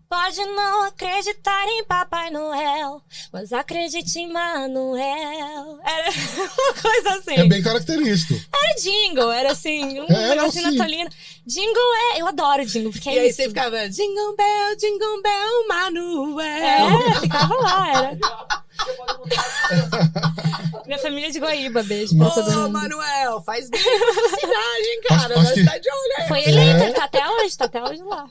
Pode não acreditar em Papai Noel, mas acredite em Manuel. Era uma coisa assim. É bem característico. Era jingle, era assim, um É, negocinho não, sim. natalino. Jingle eu adoro jingle, porque E é aí isso. você ficava Jingle Bell, Manuel. Ficava lá, era. Minha família é de Guaíba, beijo pra todo Ô, mundo. Manuel, faz bem pra sua cidade, hein, cara? Acho Nós que- tá de olho aí. Foi eleito, tá até hoje lá.